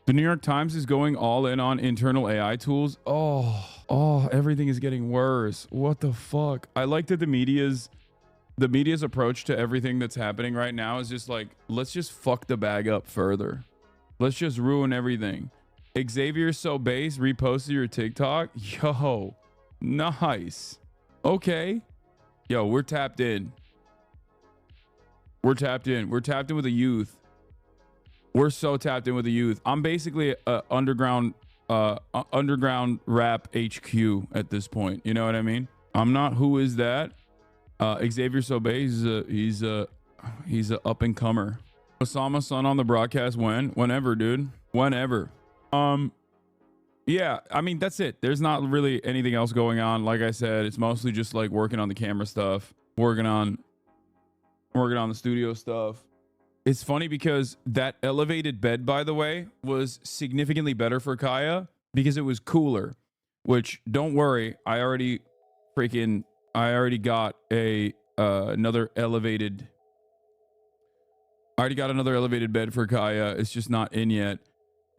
The New York Times is going all in on internal AI tools. Oh, everything is getting worse. What the fuck? I like that the media's approach to everything that's happening right now is just like, let's just fuck the bag up further. Let's just ruin everything. Xavier's so base reposted your TikTok. Yo, nice. Okay. Yo, we're tapped in. We're tapped in. We're tapped in with the youth. We're so tapped in with the youth. I'm basically a underground rap HQ at this point. You know what I mean? I'm not who is that? Xavier Sobe, he's a up and comer. Osama son on the broadcast whenever, dude. Whenever. Yeah, I mean that's it. There's not really anything else going on. Like I said, it's mostly just like working on the camera stuff, working on the studio stuff. It's funny because that elevated bed, by the way, was significantly better for Kaya because it was cooler. Which, don't worry, I already got another elevated bed for Kaya. It's just not in yet.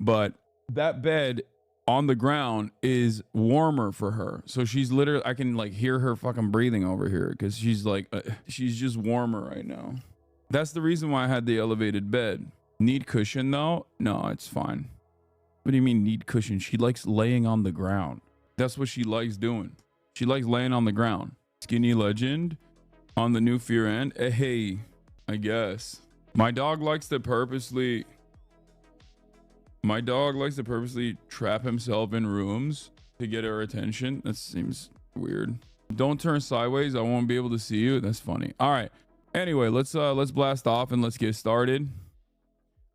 But that bed on the ground is warmer for her. So she's literally, I can like hear her fucking breathing over here because she's like, she's just warmer right now. That's the reason why I had the elevated bed. Need cushion though? No, it's fine. What do you mean need cushion? She likes laying on the ground. That's what she likes doing. She likes laying on the ground. Skinny legend on the new Fear End. Hey, I guess. My dog likes to purposely trap himself in rooms to get her attention. That seems weird. Don't turn sideways. I won't be able to see you. That's funny. All right. Anyway, let's blast off and let's get started.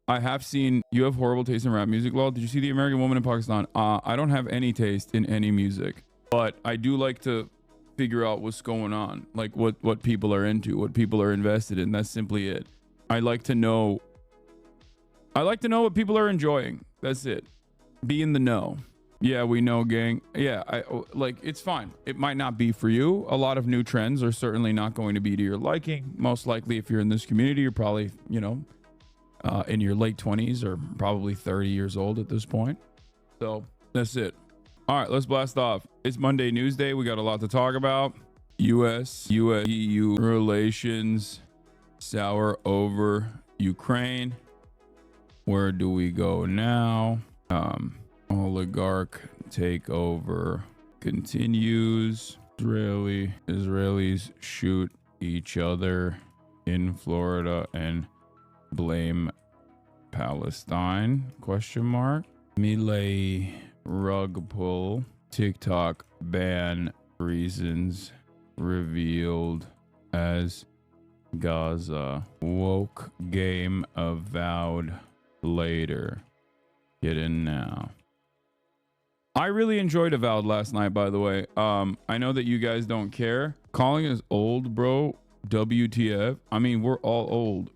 I have seen you have horrible taste in rap music, lol. Did you see The American Woman in Pakistan? I don't have any taste in any music, but I do like to figure out what's going on, like what people are into, what people are invested in. That's simply it. I like to know what people are enjoying. That's it. Be in the know. Yeah, we know, gang. Yeah, it's fine. It might not be for you. A lot of new trends are certainly not going to be to your liking. Most likely, if you're in this community, you're probably, in your late 20s or probably 30 years old at this point. So that's it. All right, let's blast off. It's Monday Newsday. We got a lot to talk about. US-EU relations sour over Ukraine. Where do we go now? Oligarch takeover continues. Israelis shoot each other in Florida and blame Palestine? ? Milei rug pull. TikTok ban reasons revealed as Gaza. Woke game avowed later. Get in now. I really enjoyed Avowed last night, by the way. I know that you guys don't care. Calling us old, bro. WTF. I mean, we're all old.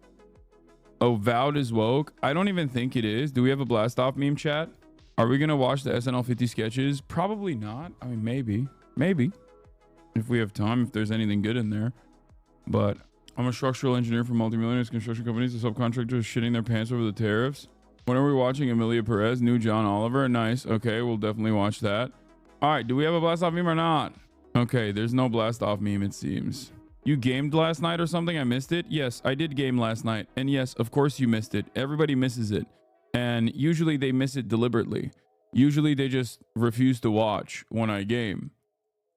Avowed is woke. I don't even think it is. Do we have a blast off meme chat? Are we going to watch the SNL 50 sketches? Probably not. I mean, maybe. If we have time, if there's anything good in there. But I'm a structural engineer for multimillionaires construction companies. The subcontractors shitting their pants over the tariffs. When are we watching Amelia Perez, new John Oliver? Nice. Okay, we'll definitely watch that. All right, do we have a blast off meme or not? Okay, there's no blast off meme, it seems. You gamed last night or something? I missed it? Yes, I did game last night. And yes, of course you missed it. Everybody misses it. And usually they miss it deliberately. Usually they just refuse to watch when I game.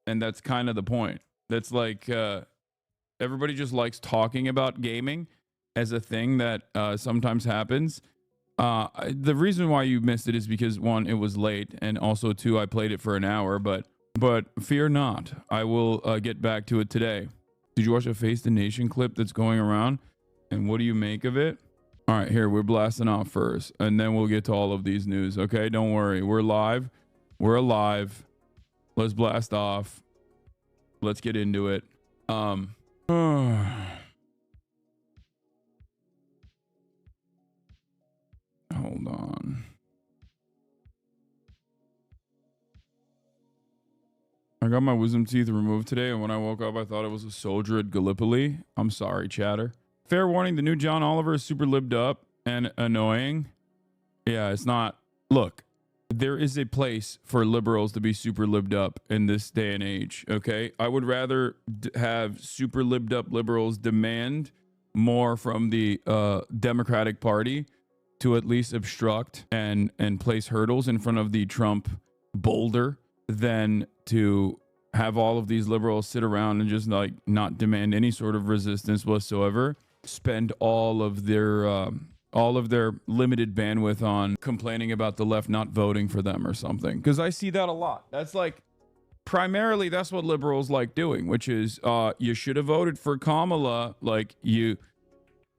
And that's kind of the point. That's like, everybody just likes talking about gaming as a thing that sometimes happens. The reason why you missed it is because one, it was late, and also two, I played it for an hour, but fear not, I will get back to it today. Did you watch a Face the Nation clip that's going around? And what do you make of it? All right, here, we're blasting off first, and then we'll get to all of these news, okay? Don't worry, we're live. We're alive. Let's blast off. Let's get into it. Hold on. I got my wisdom teeth removed today, and when I woke up, I thought it was a soldier at Gallipoli. I'm sorry, chatter. Fair warning, the new John Oliver is super libbed up and annoying. Yeah, it's not look, there is a place for liberals to be super libbed up in this day and age. Okay. I would rather have super libbed up liberals demand more from the Democratic Party to at least obstruct and place hurdles in front of the Trump boulder than to have all of these liberals sit around and just like not demand any sort of resistance whatsoever, spend all of their limited bandwidth on complaining about the left not voting for them or something. Because I see that a lot. That's like primarily that's what liberals like doing, which is you should have voted for Kamala. Like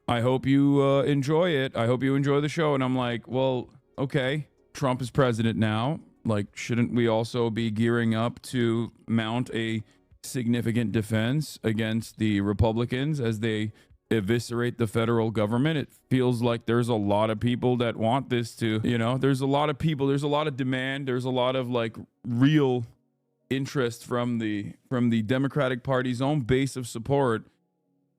I hope you enjoy it. I hope you enjoy the show. And I'm like, well, okay, Trump is president now. Like, shouldn't we also be gearing up to mount a significant defense against the Republicans as they eviscerate the federal government? It feels like there's a lot of people that want this to, there's a lot of people, there's a lot of demand, there's a lot of like real interest from the Democratic Party's own base of support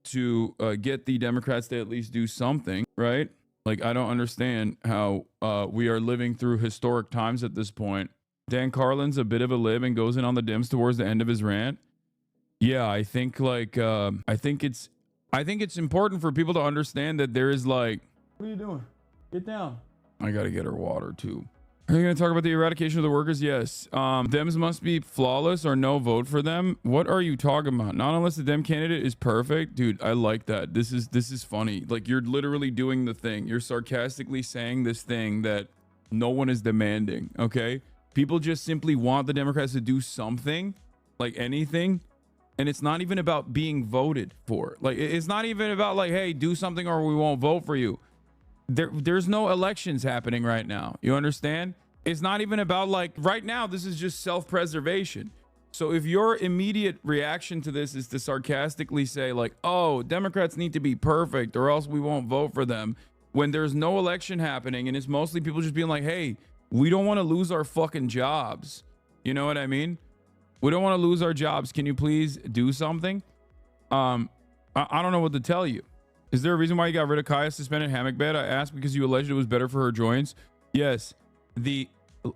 to get the Democrats to at least do something, right? Like, I don't understand how we are living through historic times at this point. Dan Carlin's a bit of a lib and goes in on the Dems towards the end of his rant. Yeah, I think like I think it's important for people to understand that there is like, what are you doing? Get down. I gotta get her water too. Are you going to talk about the eradication of the workers? Yes. Dems must be flawless or no vote for them. What are you talking about? Not unless the Dem candidate is perfect. Dude, I like that. This is funny. Like, you're literally doing the thing. You're sarcastically saying this thing that no one is demanding, okay? People just simply want the Democrats to do something, like anything. And it's not even about being voted for. Like, it's not even about like, hey, do something or we won't vote for you. There's no elections happening right now. You understand? It's not even about like right now. This is just self-preservation. So if your immediate reaction to this is to sarcastically say like, oh, Democrats need to be perfect or else we won't vote for them, when there's no election happening and it's mostly people just being like, hey, we don't want to lose our fucking jobs. You know what I mean? We don't want to lose our jobs. Can you please do something? I don't know what to tell you. Is there a reason why you got rid of Kaya's suspended hammock bed? I asked because you alleged it was better for her joints. Yes, the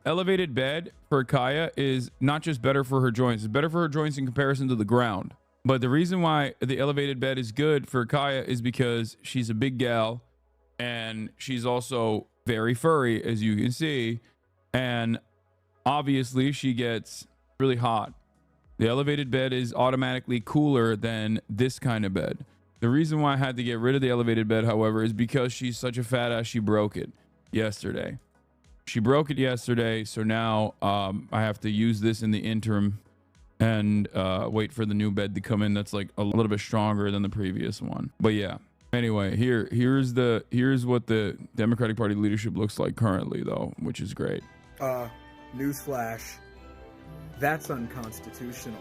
elevated bed for Kaya is not just better for her joints. It's better for her joints in comparison to the ground. But the reason why the elevated bed is good for Kaya is because she's a big gal and she's also very furry, as you can see. And obviously she gets really hot. The elevated bed is automatically cooler than this kind of bed. The reason why I had to get rid of the elevated bed, however, is because she's such a fat ass, she broke it yesterday. She broke it yesterday, so now I have to use this in the interim and wait for the new bed to come in that's like a little bit stronger than the previous one. But yeah. Anyway, here's what the Democratic Party leadership looks like currently, though, which is great. Newsflash. That's unconstitutional.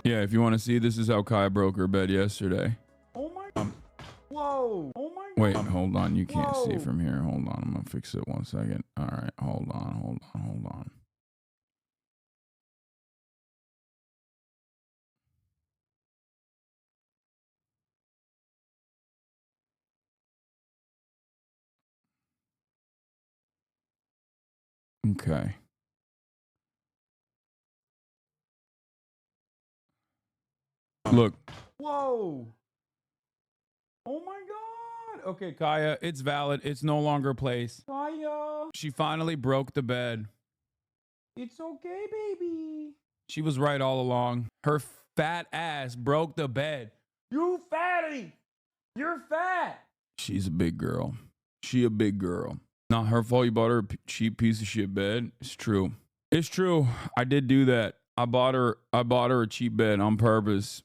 Yeah, if you want to see, this is how Kaya broke her bed yesterday. Oh my Whoa. Oh my God. Wait, hold on. You can't see from here. Hold on. I'm going to fix it 1 second. All right. Hold on. Okay. Look. Whoa. Oh my God. Okay, Kaya, it's valid. It's no longer place. Kaya. She finally broke the bed. It's okay, baby. She was right all along. Her fat ass broke the bed. You fatty. You're fat. She's a big girl. She a big girl. Not her fault you bought her a cheap piece of shit bed. It's true. It's true. I did do that. I bought her a cheap bed on purpose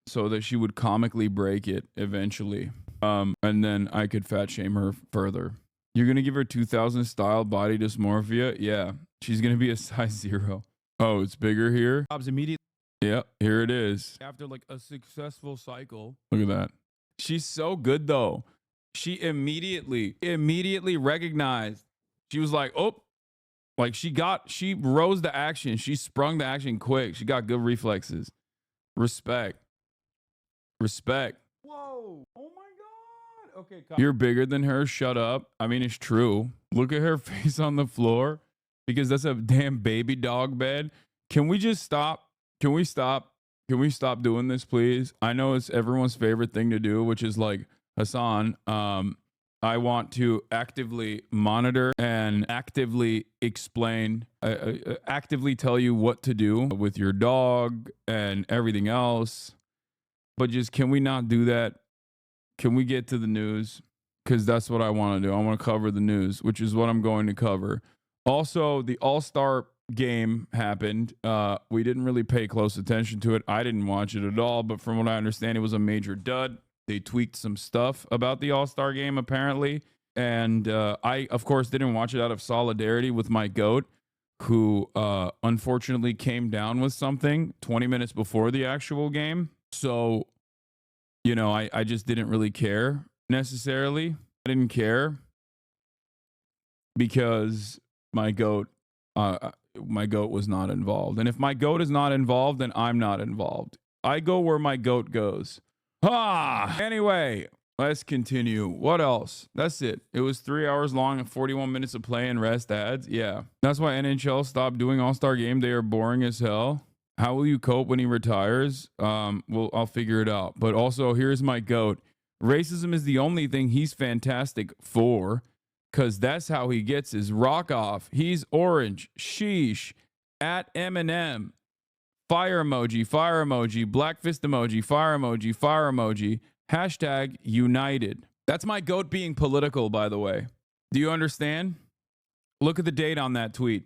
so that she would comically break it eventually. And then I could fat shame her further. You're going to give her 2000 style body dysmorphia? Yeah. She's going to be a size 0. Oh, it's bigger here? Immediately. Yep, here it is. After like a successful cycle. Look at that. She's so good though. She immediately recognized. She was like, oh, like she rose the action. She sprung the action quick. She got good reflexes. Respect. Whoa. Oh my God. Okay, you're bigger than her. Shut up. I mean, it's true. Look at her face on the floor because that's a damn baby dog bed. Can we just stop? Can we stop? Can we stop doing this, please? I know it's everyone's favorite thing to do, which is like, Hassan, I want to actively monitor and actively explain, actively tell you what to do with your dog and everything else. But just, can we not do that? Can we get to the news? Because that's what I want to do. I want to cover the news, which is what I'm going to cover. Also, the All-Star game happened. We didn't really pay close attention to it. I didn't watch it at all, but from what I understand, it was a major dud. They tweaked some stuff about the All-Star game, apparently. And I, of course, didn't watch it out of solidarity with my goat, who unfortunately came down with something 20 minutes before the actual game. So, you know, I just didn't really care necessarily. I didn't care because my goat was not involved. And if my goat is not involved, then I'm not involved. I go where my goat goes. Anyway, let's continue. What else? That's it. It was 3 hours long and 41 minutes of play and rest ads. Yeah. That's why NHL stopped doing All-Star Game. They are boring as hell. How will you cope when he retires? Well, I'll figure it out. But also, here's my goat. Racism is the only thing he's fantastic for, because that's how he gets his rock off. He's orange. Sheesh. At Eminem. Fire emoji, black fist emoji, fire emoji, hashtag united. That's my goat being political, by the way. Do you understand? Look at the date on that tweet.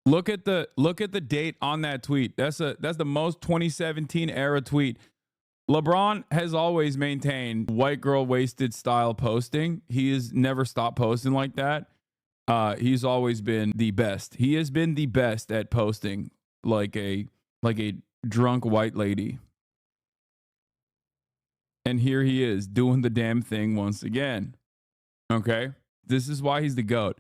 Look at the date on that tweet. That's the most 2017 era tweet. LeBron has always maintained white girl wasted style posting. He has never stopped posting like that. He's always been the best. He has been the best at posting like a drunk white lady. And here he is doing the damn thing once again. Okay? This is why he's the GOAT.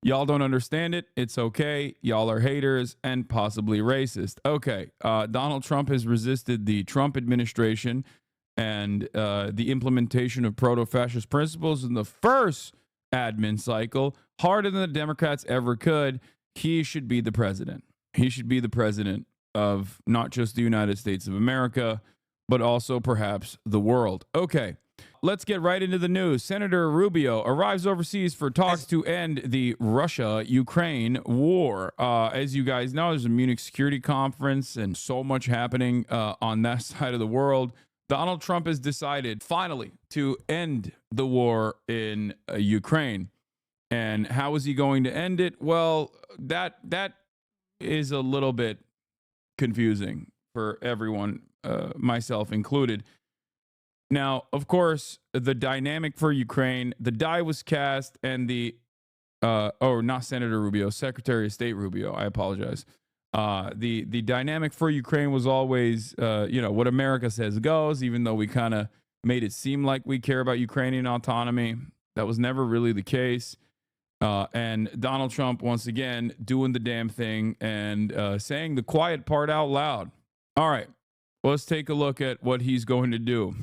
Y'all don't understand it. It's okay. Y'all are haters and possibly racist. Okay. Donald Trump has resisted the Trump administration and the implementation of proto-fascist principles in the first admin cycle harder than the Democrats ever could. He should be the president. He should be the president of not just the United States of America, but also perhaps the world. Okay. Let's get right into the news. Senator Rubio arrives overseas for talks to end the Russia-Ukraine war. As you guys know, there's a Munich Security Conference and so much happening on that side of the world. Donald Trump has decided, finally, to end the war in Ukraine. And how is he going to end it? Well, that is a little bit confusing for everyone, myself included. Now, of course, the dynamic for Ukraine, the die was cast, and not Senator Rubio, Secretary of State Rubio, I apologize. The dynamic for Ukraine was always, what America says goes, even though we kind of made it seem like we care about Ukrainian autonomy. That was never really the case. And Donald Trump, once again, doing the damn thing and saying the quiet part out loud. All right, let's take a look at what he's going to do.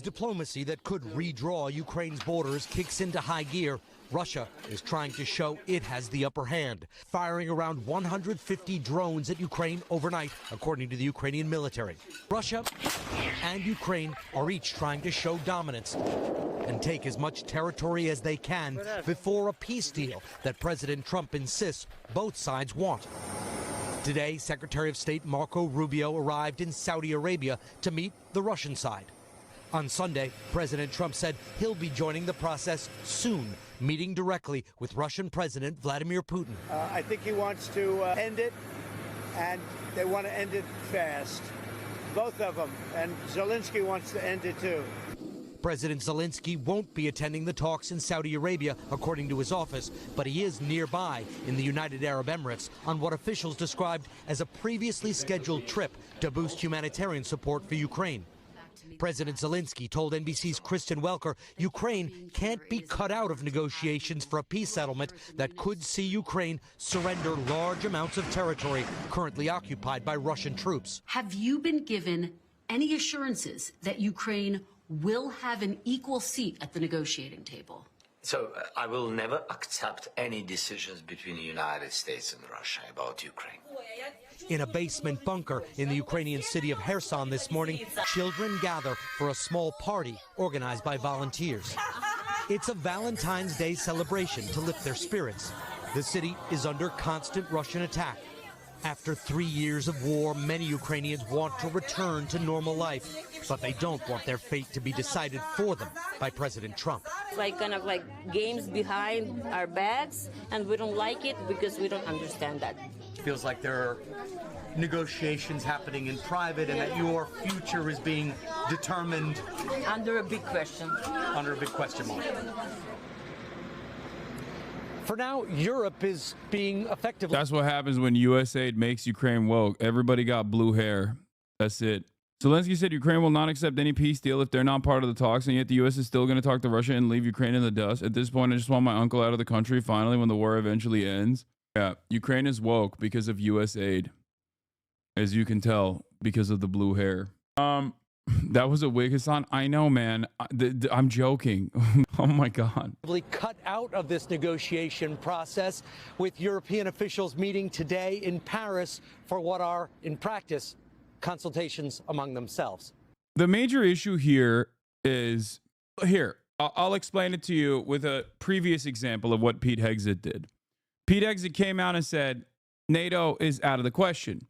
Diplomacy that could redraw Ukraine's borders kicks into high gear. Russia is trying to show it has the upper hand, firing around 150 drones at Ukraine overnight, according to the Ukrainian military. Russia and Ukraine are each trying to show dominance and take as much territory as they can before a peace deal that President Trump insists both sides want. Today, Secretary of State Marco Rubio arrived in Saudi Arabia to meet the Russian side. On Sunday, President Trump said he'll be joining the process soon, meeting directly with Russian President Vladimir Putin. I think he wants to end it, and they want to end it fast. Both of them. And Zelensky wants to end it too. President Zelensky won't be attending the talks in Saudi Arabia, according to his office, but he is nearby in the United Arab Emirates on what officials described as a previously scheduled trip to boost humanitarian support for Ukraine. President Zelensky told NBC's Kristen Welker Ukraine can't be cut out of negotiations for a peace settlement that could see Ukraine surrender large amounts of territory currently occupied by Russian troops. Have you been given any assurances that Ukraine will have an equal seat at the negotiating table? So I will never accept any decisions between the United States and Russia about Ukraine. In a basement bunker in the Ukrainian city of Kherson this morning, children gather for a small party organized by volunteers. It's a Valentine's Day celebration to lift their spirits. The city is under constant Russian attack. After 3 years of war, many Ukrainians want to return to normal life, but they don't want their fate to be decided for them by President Trump. Like kind of like games behind our backs, and we don't like it because we don't understand that. Feels like there are negotiations happening in private and that your future is being determined Under a big question. under a big question mark. For now, Europe is being effectively... That's what happens when U.S. aid makes Ukraine woke. Everybody got blue hair. That's it. Zelensky said Ukraine will not accept any peace deal if they're not part of the talks, and yet the U.S. is still going to talk to Russia and leave Ukraine in the dust. At this point, I just want my uncle out of the country finally when the war eventually ends. Yeah, Ukraine is woke because of U.S. aid. As you can tell, because of the blue hair. That was a wig, Hassan. I know, man. I'm joking. Oh my God. Cut out of this negotiation process, with European officials meeting today in Paris for what are, in practice, consultations among themselves. The major issue here is here. I'll explain it to you with a previous example of what Pete Hegseth did. Pete Hegseth came out and said NATO is out of the question.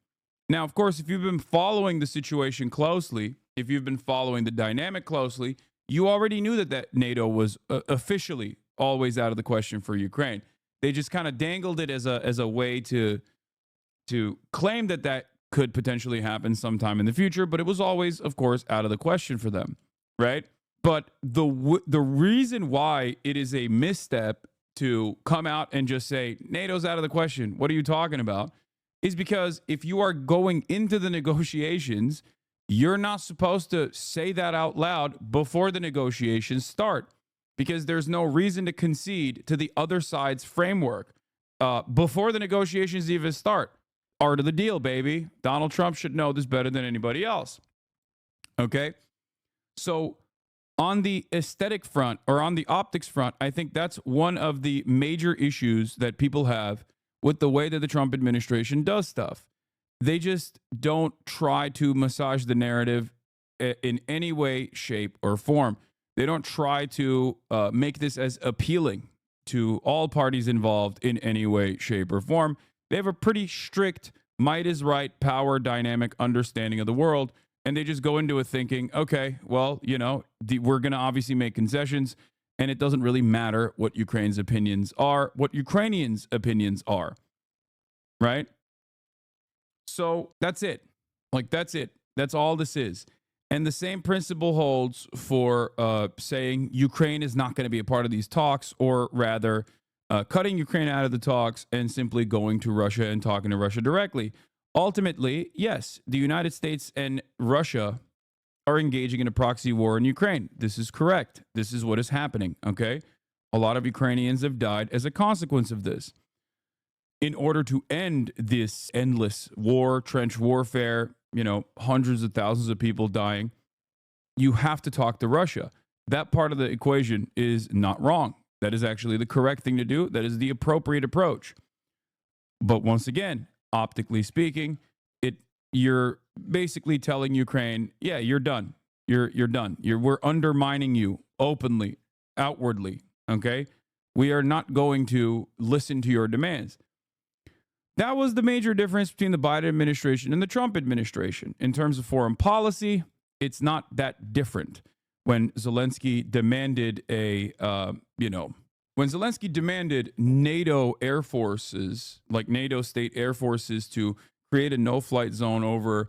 Now, of course, if you've been following the situation closely, if you've been following the dynamic closely, you already knew that NATO was officially always out of the question for Ukraine. They just kind of dangled it as a way to claim that could potentially happen sometime in the future, but it was always, of course, out of the question for them, right? But the reason why it is a misstep to come out and just say NATO's out of the question, what are you talking about, is because if you are going into the negotiations, you're not supposed to say that out loud before the negotiations start, because there's no reason to concede to the other side's framework before the negotiations even start. Art of the deal, baby. Donald Trump should know this better than anybody else. Okay? So on the aesthetic front, or on the optics front, I think that's one of the major issues that people have with the way that the Trump administration does stuff. They just don't try to massage the narrative in any way, shape, or form. They don't try to make this as appealing to all parties involved in any way, shape, or form. They have a pretty strict might is right power dynamic understanding of the world, and they just go into it thinking, okay, well, you know, we're going to obviously make concessions, and it doesn't really matter what Ukraine's opinions are, what Ukrainians' opinions are, right? So that's it. Like, that's it. That's all this is. And the same principle holds for saying Ukraine is not going to be a part of these talks, or rather cutting Ukraine out of the talks and simply going to Russia and talking to Russia directly. Ultimately, yes, the United States and Russia are engaging in a proxy war in Ukraine. This is correct. This is what is happening, okay? A lot of Ukrainians have died as a consequence of this. In order to end this endless war, trench warfare, you know, hundreds of thousands of people dying, you have to talk to Russia. That part of the equation is not wrong. That is actually the correct thing to do. That is the appropriate approach. But once again, optically speaking, you're basically telling Ukraine, yeah, you're done. You're done. We're undermining you openly, outwardly, okay? We are not going to listen to your demands. That was the major difference between the Biden administration and the Trump administration. In terms of foreign policy, it's not that different. When Zelensky demanded when Zelensky demanded NATO air forces, like NATO state air forces, to create a no-flight zone over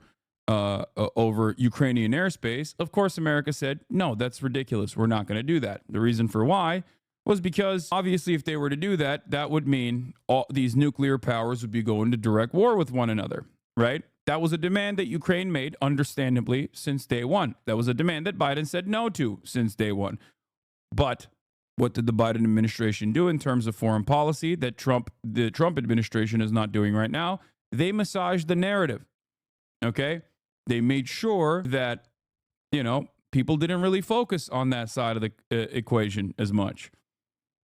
Ukrainian airspace, of course, America said, no, that's ridiculous. We're not going to do that. The reason for why was because, obviously, if they were to do that, that would mean all these nuclear powers would be going to direct war with one another, right? That was a demand that Ukraine made, understandably, since day one. That was a demand that Biden said no to since day one. But what did the Biden administration do in terms of foreign policy that the Trump administration is not doing right now? They massaged the narrative, okay? They made sure that, people didn't really focus on that side of the equation as much.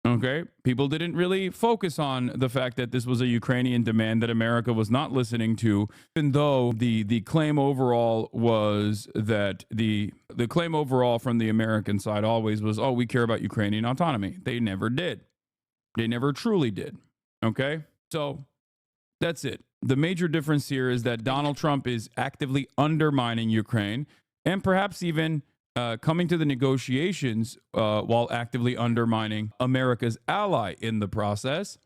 Okay? People didn't really focus on the fact that this was a Ukrainian demand that America was not listening to, even though the claim overall was that the claim overall from the American side always was, oh, we care about Ukrainian autonomy. They never did. They never truly did. Okay? So that's it. The major difference here is that Donald Trump is actively undermining Ukraine and perhaps even coming to the negotiations while actively undermining America's ally in the process.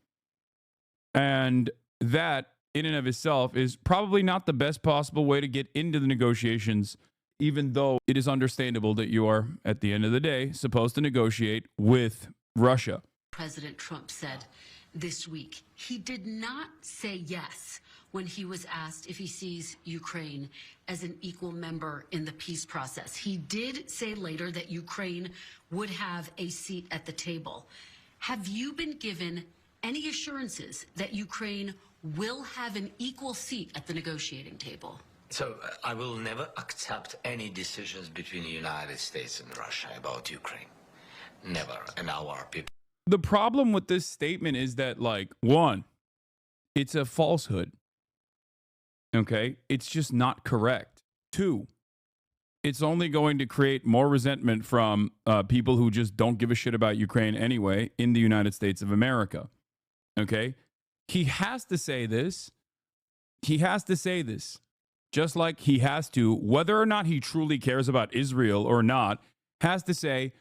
And that, in and of itself, is probably not the best possible way to get into the negotiations, even though it is understandable that you are, at the end of the day, supposed to negotiate with Russia. President Trump said this week he did not say yes when he was asked if he sees Ukraine as an equal member in the peace process. He did say later that Ukraine would have a seat at the table. Have you been given any assurances that Ukraine will have an equal seat at the negotiating table? So I will never accept any decisions between the United States and Russia about Ukraine. Never. And our people. The problem with this statement is that, one, it's a falsehood. Okay? It's just not correct. Two, it's only going to create more resentment from people who just don't give a shit about Ukraine anyway in the United States of America. Okay? He has to say this. He has to say this. Just like he has to, whether or not he truly cares about Israel or not, has to say,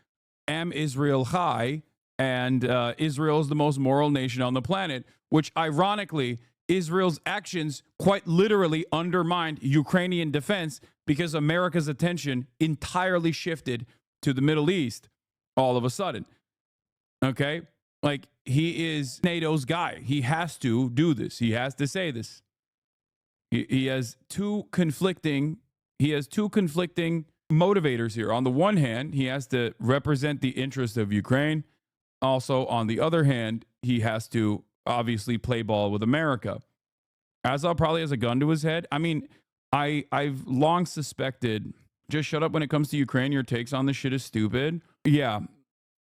am Israel high? And Israel is the most moral nation on the planet, which ironically, Israel's actions quite literally undermined Ukrainian defense because America's attention entirely shifted to the Middle East all of a sudden. Okay? He is NATO's guy. He has to do this. He has to say this. He has two conflicting motivators here. On the one hand, he has to represent the interest of Ukraine. Also, on the other hand, he has to obviously play ball with America. Azov probably has a gun to his head. I mean, I've long suspected, just shut up when it comes to Ukraine. Your takes on this shit is stupid. Yeah,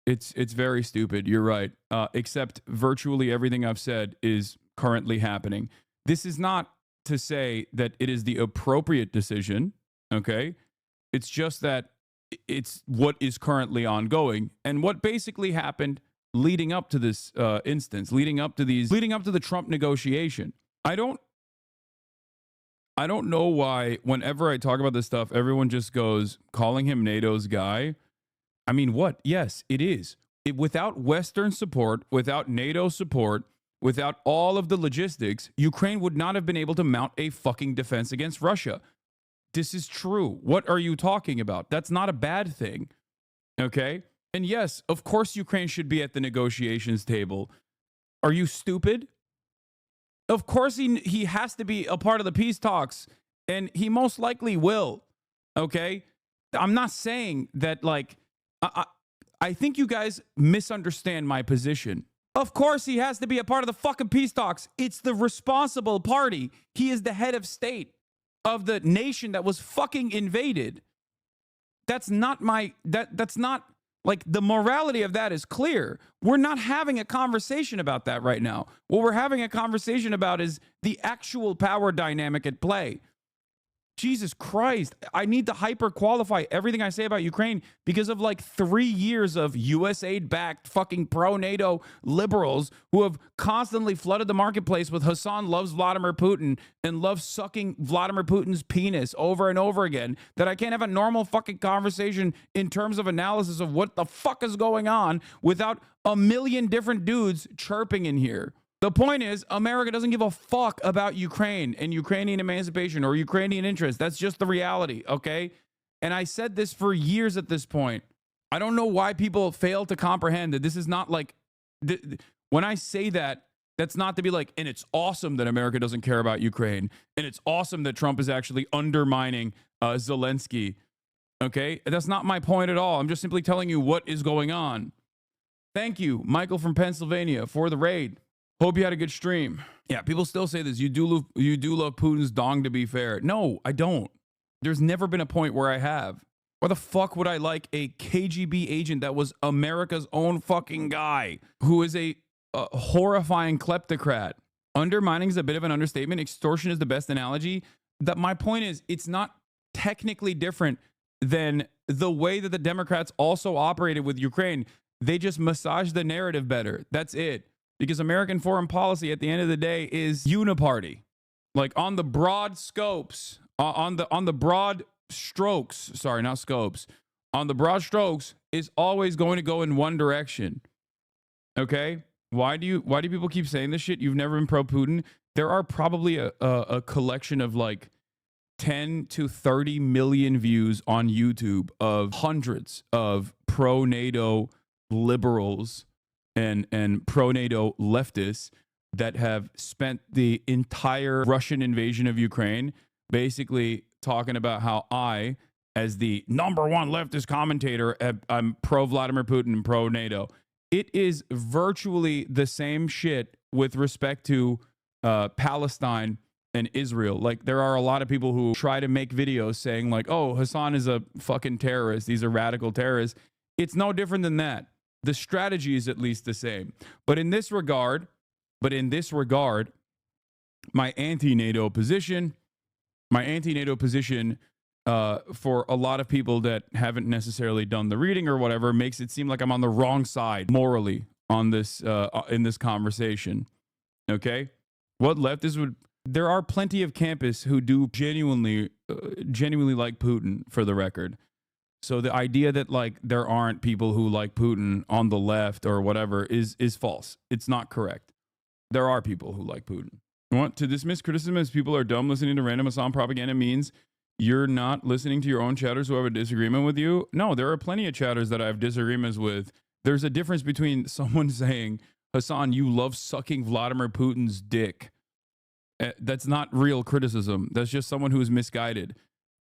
it's very stupid. You're right. Except virtually everything I've said is currently happening. This is not to say that it is the appropriate decision, okay? It's just that it's what is currently ongoing and what basically happened leading up to this instance, leading up to the Trump negotiation. I don't know why whenever I talk about this stuff, everyone just goes calling him NATO's guy. I mean, what? Yes, it is. Without Western support, without NATO support, without all of the logistics, Ukraine would not have been able to mount a fucking defense against Russia. This is true. What are you talking about? That's not a bad thing. Okay? And yes, of course Ukraine should be at the negotiations table. Are you stupid? Of course he has to be a part of the peace talks, and he most likely will. Okay? I'm not saying that, I think you guys misunderstand my position. Of course he has to be a part of the fucking peace talks. It's the responsible party. He is the head of state of the nation that was fucking invaded. That's not the morality of that is clear. We're not having a conversation about that right now. What we're having a conversation about is the actual power dynamic at play. Jesus Christ, I need to hyper qualify everything I say about Ukraine because of 3 years of USAID-backed fucking pro-NATO liberals who have constantly flooded the marketplace with Hassan loves Vladimir Putin and loves sucking Vladimir Putin's penis over and over again, that I can't have a normal fucking conversation in terms of analysis of what the fuck is going on without a million different dudes chirping in here. The point is, America doesn't give a fuck about Ukraine and Ukrainian emancipation or Ukrainian interests. That's just the reality, okay? And I said this for years at this point. I don't know why people fail to comprehend that this is not when I say that, that's not to be and it's awesome that America doesn't care about Ukraine, and it's awesome that Trump is actually undermining Zelensky, okay? That's not my point at all. I'm just simply telling you what is going on. Thank you, Michael from Pennsylvania, for the raid. Hope you had a good stream. Yeah, people still say this. You do love Putin's dong, to be fair. No, I don't. There's never been a point where I have. Why the fuck would I like a KGB agent that was America's own fucking guy who is a horrifying kleptocrat? Undermining is a bit of an understatement. Extortion is the best analogy. That my point is, it's not technically different than the way that the Democrats also operated with Ukraine. They just massage the narrative better. That's it. Because American foreign policy at the end of the day is uniparty. Like on the broad scopes, on the broad strokes, sorry, not scopes. On the broad strokes is always going to go in one direction. Okay? Why do people keep saying this shit? You've never been pro Putin. There are probably a collection of like 10 to 30 million views on YouTube of hundreds of pro-NATO liberals and pro-NATO leftists that have spent the entire Russian invasion of Ukraine basically talking about how I, as the number one leftist commentator, I'm pro-Vladimir Putin and pro-NATO. It is virtually the same shit with respect to Palestine and Israel. Like, there are a lot of people who try to make videos saying like, oh, Hassan is a fucking terrorist. These are radical terrorists. It's no different than that. The strategy is at least the same. But in this regard, my anti-NATO position for a lot of people that haven't necessarily done the reading or whatever makes it seem like I'm on the wrong side morally on this in this conversation. Okay? What leftists would... There are plenty of campists who do genuinely like Putin, for the record. So the idea that like there aren't people who like Putin on the left or whatever is false. It's not correct. There are people who like Putin. Want to dismiss criticism as people are dumb listening to random Assam propaganda means you're not listening to your own chatters who have a disagreement with you? No, there are plenty of chatters that I have disagreements with. There's a difference between someone saying, Hassan, you love sucking Vladimir Putin's dick. That's not real criticism. That's just someone who is misguided.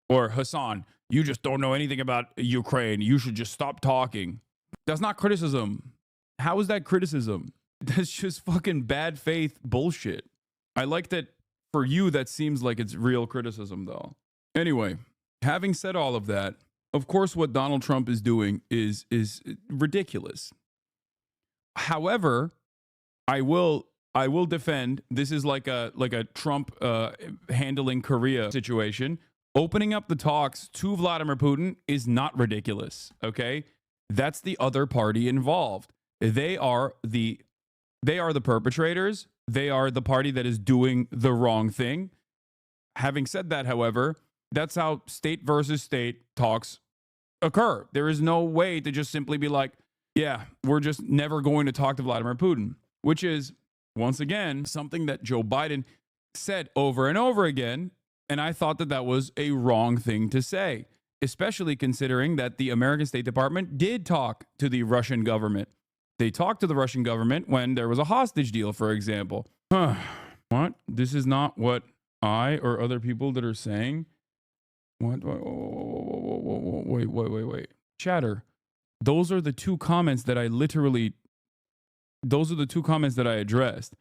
Or, Hassan, you just don't know anything about Ukraine. You should just stop talking. That's not criticism. How is that criticism? That's just fucking bad faith bullshit. I like that for you, that seems like it's real criticism, though. Anyway, having said all of that, of course, what Donald Trump is doing is ridiculous. However, I will defend. This is like a Trump handling Korea situation. Opening up the talks to Vladimir Putin is not ridiculous. Okay, that's the other party involved. They are the perpetrators. They are the party that is doing the wrong thing. Having said that, however, that's how state versus state talks occur. There is no way to just simply be like, yeah, we're just never going to talk to Vladimir Putin, which is, once again, something that Joe Biden said over and over again. And I thought that that was a wrong thing to say, especially considering that the American State Department did talk to the Russian government. They talked to the Russian government when there was a hostage deal, for example. What? This is not what I or other people that are saying. What? Wait. Chatter. Those are the two comments that I addressed.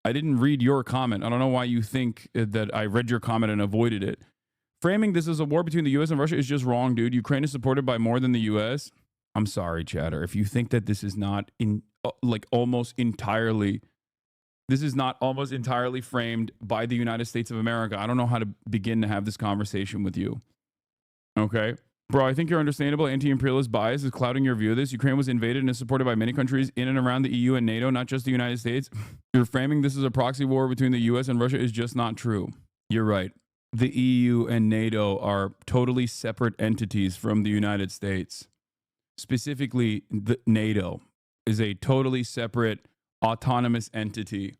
I didn't read your comment. I don't know why you think that I read your comment and avoided it. Framing this as a war between the U.S. and Russia is just wrong, dude. Ukraine is supported by more than the U.S. I'm sorry, chatter. If you think that this is not almost entirely framed by the United States of America, I don't know how to begin to have this conversation with you. Okay? Bro, I think your understandable anti-imperialist bias is clouding your view of this. Ukraine was invaded and is supported by many countries in and around the EU and NATO, not just the United States. You're framing this as a proxy war between the US and Russia is just not true. You're right. The EU and NATO are totally separate entities from the United States. Specifically, the NATO is a totally separate, autonomous entity.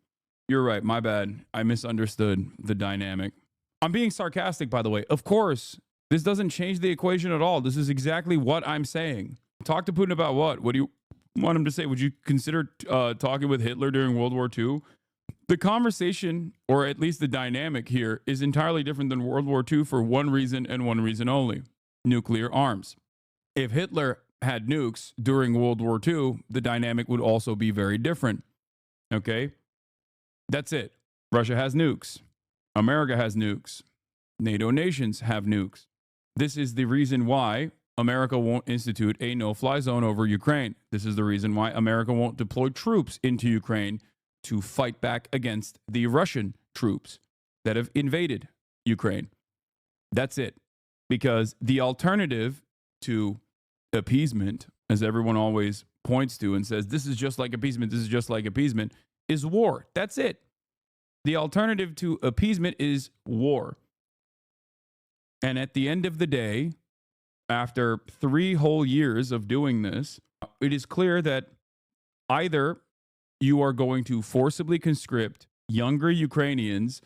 You're right. My bad. I misunderstood the dynamic. I'm being sarcastic, by the way. Of course, this doesn't change the equation at all. This is exactly what I'm saying. Talk to Putin about what? What do you want him to say? Would you consider talking with Hitler during World War II? The conversation, or at least the dynamic here, is entirely different than World War II for one reason and one reason only: nuclear arms. If Hitler had nukes during World War II, the dynamic would also be very different. Okay? That's it. Russia has nukes. America has nukes. NATO nations have nukes. This is the reason why America won't institute a no-fly zone over Ukraine. This is the reason why America won't deploy troops into Ukraine to fight back against the Russian troops that have invaded Ukraine. That's it. Because the alternative to appeasement, as everyone always points to and says, this is just like appeasement, this is just like appeasement, is war. That's it. The alternative to appeasement is war. And at the end of the day, after 3 whole years of doing this, it is clear that either you are going to forcibly conscript younger Ukrainians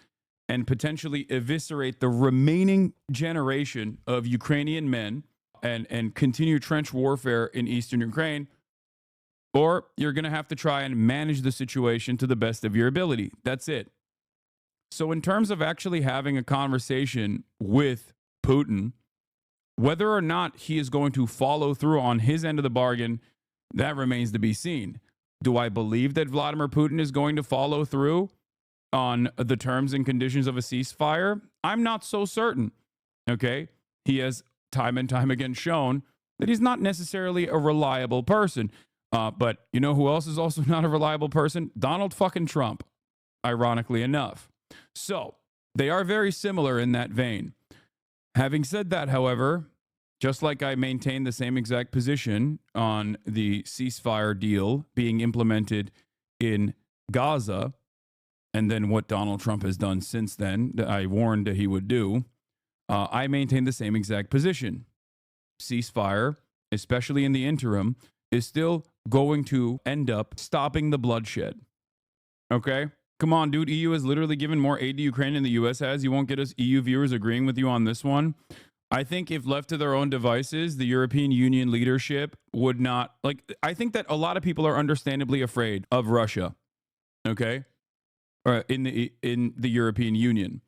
and potentially eviscerate the remaining generation of Ukrainian men and continue trench warfare in eastern Ukraine, or you're going to have to try and manage the situation to the best of your ability. That's it. So in terms of actually having a conversation with Putin, whether or not he is going to follow through on his end of the bargain, that remains to be seen. Do I believe that Vladimir Putin is going to follow through on the terms and conditions of a ceasefire? I'm not so certain. Okay? He has time and time again shown that he's not necessarily a reliable person. But you know who else is also not a reliable person? Donald fucking Trump, ironically enough. So they are very similar in that vein. Having said that, however, just like I maintain the same exact position on the ceasefire deal being implemented in Gaza, and then what Donald Trump has done since then, that I warned that he would do, I maintain the same exact position. Ceasefire, especially in the interim, is still going to end up stopping the bloodshed. Okay? Come on, dude. EU has literally given more aid to Ukraine than the US has. You won't get us EU viewers agreeing with you on this one. I think if left to their own devices, the European Union leadership would not, I think that a lot of people are understandably afraid of Russia. Okay? In the European Union.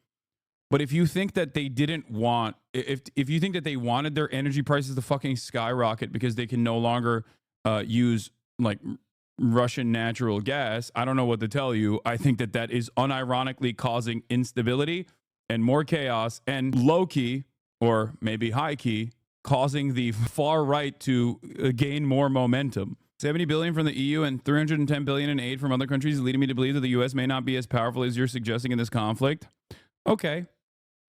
But if you think that they didn't want, if you think that they wanted their energy prices to fucking skyrocket because they can no longer use Russian natural gas, I don't know what to tell you. I think that that is unironically causing instability and more chaos, and low-key, or maybe high-key, causing the far right to gain more momentum. 70 billion from the EU and 310 billion in aid from other countries, leading me to believe that the US may not be as powerful as you're suggesting in this conflict. Okay,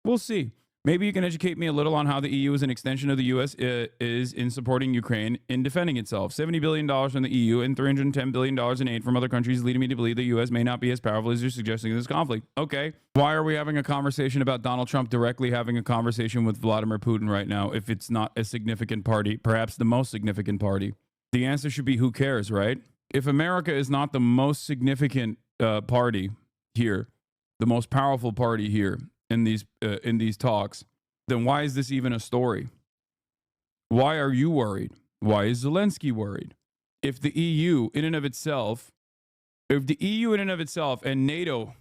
we'll see. Maybe you can educate me a little on how the EU as an extension of the US is in supporting Ukraine in defending itself. $70 billion from the EU and $310 billion in aid from other countries, leading me to believe the US may not be as powerful as you're suggesting in this conflict. Okay. Why are we having a conversation about Donald Trump directly having a conversation with Vladimir Putin right now if it's not a significant party, perhaps the most significant party? The answer should be who cares, right? If America is not the most significant party here, the most powerful party here, in these talks, then why is this even a story? Why are you worried? Why is Zelensky worried? If the EU in and of itself, and NATO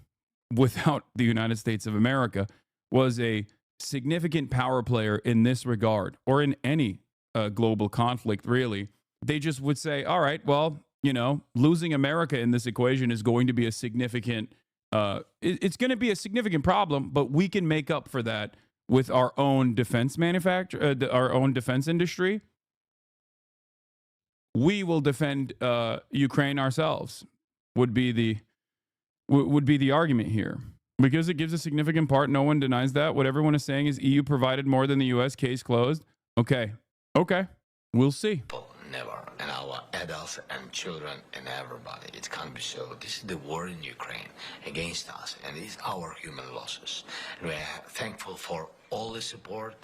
without the United States of America was a significant power player in this regard, or in any global conflict, really, they just would say, all right, well, losing America in this equation is going to be a significant it's going to be a significant problem, but we can make up for that with our own defense our own defense industry. We will defend Ukraine ourselves. Would be the argument here, because it gives a significant part. No one denies that. What everyone is saying is EU provided more than the US. Case closed. Okay, we'll see. Never. And our adults and children and everybody. It can't be so. This is the war in Ukraine against us, and it's our human losses. And we are thankful for all the support,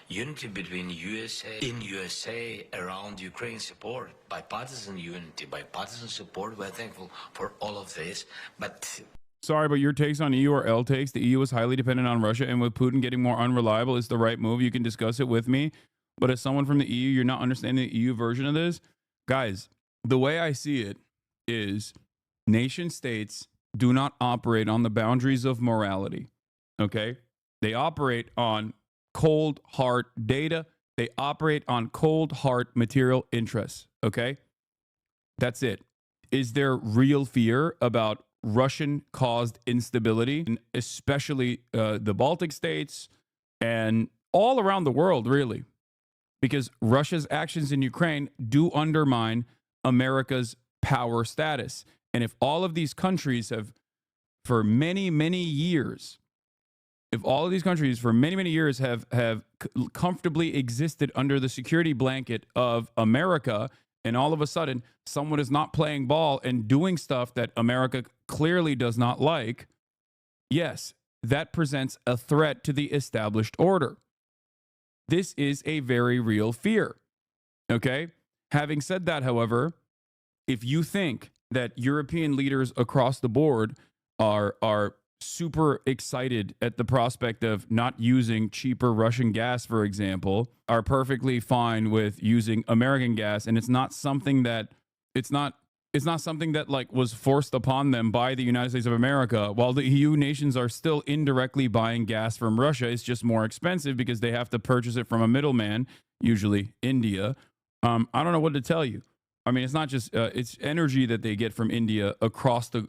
unity between USA around Ukraine support, bipartisan unity, bipartisan support. We're thankful for all of this. But sorry, but your takes on EU are L takes. The EU is highly dependent on Russia, and with Putin getting more unreliable, is the right move. You can discuss it with me. But as someone from the EU, you're not understanding the EU version of this. Guys, the way I see it is nation states do not operate on the boundaries of morality. Okay? They operate on cold, hard data. They operate on cold, hard material interests. Okay? That's it. Is there real fear about Russian-caused instability, especially the Baltic states and all around the world, really, because Russia's actions in Ukraine do undermine America's power status. And if all of these countries have, for many, many years, if all of these countries for many, many years have comfortably existed under the security blanket of America, and all of a sudden someone is not playing ball and doing stuff that America clearly does not like, yes, that presents a threat to the established order. This is a very real fear. Okay? Having said that, however, if you think that European leaders across the board are super excited at the prospect of not using cheaper Russian gas, for example, are perfectly fine with using American gas, and it's not something that like was forced upon them by the United States of America, while the EU nations are still indirectly buying gas from Russia. It's just more expensive because they have to purchase it from a middleman, usually India. I don't know what to tell you. I mean, it's not just it's energy that they get from India across the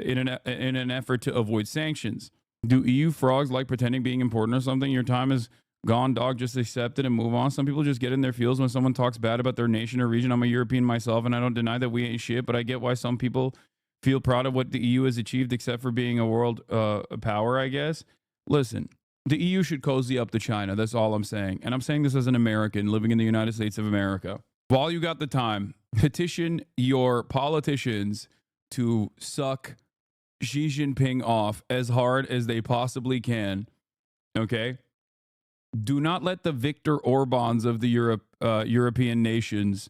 in an effort to avoid sanctions. Do EU frogs like pretending being important or something? Your time is gone, dog. Just accept it and move on. Some people just get in their feels when someone talks bad about their nation or region. I'm a European myself, and I don't deny that we ain't shit, but I get why some people feel proud of what the EU has achieved, except for being a world power, I guess. Listen, the EU should cozy up to China. That's all I'm saying. And I'm saying this as an American living in the United States of America. While you got the time, petition your politicians to suck Xi Jinping off as hard as they possibly can. Okay? Do not let the Viktor Orbáns of the European nations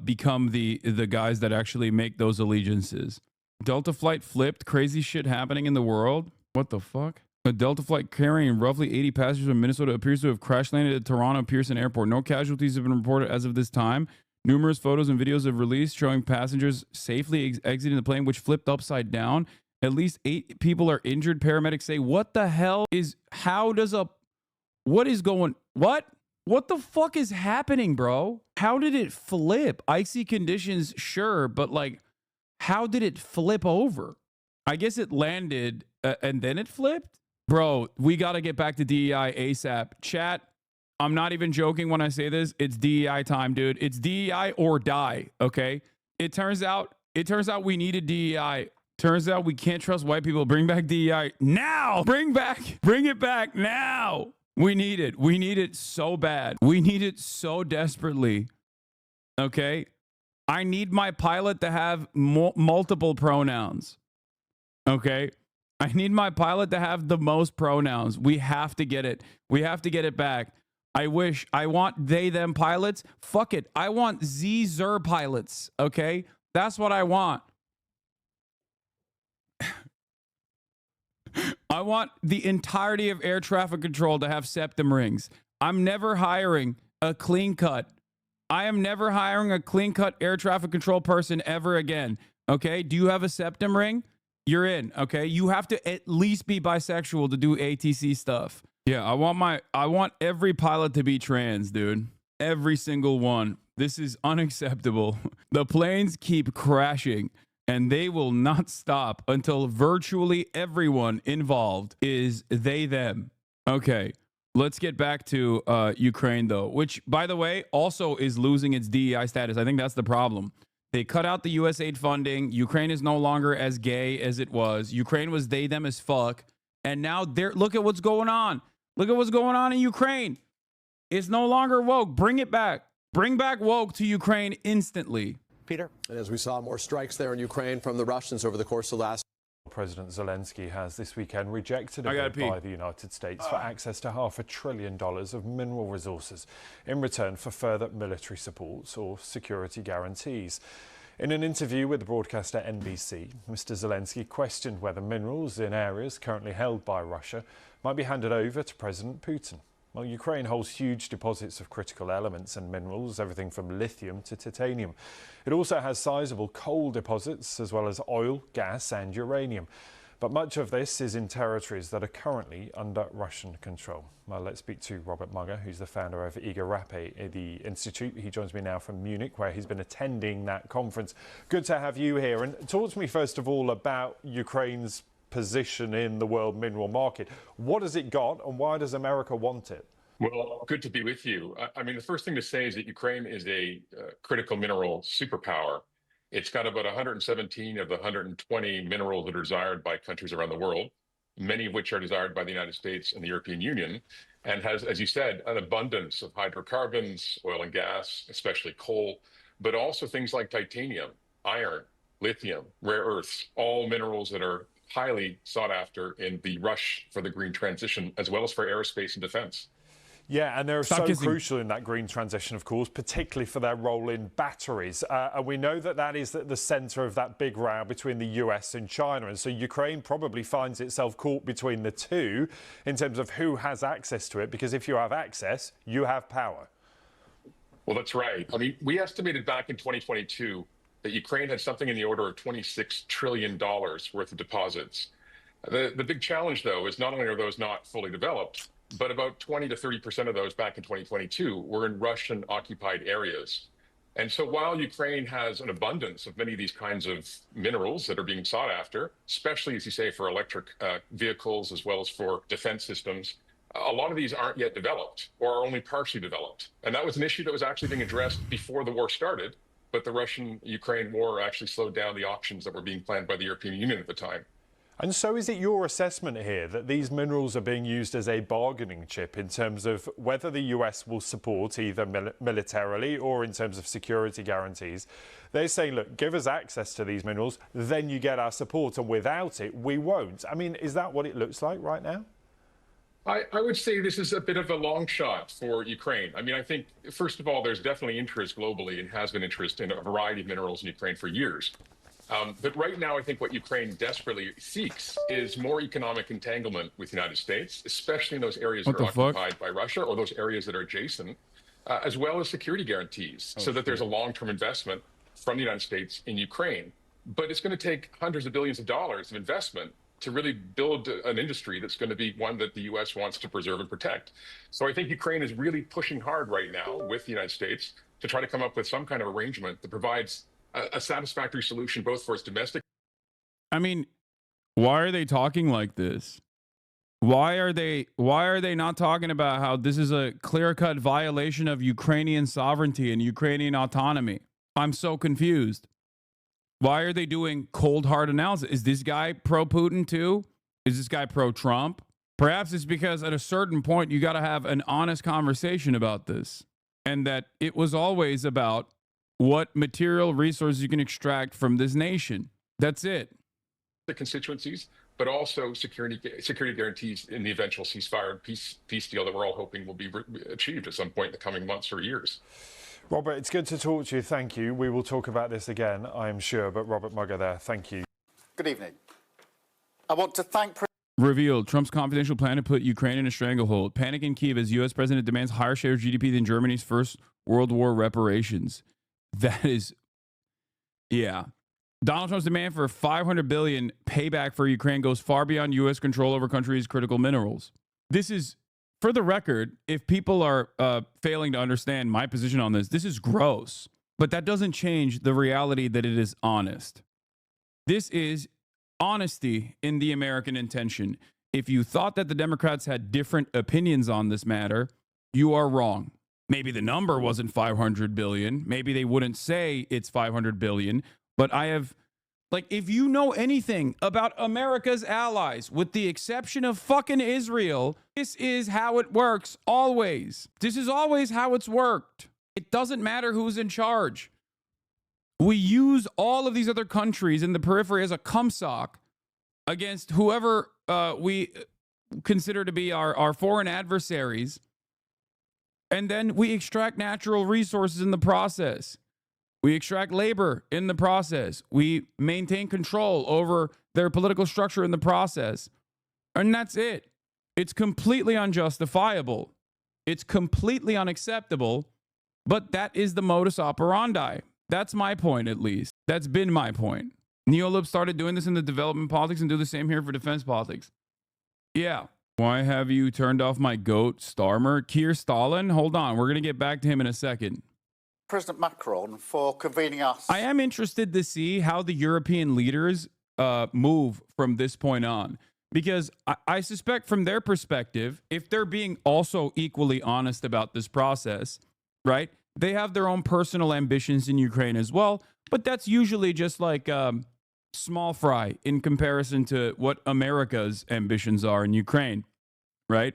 become the guys that actually make those allegiances. Delta flight flipped. Crazy shit happening in the world. What the fuck? A Delta flight carrying roughly 80 passengers from Minnesota appears to have crash landed at Toronto Pearson Airport. No casualties have been reported as of this time. Numerous photos and videos have released showing passengers safely exiting the plane, which flipped upside down. At least 8 people are injured. Paramedics say, what the hell is, what the fuck is happening, bro? How did it flip? Icy conditions, sure, but like, how did it flip over? I guess it landed and then it flipped? Bro, we got to get back to DEI ASAP. Chat, I'm not even joking when I say this. It's DEI time, dude. It's DEI or die, okay? It turns out we needed DEI. Turns out we can't trust white people. Bring back DEI now. Bring it back now. We need it. We need it so bad. We need it so desperately. Okay? I need my pilot to have multiple pronouns. Okay? I need my pilot to have the most pronouns. We have to get it. We have to get it back. I want they, them pilots. Fuck it. I want zer pilots. Okay? That's what I want. I want the entirety of air traffic control to have septum rings. I'm never hiring a clean cut. I am never hiring a clean cut air traffic control person ever again. Okay? Do you have a septum ring? You're in, okay? You have to at least be bisexual to do ATC stuff. Yeah, I want every pilot to be trans, dude. Every single one. This is unacceptable. The planes keep crashing, and they will not stop until virtually everyone involved is they, them. Okay, let's get back to Ukraine, though, which, by the way, also is losing its DEI status. I think that's the problem. They cut out the USAID funding. Ukraine is no longer as gay as it was. Ukraine was they, them as fuck. And now look at what's going on. Look at what's going on in Ukraine. It's no longer woke. Bring it back. Bring back woke to Ukraine instantly. Peter? And as we saw, more strikes there in Ukraine from the Russians over the course of last. President Zelensky has this weekend rejected a bid by the United States for access to $500 billion of mineral resources in return for further military support or security guarantees. In an interview with the broadcaster NBC, Mr. Zelensky questioned whether minerals in areas currently held by Russia might be handed over to President Putin. Well, Ukraine holds huge deposits of critical elements and minerals, everything from lithium to titanium. It also has sizable coal deposits, as well as oil, gas and uranium. But much of this is in territories that are currently under Russian control. Well, let's speak to Robert Mugger, who's the founder of IGARAPE, the institute. He joins me now from Munich, where he's been attending that conference. Good to have you here. And talk to me, first of all, about Ukraine's position in the world mineral market. What has it got, and why does America want it? Well, good to be with you. I mean, the first thing to say is that Ukraine is a critical mineral superpower. It's got about 117 of the 120 minerals that are desired by countries around the world, many of which are desired by the United States and the European Union, and has, as you said, an abundance of hydrocarbons, oil and gas, especially coal, but also things like titanium, iron, lithium, rare earths, all minerals that are highly sought after in the rush for the green transition, as well as for aerospace and defense. Yeah, and they're so crucial in that green transition, of course, particularly for their role in batteries. And we know that that is at the centre of that big row between the US and China. And so Ukraine probably finds itself caught between the two in terms of who has access to it, because if you have access, you have power. Well, that's right. I mean, we estimated back in 2022 that Ukraine had something in the order of $26 trillion worth of deposits. The big challenge, though, is not only are those not fully developed, but about 20 to 30% of those back in 2022 were in Russian-occupied areas. And so while Ukraine has an abundance of many of these kinds of minerals that are being sought after, especially, as you say, for electric vehicles as well as for defense systems, a lot of these aren't yet developed or are only partially developed. And that was an issue that was actually being addressed before the war started, but the Russian-Ukraine war actually slowed down the auctions that were being planned by the European Union at the time. And so is it your assessment here that these minerals are being used as a bargaining chip in terms of whether the US will support either militarily or in terms of security guarantees? They're saying, look, give us access to these minerals, then you get our support, and without it, we won't. I mean, is that what it looks like right now? I would say this is a bit of a long shot for Ukraine. I mean, I think, first of all, there's definitely interest globally and has been interest in a variety of minerals in Ukraine for years. But right now, I think what Ukraine desperately seeks is more economic entanglement with the United States, especially in those areas that are occupied by Russia or those areas that are adjacent, as well as security guarantees so that there's a long-term investment from the United States in Ukraine. But it's going to take hundreds of billions of dollars of investment to really build an industry that's going to be one that the U.S. wants to preserve and protect. So I think Ukraine is really pushing hard right now with the United States to try to come up with some kind of arrangement that provides a satisfactory solution both for its domestic. I mean, why are they talking like this? Why are they not talking about how this is a clear-cut violation of Ukrainian sovereignty and Ukrainian autonomy? I'm so confused. Why are they doing cold hard analysis? Is this guy pro-Putin too? Is this guy pro-Trump? Perhaps it's because at a certain point you got to have an honest conversation about this, and that it was always about what material resources you can extract from this nation. That's it. The constituencies, but also security guarantees in the eventual ceasefire and peace deal that we're all hoping will be achieved at some point in the coming months or years. Robert, it's good to talk to you. Thank you. We will talk about this again, I'm sure. But Robert Mugger there, thank you. Good evening. I want to thank... Revealed Trump's confidential plan to put Ukraine in a stranglehold. Panic in Kyiv as U.S. president demands higher share of GDP than Germany's First World War reparations. That is, yeah. Donald Trump's demand for $500 billion payback for Ukraine goes far beyond U.S. control over country's critical minerals. This is, for the record, if people are failing to understand my position on this, this is gross. But that doesn't change the reality that it is honest. This is honesty in the American intention. If you thought that the Democrats had different opinions on this matter, you are wrong. Maybe the number wasn't 500 billion. Maybe they wouldn't say it's 500 billion. But I have, like, if you know anything about America's allies, with the exception of fucking Israel, this is how it works always. This is always how it's worked. It doesn't matter who's in charge. We use all of these other countries in the periphery as a cumsock against whoever we consider to be our foreign adversaries. And then we extract natural resources in the process. We extract labor in the process. We maintain control over their political structure in the process. And that's it. It's completely unjustifiable. It's completely unacceptable. But that is the modus operandi. That's my point, at least. That's been my point. Neolib started doing this in the development politics and do the same here for defense politics. Yeah. Why have you turned off my goat, Starmer? Keir Stalin? Hold on. We're going to get back to him in a second. President Macron for convening us. I am interested to see how the European leaders move from this point on. Because I suspect from their perspective, if they're being also equally honest about this process, right, they have their own personal ambitions in Ukraine as well. But that's usually just like small fry in comparison to what America's ambitions are in Ukraine, right?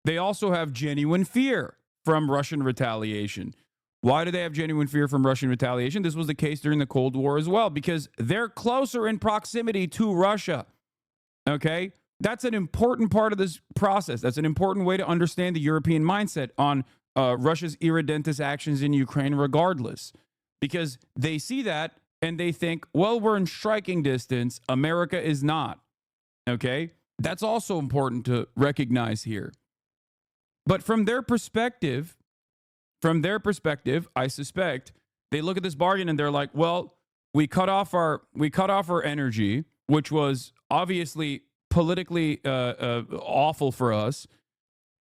They also have genuine fear from Russian retaliation. Why do they have genuine fear from Russian retaliation? This was the case during the Cold War as well, because they're closer in proximity to Russia. Okay? That's an important part of this process. That's an important way to understand the European mindset on Russia's irredentist actions in Ukraine regardless. Because they see that and they think, well, we're in striking distance. America is not. Okay? That's also important to recognize here. But from their perspective, I suspect they look at this bargain and they're like, well, we cut off our energy, which was obviously politically awful for us.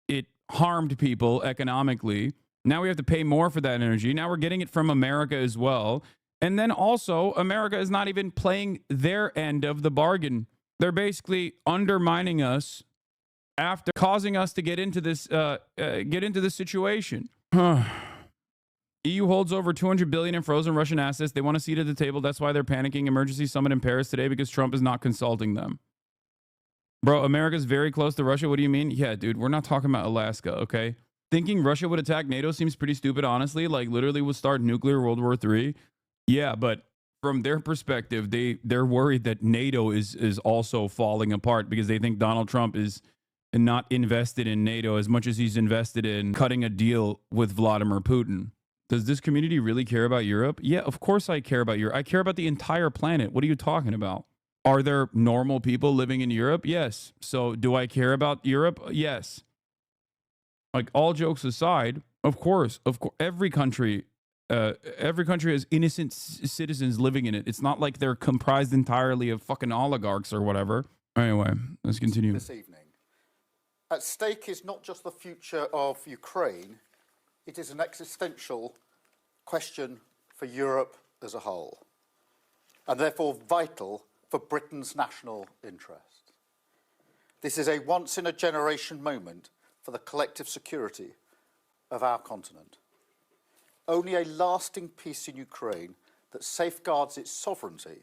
It harmed people economically. Now we have to pay more for that energy. Now we're getting it from America as well. And then also, America is not even playing their end of the bargain. They're basically undermining us after causing us to get into this situation. EU holds over $200 billion in frozen Russian assets. They want a seat at the table. That's why they're panicking. Emergency summit in Paris today because Trump is not consulting them. Bro, America's very close to Russia. What do you mean? Yeah, dude, we're not talking about Alaska, okay? Thinking Russia would attack NATO seems pretty stupid, honestly. Like, literally would start nuclear World War III. Yeah, but from their perspective, they're worried that NATO is also falling apart because they think Donald Trump is not invested in NATO as much as he's invested in cutting a deal with Vladimir Putin. Does this community really care about Europe? Yeah, of course I care about Europe. I care about the entire planet. What are you talking about? Are there normal people living in Europe? Yes. So do I care about Europe? Yes. Like, all jokes aside, of course, every country has innocent citizens living in it. It's not like they're comprised entirely of fucking oligarchs or whatever. Anyway, let's continue. This evening. At stake is not just the future of Ukraine, it is an existential question for Europe as a whole, and therefore vital for Britain's national interest. This is a once-in-a-generation moment for the collective security of our continent. Only a lasting peace in Ukraine that safeguards its sovereignty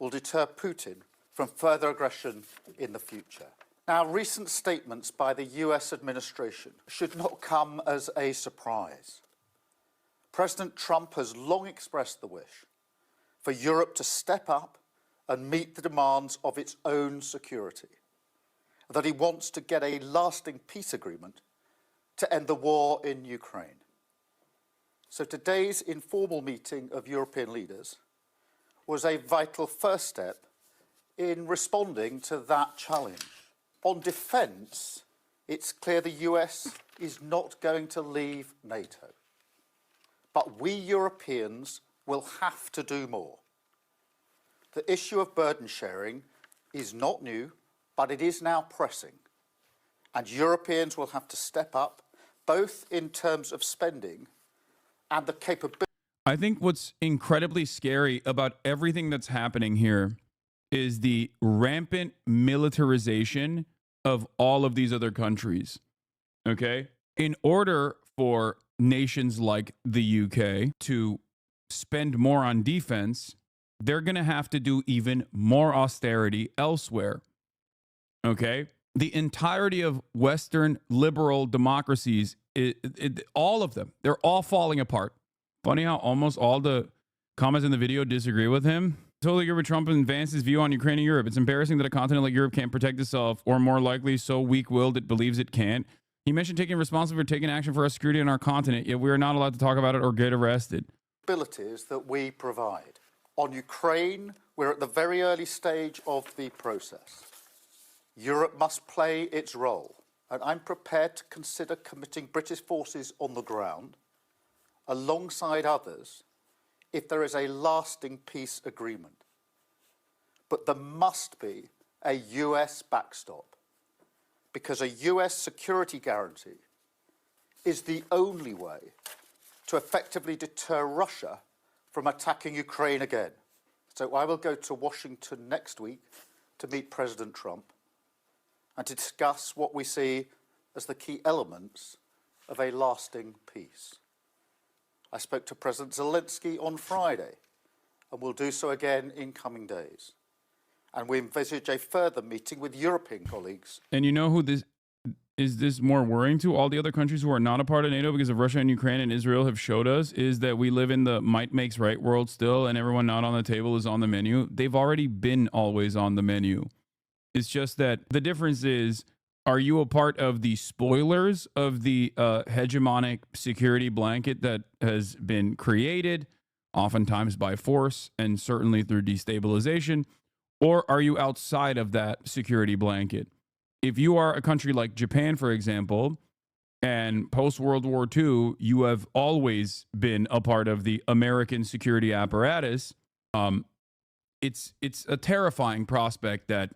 will deter Putin from further aggression in the future. Now, recent statements by the US administration should not come as a surprise. President Trump has long expressed the wish for Europe to step up and meet the demands of its own security, that he wants to get a lasting peace agreement to end the war in Ukraine. So today's informal meeting of European leaders was a vital first step in responding to that challenge. On defence, it's clear the US is not going to leave NATO. But we Europeans will have to do more. The issue of burden sharing is not new, but it is now pressing. And Europeans will have to step up, both in terms of spending and the capability. I think what's incredibly scary about everything that's happening here is the rampant militarization of all of these other countries. Okay? In order for nations like the UK to spend more on defense, they're going to have to do even more austerity elsewhere. Okay? The entirety of Western liberal democracies, all of them, they're all falling apart. Funny how almost all the comments in the video disagree with him. Totally agree with Trump and Vance's view on Ukraine and Europe. It's embarrassing that a continent like Europe can't protect itself, or more likely, so weak-willed it believes it can't. He mentioned taking responsibility for taking action for our security on our continent, yet we are not allowed to talk about it or get arrested. Abilities that we provide. On Ukraine, we're at the very early stage of the process. Europe must play its role, and I'm prepared to consider committing British forces on the ground alongside others if there is a lasting peace agreement. But there must be a US backstop, because a US security guarantee is the only way to effectively deter Russia from attacking Ukraine again. So I will go to Washington next week to meet President Trump and to discuss what we see as the key elements of a lasting peace. I spoke to President Zelensky on Friday and will do so again in coming days. And we envisage a further meeting with European colleagues. And you know who this is this more worrying to? All the other countries who are not a part of NATO because of Russia and Ukraine and Israel have showed us is that we live in the might makes right world still, and everyone not on the table is on the menu. They've already been always on the menu. It's just that the difference is, are you a part of the spoilers of the hegemonic security blanket that has been created, oftentimes by force and certainly through destabilization, or are you outside of that security blanket? If you are a country like Japan, for example, and post-World War II, you have always been a part of the American security apparatus, it's a terrifying prospect that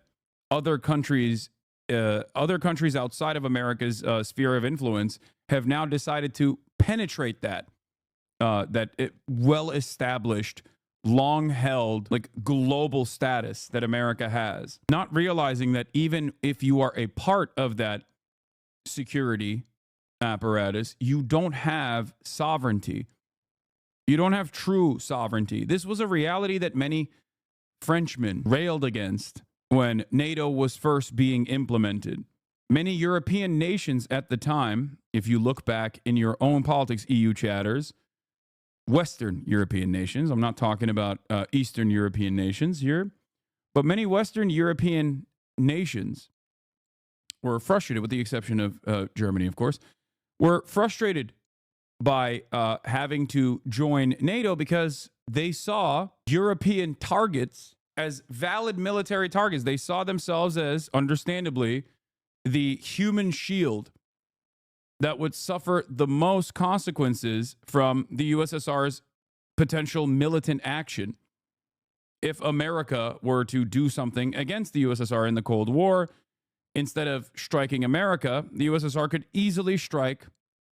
other countries outside of America's sphere of influence have now decided to penetrate that well-established, long-held, like global status that America has, not realizing that even if you are a part of that security apparatus, you don't have sovereignty. You don't have true sovereignty. This was a reality that many Frenchmen railed against when NATO was first being implemented. Many European nations at the time, if you look back in your own politics, EU chatters, Western European nations, I'm not talking about Eastern European nations here, but many Western European nations were frustrated, with the exception of Germany, of course, were frustrated by having to join NATO because they saw European targets as valid military targets. They saw themselves as, understandably, the human shield that would suffer the most consequences from the USSR's potential militant action. If America were to do something against the USSR in the Cold War, instead of striking America, the USSR could easily strike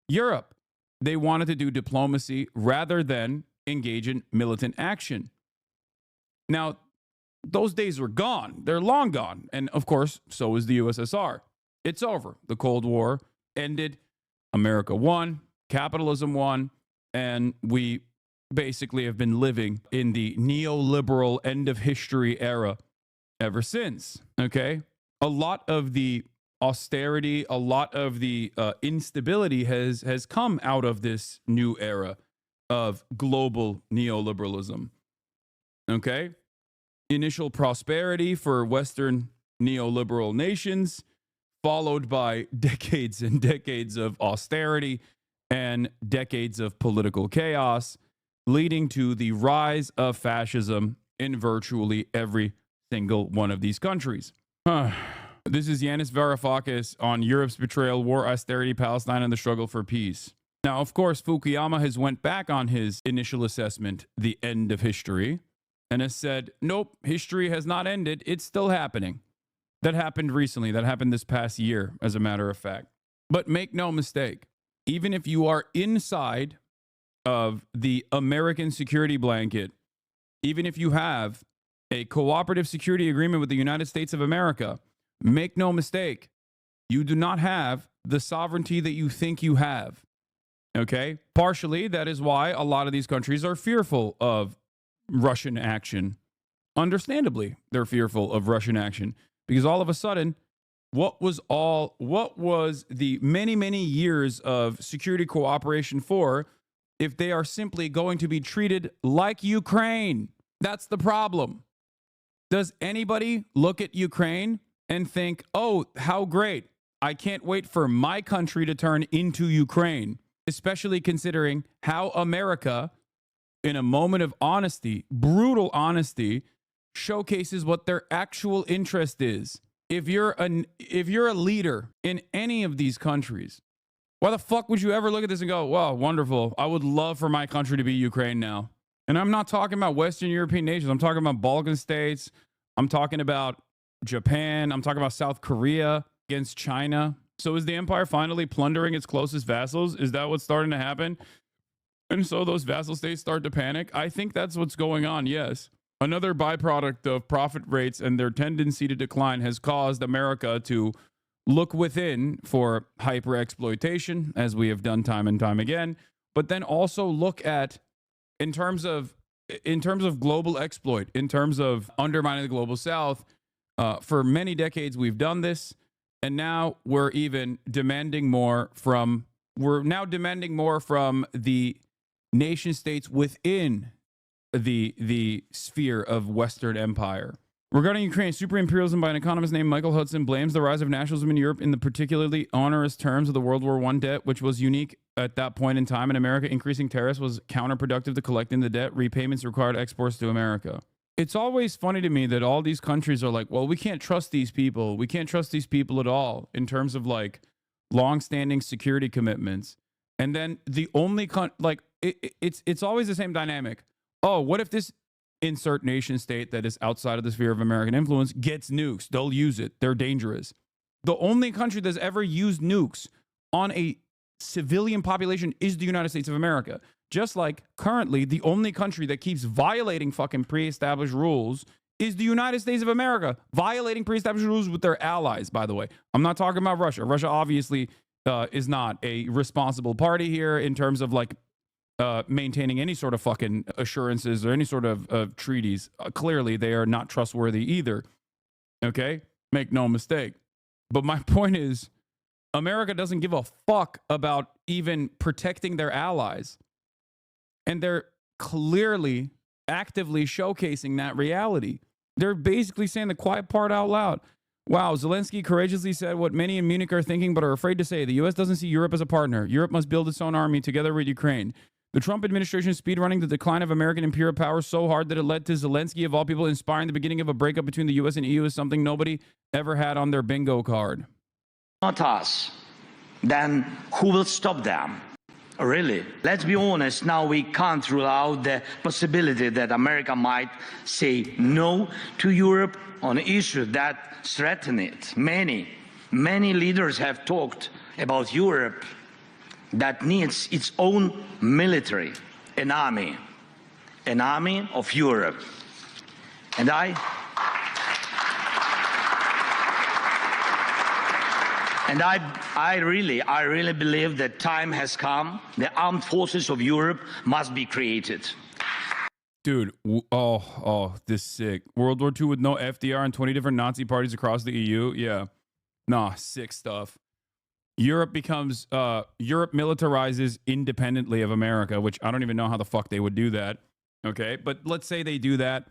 Europe. They wanted to do diplomacy rather than engage in militant action. Now, those days are gone. They're long gone. And of course, so is the USSR. It's over. The Cold War ended. America won, capitalism won, and we basically have been living in the neoliberal end of history era ever since, okay? A lot of the austerity, a lot of the instability has come out of this new era of global neoliberalism, okay? Initial prosperity for Western neoliberal nations, followed by decades and decades of austerity and decades of political chaos, leading to the rise of fascism in virtually every single one of these countries. This is Yanis Varoufakis on Europe's betrayal, war, austerity, Palestine, and the struggle for peace. Now, of course, Fukuyama has went back on his initial assessment, the end of history, and has said, nope, history has not ended. It's still happening. That happened recently. That happened this past year, as a matter of fact. But make no mistake, even if you are inside of the American security blanket, even if you have a cooperative security agreement with the United States of America, make no mistake, you do not have the sovereignty that you think you have. Okay? Partially, that is why a lot of these countries are fearful of Russian action. Understandably, they're fearful of Russian action. Because all of a sudden, what was the many years of security cooperation for if they are simply going to be treated like Ukraine? That's the problem. Does anybody look at Ukraine and think, oh, how great. I can't wait for my country to turn into Ukraine, especially considering how America, in a moment of honesty, brutal honesty, showcases what their actual interest is. If you're a leader in any of these countries, why the fuck would you ever look at this and go, wow, wonderful. I would love for my country to be Ukraine now. And I'm not talking about Western European nations. I'm talking about Balkan states. I'm talking about Japan. I'm talking about South Korea against China. So is the empire finally plundering its closest vassals? Is that what's starting to happen? And so those vassal states start to panic? I think that's what's going on, yes. Another byproduct of profit rates and their tendency to decline has caused America to look within for hyper exploitation, as we have done time and time again, but then also look at in terms of global exploit, in terms of undermining the global south. For many decades we've done this, and now we're demanding more from the nation states within the sphere of Western empire. Regarding Ukraine, super imperialism by an economist named Michael Hudson blames the rise of nationalism in Europe in the particularly onerous terms of the World War I debt, which was unique at that point in time. In America, increasing tariffs was counterproductive to collecting the debt. Repayments required exports to America. It's always funny to me that all these countries are like, well, we can't trust these people. We can't trust these people at all in terms of like long-standing security commitments. And then the only it's always the same dynamic. Oh, what if this insert nation state that is outside of the sphere of American influence gets nukes? They'll use it. They're dangerous. The only country that's ever used nukes on a civilian population is the United States of America. Just like currently, the only country that keeps violating fucking pre-established rules is the United States of America, violating pre-established rules with their allies, by the way. I'm not talking about Russia. Russia obviously is not a responsible party here in terms of like maintaining any sort of fucking assurances or any sort of treaties. Clearly, they are not trustworthy either. Okay? Make no mistake. But my point is, America doesn't give a fuck about even protecting their allies. And they're clearly, actively showcasing that reality. They're basically saying the quiet part out loud. Wow, Zelensky courageously said what many in Munich are thinking but are afraid to say. The U.S. doesn't see Europe as a partner. Europe must build its own army together with Ukraine. The Trump administration is speedrunning the decline of American imperial power so hard that it led to Zelensky, of all people, inspiring the beginning of a breakup between the U.S. and EU is something nobody ever had on their bingo card. Not us. Then who will stop them? Really? Let's be honest, now we can't rule out the possibility that America might say no to Europe on issues that threaten it. Many leaders have talked about Europe that needs its own military, an army of Europe. And I really believe that time has come. The armed forces of Europe must be created. Dude, this is sick. World War II with no FDR and 20 different Nazi parties across the EU. Yeah. Nah, sick stuff. Europe militarizes independently of America, which I don't even know how the fuck they would do that. Okay. But let's say they do that.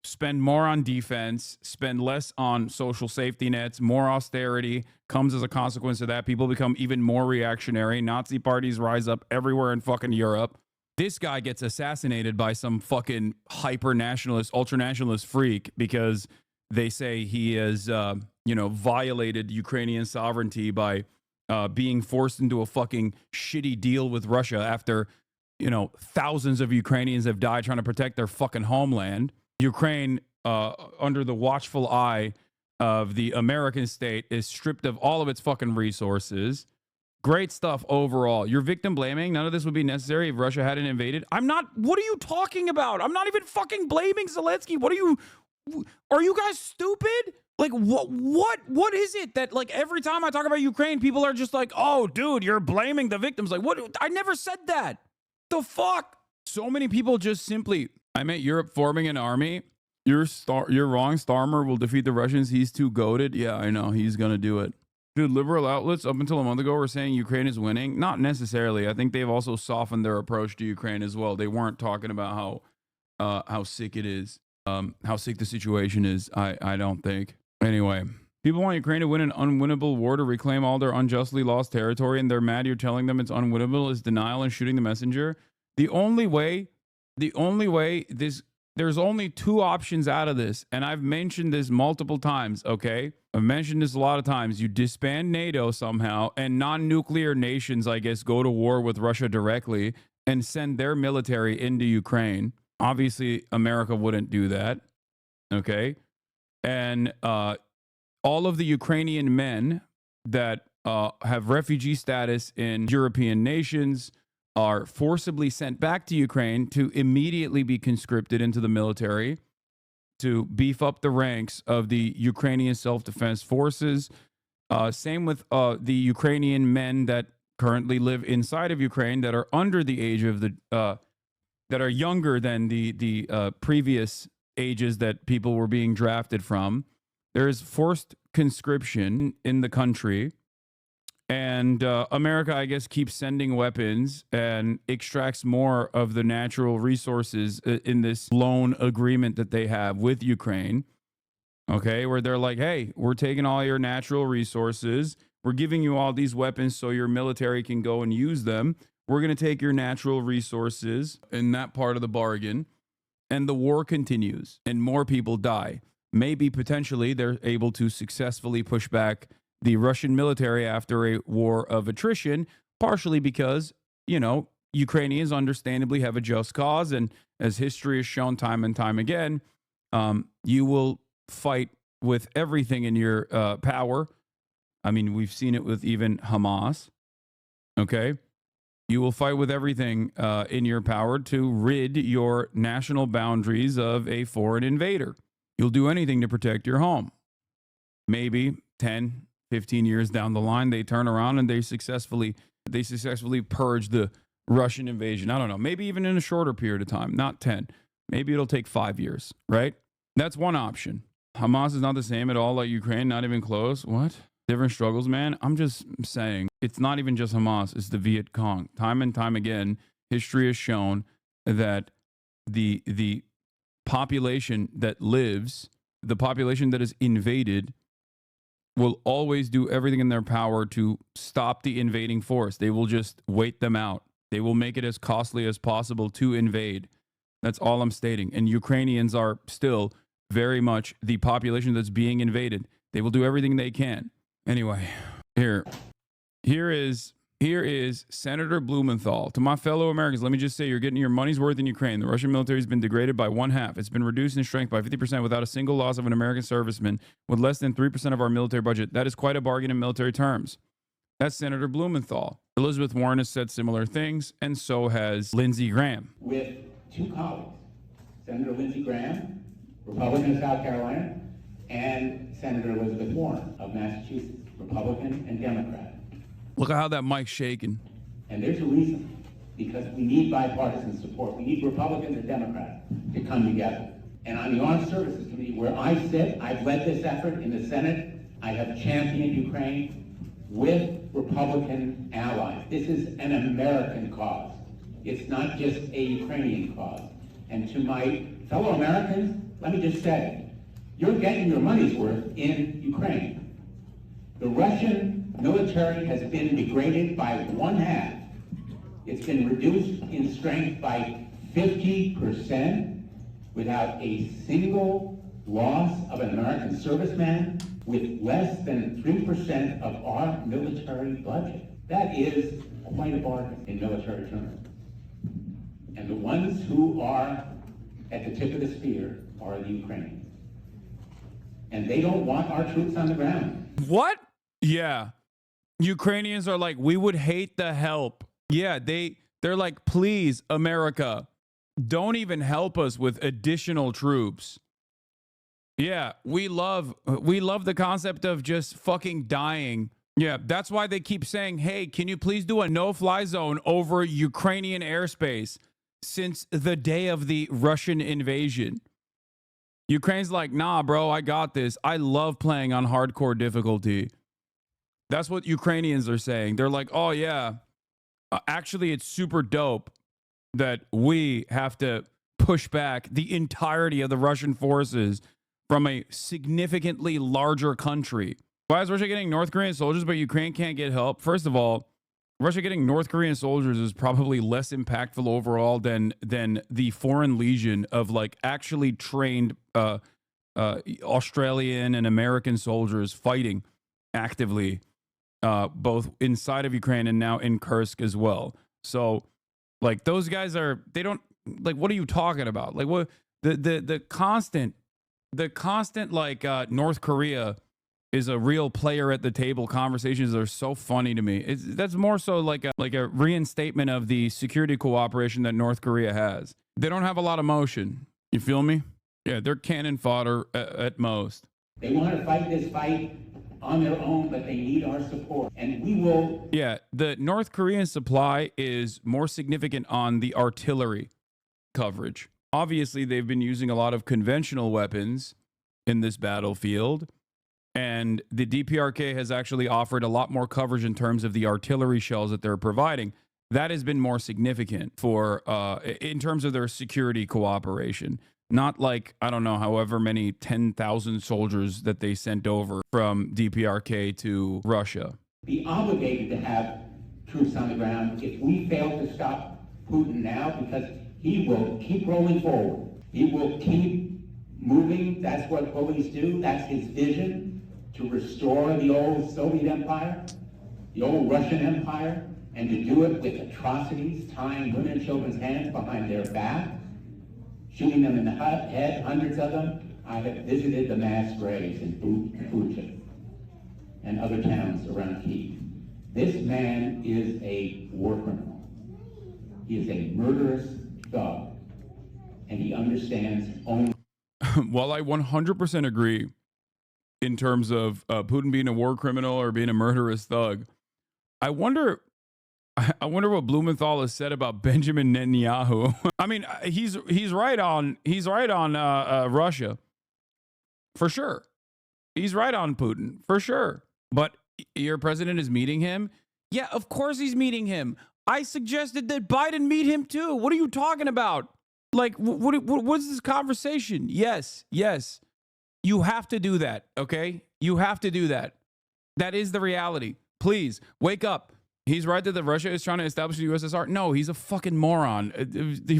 Spend more on defense, spend less on social safety nets, more austerity comes as a consequence of that. People become even more reactionary. Nazi parties rise up everywhere in fucking Europe. This guy gets assassinated by some fucking hyper-nationalist, ultra-nationalist freak because they say he has, violated Ukrainian sovereignty by being forced into a fucking shitty deal with Russia after, thousands of Ukrainians have died trying to protect their fucking homeland. Ukraine, under the watchful eye of the American state, is stripped of all of its fucking resources. Great stuff overall. You're victim blaming. None of this would be necessary if Russia hadn't invaded. What are you talking about? I'm not even fucking blaming Zelensky. Are you guys stupid? Like, what is it that, like, every time I talk about Ukraine, people are just like, oh, dude, you're blaming the victims. Like, what? I never said that. The fuck? So many people just simply... I meant Europe forming an army. You're wrong. Starmer will defeat the Russians. He's too goated. Yeah, I know. He's going to do it. Dude, liberal outlets up until a month ago were saying Ukraine is winning. Not necessarily. I think they've also softened their approach to Ukraine as well. They weren't talking about how sick it is, how sick the situation is, I don't think. Anyway, people want Ukraine to win an unwinnable war to reclaim all their unjustly lost territory, and they're mad you're telling them it's unwinnable is denial and shooting the messenger. There's only two options out of this, and I've mentioned this multiple times, okay? I've mentioned this a lot of times. You disband NATO somehow, and non-nuclear nations, I guess, go to war with Russia directly and send their military into Ukraine. Obviously, America wouldn't do that, okay? And all of the Ukrainian men that have refugee status in European nations are forcibly sent back to Ukraine to immediately be conscripted into the military. to beef up the ranks of the Ukrainian self-defense forces. Same with the Ukrainian men that currently live inside of Ukraine that are under the age of the that are younger than the previous ages that people were being drafted from. There is forced conscription in the country, and America, I guess, keeps sending weapons and extracts more of the natural resources in this loan agreement that they have with Ukraine. Okay, where they're like, hey, we're taking all your natural resources. We're giving you all these weapons so your military can go and use them. We're going to take your natural resources in that part of the bargain. And the war continues and more people die. Maybe potentially they're able to successfully push back the Russian military after a war of attrition, partially because, you know, Ukrainians understandably have a just cause. And as history has shown time and time again, you will fight with everything in your power. I mean, we've seen it with even Hamas. Okay. You will fight with everything in your power to rid your national boundaries of a foreign invader. You'll do anything to protect your home. Maybe 10, 15 years down the line, they turn around and they successfully purge the Russian invasion. I don't know. Maybe even in a shorter period of time, not 10. Maybe it'll take 5 years, right? That's one option. Hamas is not the same at all like Ukraine, not even close. What? Different struggles, man. I'm just saying it's not even just Hamas, it's the Viet Cong. Time and time again, history has shown that the population that lives, the population that is invaded, will always do everything in their power to stop the invading force. They will just wait them out. They will make it as costly as possible to invade. That's all I'm stating. And Ukrainians are still very much the population that's being invaded. They will do everything they can. Anyway, here is Senator Blumenthal. To my fellow Americans, let me just say you're getting your money's worth in Ukraine. The Russian military has been degraded by 1/2. It's been reduced in strength by 50% without a single loss of an American serviceman, with less than 3% of our military budget. That is quite a bargain in military terms. That's Senator Blumenthal. Elizabeth Warren has said similar things, and so has Lindsey Graham. With two colleagues, Senator Lindsey Graham, Republican of South Carolina, and Senator Elizabeth Warren of Massachusetts, Republican and Democrat. Look at how that mic's shaking. And there's a reason, because we need bipartisan support. We need Republicans and Democrats to come together. And on the Armed Services Committee, where I sit, I've led this effort in the Senate. I have championed Ukraine with Republican allies. This is an American cause. It's not just a Ukrainian cause. And to my fellow Americans, let me just say, you're getting your money's worth in Ukraine. The Russian military has been degraded by 1/2. It's been reduced in strength by 50% without a single loss of an American serviceman, with less than 3% of our military budget. That is quite a bargain in military terms. And the ones who are at the tip of the spear are the Ukrainians. And they don't want our troops on the ground. What? Yeah. Ukrainians are like, we would hate the help. Yeah, they're like, please, America, don't even help us with additional troops. Yeah, we love the concept of just fucking dying. Yeah, that's why they keep saying, hey, can you please do a no-fly zone over Ukrainian airspace since the day of the Russian invasion. Ukraine's like, nah, bro, I got this. I love playing on hardcore difficulty. That's what Ukrainians are saying. They're like, oh, yeah, actually, it's super dope that we have to push back the entirety of the Russian forces from a significantly larger country. Why is Russia getting North Korean soldiers, but Ukraine can't get help? First of all, Russia getting North Korean soldiers is probably less impactful overall than the foreign legion of like actually trained Australian and American soldiers fighting actively both inside of Ukraine and now in Kursk as well. So like those guys are, they don't like, what are you talking about? Like what the constant like North Korea is a real player at the table conversations are so funny to me. That's more so like a reinstatement of the security cooperation that North Korea has. They don't have a lot of motion. You feel me? Yeah, they're cannon fodder at most. They want to fight this fight on their own, but they need our support. And we will... Yeah, the North Korean supply is more significant on the artillery coverage. Obviously, they've been using a lot of conventional weapons in this battlefield, and the DPRK has actually offered a lot more coverage in terms of the artillery shells that they're providing. That has been more significant for in terms of their security cooperation. Not like, I don't know, however many 10,000 soldiers that they sent over from DPRK to Russia. Be obligated to have troops on the ground if we fail to stop Putin now, because he will keep rolling forward. He will keep moving. That's what bullies do. That's his vision, to restore the old Soviet Empire, the old Russian Empire, and to do it with atrocities, tying women and children's hands behind their back, shooting them in the head, hundreds of them. I have visited the mass graves in Bucha and other towns around Kyiv. This man is a war criminal. He is a murderous thug, and he understands only... While I 100% agree in terms of Putin being a war criminal or being a murderous thug, I wonder what Blumenthal has said about Benjamin Netanyahu. I mean, he's right on Russia for sure. He's right on Putin for sure. But your president is meeting him? Yeah, of course he's meeting him. I suggested that Biden meet him too. What are you talking about? Like, what's this conversation? Yes. You have to do that, okay? You have to do that. That is the reality. Please, wake up. He's right that Russia is trying to establish the USSR. No, he's a fucking moron.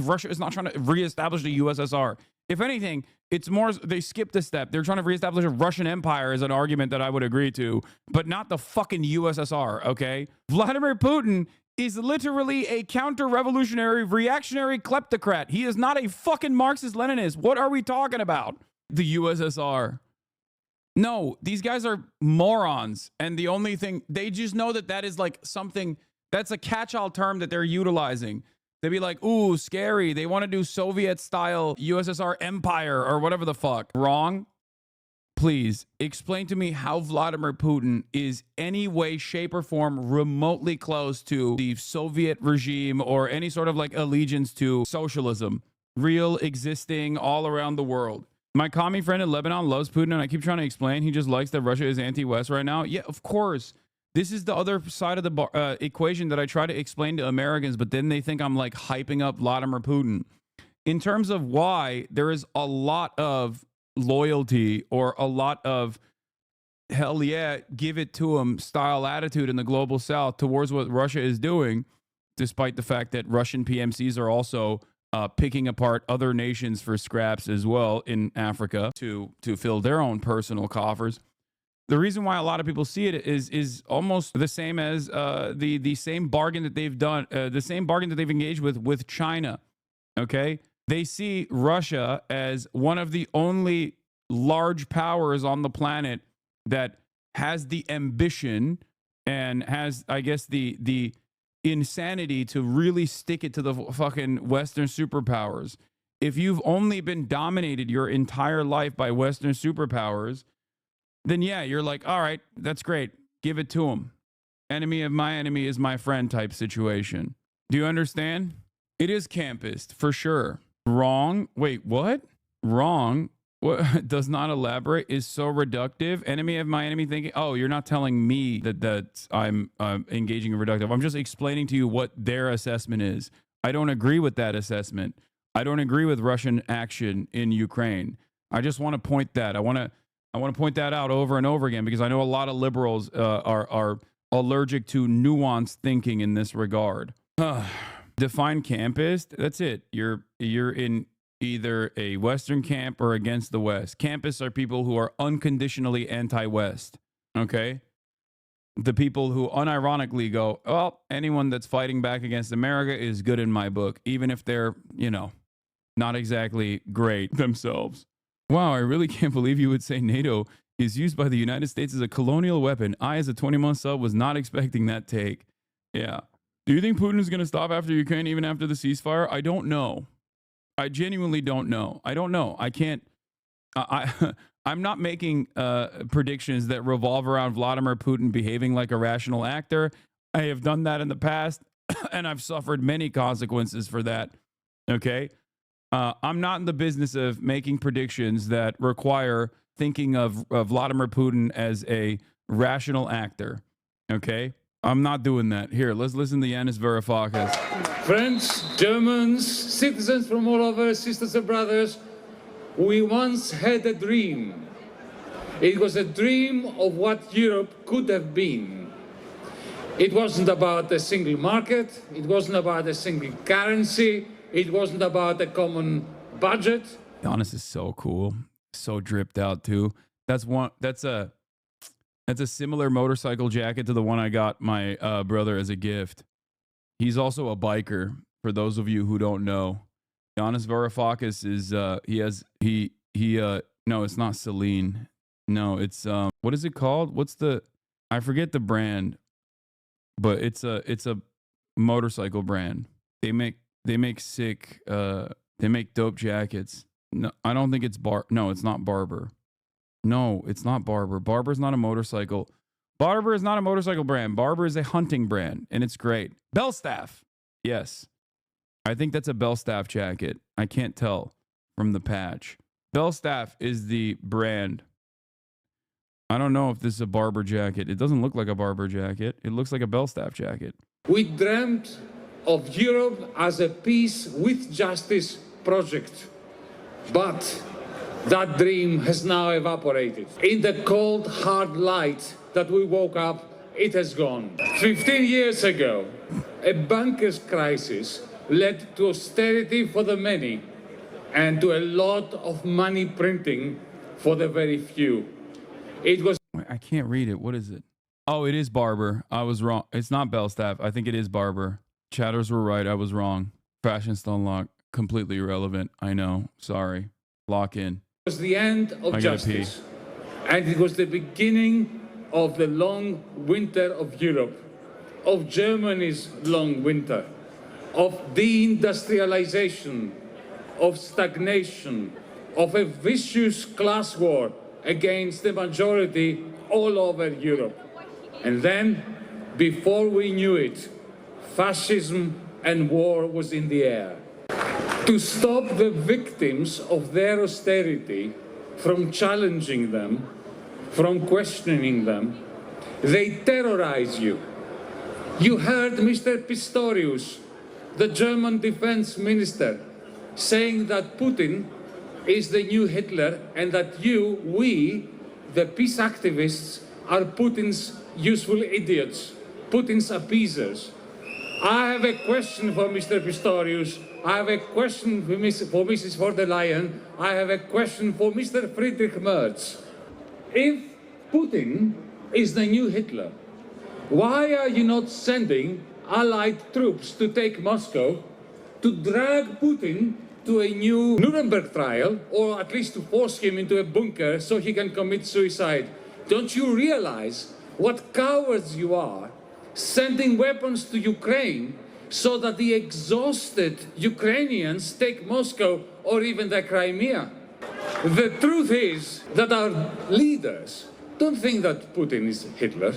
Russia is not trying to reestablish the USSR. If anything, it's more, they skipped a step. They're trying to reestablish a Russian empire is an argument that I would agree to, but not the fucking USSR, okay? Vladimir Putin is literally a counter-revolutionary, reactionary kleptocrat. He is not a fucking Marxist-Leninist. What are we talking about? The USSR. No, these guys are morons. And the only thing, they just know that is like something, that's a catch-all term that they're utilizing. They'd be like, ooh, scary. They want to do Soviet-style USSR empire or whatever the fuck. Wrong? Please, explain to me how Vladimir Putin is any way, shape, or form remotely close to the Soviet regime or any sort of like allegiance to socialism, real, existing, all around the world. My commie friend in Lebanon loves Putin, and I keep trying to explain he just likes that Russia is anti-West right now. Yeah, of course. This is the other side of the equation that I try to explain to Americans, but then they think I'm like hyping up Vladimir Putin. In terms of why there is a lot of loyalty or a lot of hell yeah, give it to him style attitude in the global south towards what Russia is doing, despite the fact that Russian PMCs are also picking apart other nations for scraps as well in Africa to fill their own personal coffers. The reason why a lot of people see it is almost the same as the same bargain that they've done, the same bargain that they've engaged with China. Okay, they see Russia as one of the only large powers on the planet that has the ambition and has, I guess, the insanity to really stick it to the fucking Western superpowers. If you've only been dominated your entire life by Western superpowers, then yeah, you're like, all right, that's great. Give it to them. Enemy of my enemy is my friend type situation. Do you understand? It is campist for sure. Wrong. Wait, what? Wrong. What does not elaborate is so reductive. Enemy of my enemy thinking, oh, you're not telling me that I'm engaging in reductive. I'm just explaining to you what their assessment is. I don't agree with that assessment. I don't agree with Russian action in Ukraine. I just want to point that. I want to point that out over and over again because I know a lot of liberals are allergic to nuanced thinking in this regard. Define campist. That's it. You're in either a Western camp or against the West. Campists are people who are unconditionally anti-West. Okay? The people who unironically go, well, anyone that's fighting back against America is good in my book, even if they're, not exactly great themselves. Wow, I really can't believe you would say NATO is used by the United States as a colonial weapon. I, as a 20-month sub, was not expecting that take. Yeah. Do you think Putin is going to stop after Ukraine, even after the ceasefire? I don't know. I genuinely don't know. I don't know. I can't I'm not making predictions that revolve around Vladimir Putin behaving like a rational actor. I have done that in the past, and I've suffered many consequences for that. Okay? I'm not in the business of making predictions that require thinking of Vladimir Putin as a rational actor. Okay? I'm not doing that. Here, let's listen to Yanis Varoufakis. Friends, Germans, citizens from all over, sisters and brothers, we once had a dream. It was a dream of what Europe could have been. It wasn't about a single market. It wasn't about a single currency. It wasn't about a common budget. Giannis is so cool, so dripped out too. That's a similar motorcycle jacket to the one I got my brother as a gift. He's also a biker. For those of you who don't know, Yanis Varoufakis is no, it's not Celine. No, it's what is it called? I forget the brand, but it's a motorcycle brand. They make sick they make dope jackets. No, I don't think it's no, it's not Barber. No, it's not Barber. Barber's not a motorcycle. Barber is not a motorcycle brand. Barber is a hunting brand, and it's great. Bellstaff. Yes. I think that's a Bellstaff jacket. I can't tell from the patch. Bellstaff is the brand. I don't know if this is a Barber jacket. It doesn't look like a Barber jacket. It looks like a Bellstaff jacket. We dreamt of Europe as a peace with justice project. But that dream has now evaporated. In the cold, hard light that we woke up, it has gone. 15 years ago, a bankers' crisis led to austerity for the many and to a lot of money printing for the very few. It was... I can't read it. What is it? Oh, it is Barber. I was wrong. It's not Bellstaff. I think it is Barber. Chatters were right. I was wrong. Fashion Stone Lock. Completely irrelevant. I know. Sorry. Lock in. It was the end of justice. And it was the beginning of the long winter of Europe, of Germany's long winter, of deindustrialization, of stagnation, of a vicious class war against the majority all over Europe. And then, before we knew it, fascism and war was in the air. To stop the victims of their austerity from challenging them, from questioning them, they terrorize you. You heard Mr. Pistorius, the German defense minister, saying that Putin is the new Hitler and that we, the peace activists, are Putin's useful idiots, Putin's appeasers. I have a question for Mr. Pistorius. I have a question for Mrs. von der Leyen. I have a question for Mr. Friedrich Merz. If Putin is the new Hitler, why are you not sending Allied troops to take Moscow, to drag Putin to a new Nuremberg trial, or at least to force him into a bunker so he can commit suicide? Don't you realize what cowards you are, sending weapons to Ukraine so that the exhausted Ukrainians take Moscow or even the Crimea? The truth is that our leaders don't think that Putin is Hitler.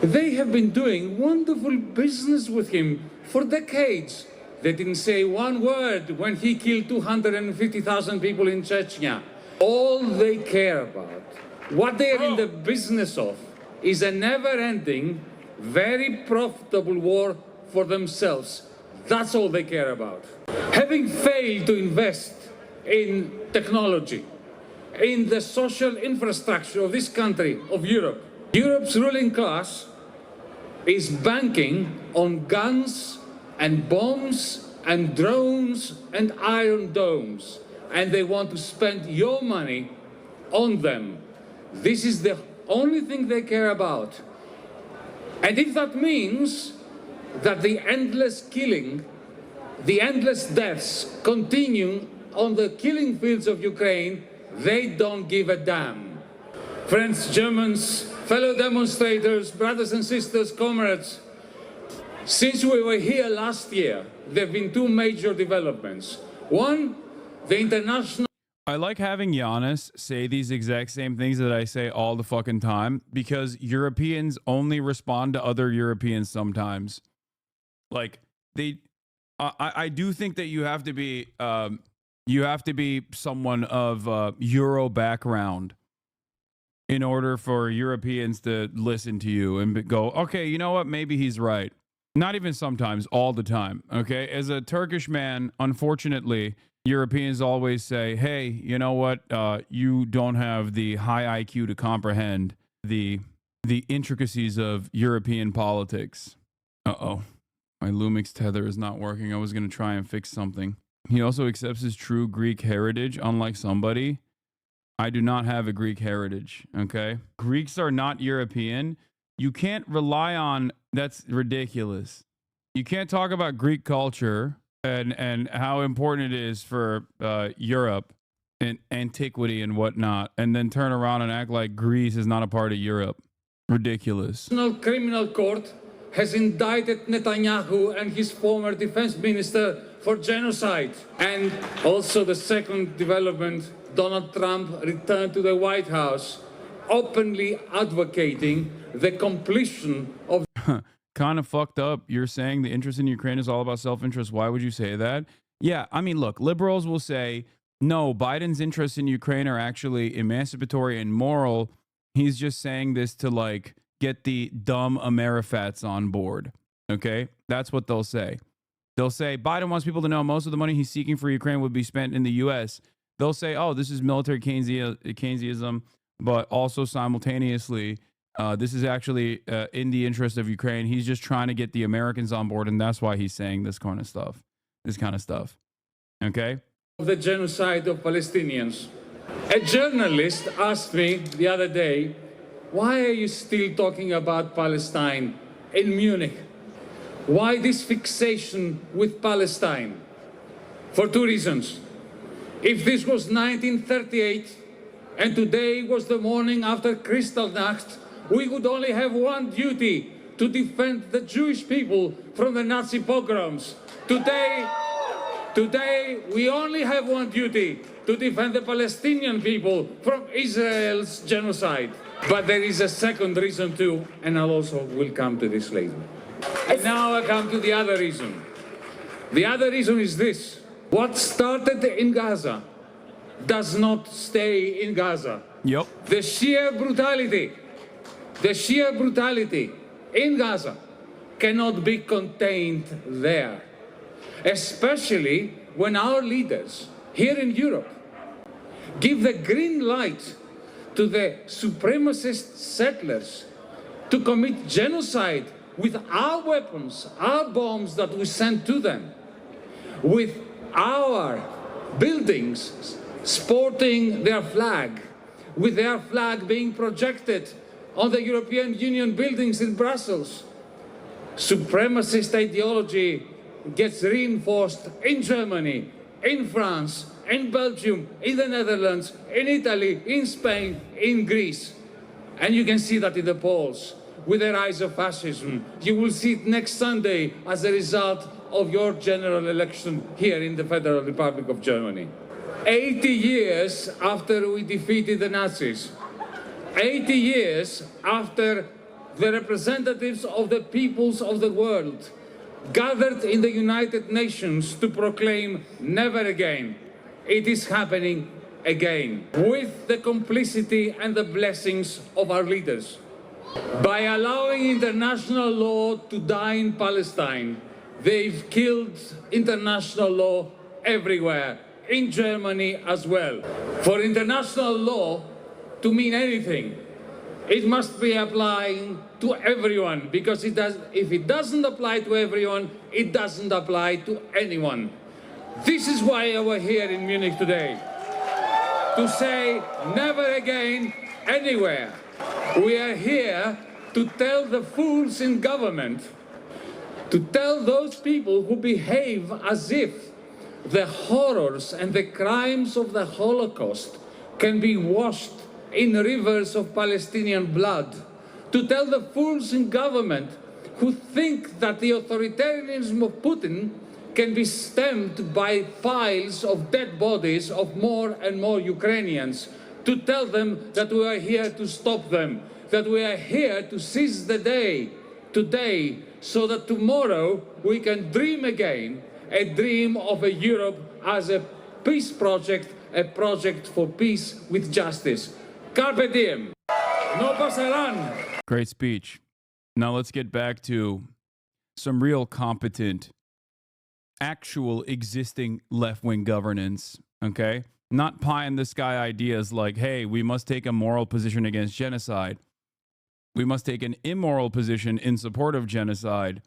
They have been doing wonderful business with him for decades. They didn't say one word when he killed 250,000 people in Chechnya. All they care about, what they are in the business of, is a never-ending, very profitable war for themselves. That's all they care about. Having failed to invest in technology, in the social infrastructure of this country, of Europe, Europe's ruling class is banking on guns and bombs and drones and iron domes, and they want to spend your money on them. This is the only thing they care about. And if that means that the endless killing, the endless deaths continue on the killing fields of Ukraine, they don't give a damn. Friends, Germans, fellow demonstrators, brothers and sisters, comrades, since we were here last year, there have been two major developments. One, the international... I like having Giannis say these exact same things that I say all the fucking time, because Europeans only respond to other Europeans sometimes. Like I do think that you have to be someone of Euro background in order for Europeans to listen to you and go, okay, you know what? Maybe he's right. Not even sometimes, all the time. Okay. As a Turkish man, unfortunately, Europeans always say, hey, you know what? You don't have the high IQ to comprehend the intricacies of European politics. Uh-oh. My Lumix tether is not working. I was going to try and fix something. He also accepts his true Greek heritage, unlike somebody. I do not have a Greek heritage, okay? Greeks are not European. You can't rely on... That's ridiculous. You can't talk about Greek culture and how important it is for Europe and antiquity and whatnot, and then turn around and act like Greece is not a part of Europe. Ridiculous. The International Criminal Court has indicted Netanyahu and his former defense minister for genocide. And also the second development, Donald Trump returned to the White House, openly advocating the completion of... Kind of fucked up. You're saying the interest in Ukraine is all about self-interest. Why would you say that? Yeah, I mean, look, liberals will say, no, Biden's interests in Ukraine are actually emancipatory and moral. He's just saying this to, like, get the dumb Amerifats on board. Okay? That's what they'll say. They'll say, Biden wants people to know most of the money he's seeking for Ukraine would be spent in the U.S. They'll say, oh, this is military Keynesianism, but also simultaneously... this is actually in the interest of Ukraine. He's just trying to get the Americans on board, and that's why he's saying this kind of stuff. Okay? The genocide of Palestinians. A journalist asked me the other day, why are you still talking about Palestine in Munich? Why this fixation with Palestine? For two reasons. If this was 1938 and today was the morning after Kristallnacht, we would only have one duty, to defend the Jewish people from the Nazi pogroms. Today, we only have one duty, to defend the Palestinian people from Israel's genocide. But there is a second reason too, and I also will come to this later. And now I come to the other reason. The other reason is this. What started in Gaza does not stay in Gaza. Yep. The sheer brutality in Gaza cannot be contained there, especially when our leaders here in Europe give the green light to the supremacist settlers to commit genocide with our weapons, our bombs that we send to them, with our buildings sporting their flag, with their flag being projected on the European Union buildings in Brussels. Supremacist ideology gets reinforced in Germany, in France, in Belgium, in the Netherlands, in Italy, in Spain, in Greece. And you can see that in the polls. With the rise of fascism, you will see it next Sunday as a result of your general election here in the Federal Republic of Germany. 80 years after we defeated the Nazis, 80 years after the representatives of the peoples of the world gathered in the United Nations to proclaim never again, it is happening again with the complicity and the blessings of our leaders. By allowing international law to die in Palestine, they've killed international law everywhere, in Germany as well. For international law to mean anything, it must be applying to everyone, because if it doesn't apply to everyone, it doesn't apply to anyone. This is why we're here in Munich today, to say never again anywhere. We are here to tell the fools in government, to tell those people who behave as if the horrors and the crimes of the Holocaust can be washed in rivers of Palestinian blood, to tell the fools in government who think that the authoritarianism of Putin can be stemmed by piles of dead bodies of more and more Ukrainians, to tell them that we are here to stop them, that we are here to seize the day, today, so that tomorrow we can dream again, a dream of a Europe as a peace project, a project for peace with justice. Carpe diem. No pasarán. Great speech. Now let's get back to some real competent, actual existing left-wing governance, okay? Not pie-in-the-sky ideas like, hey, we must take a moral position against genocide. We must take an immoral position in support of genocide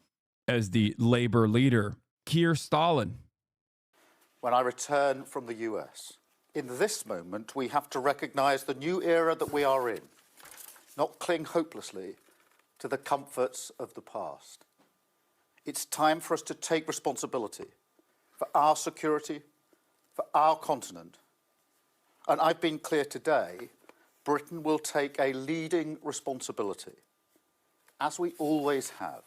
as the labor leader. Keir Stalin. When I return from the US, in this moment, we have to recognise the new era that we are in, not cling hopelessly to the comforts of the past. It's time for us to take responsibility for our security, for our continent. And I've been clear today, Britain will take a leading responsibility, as we always have,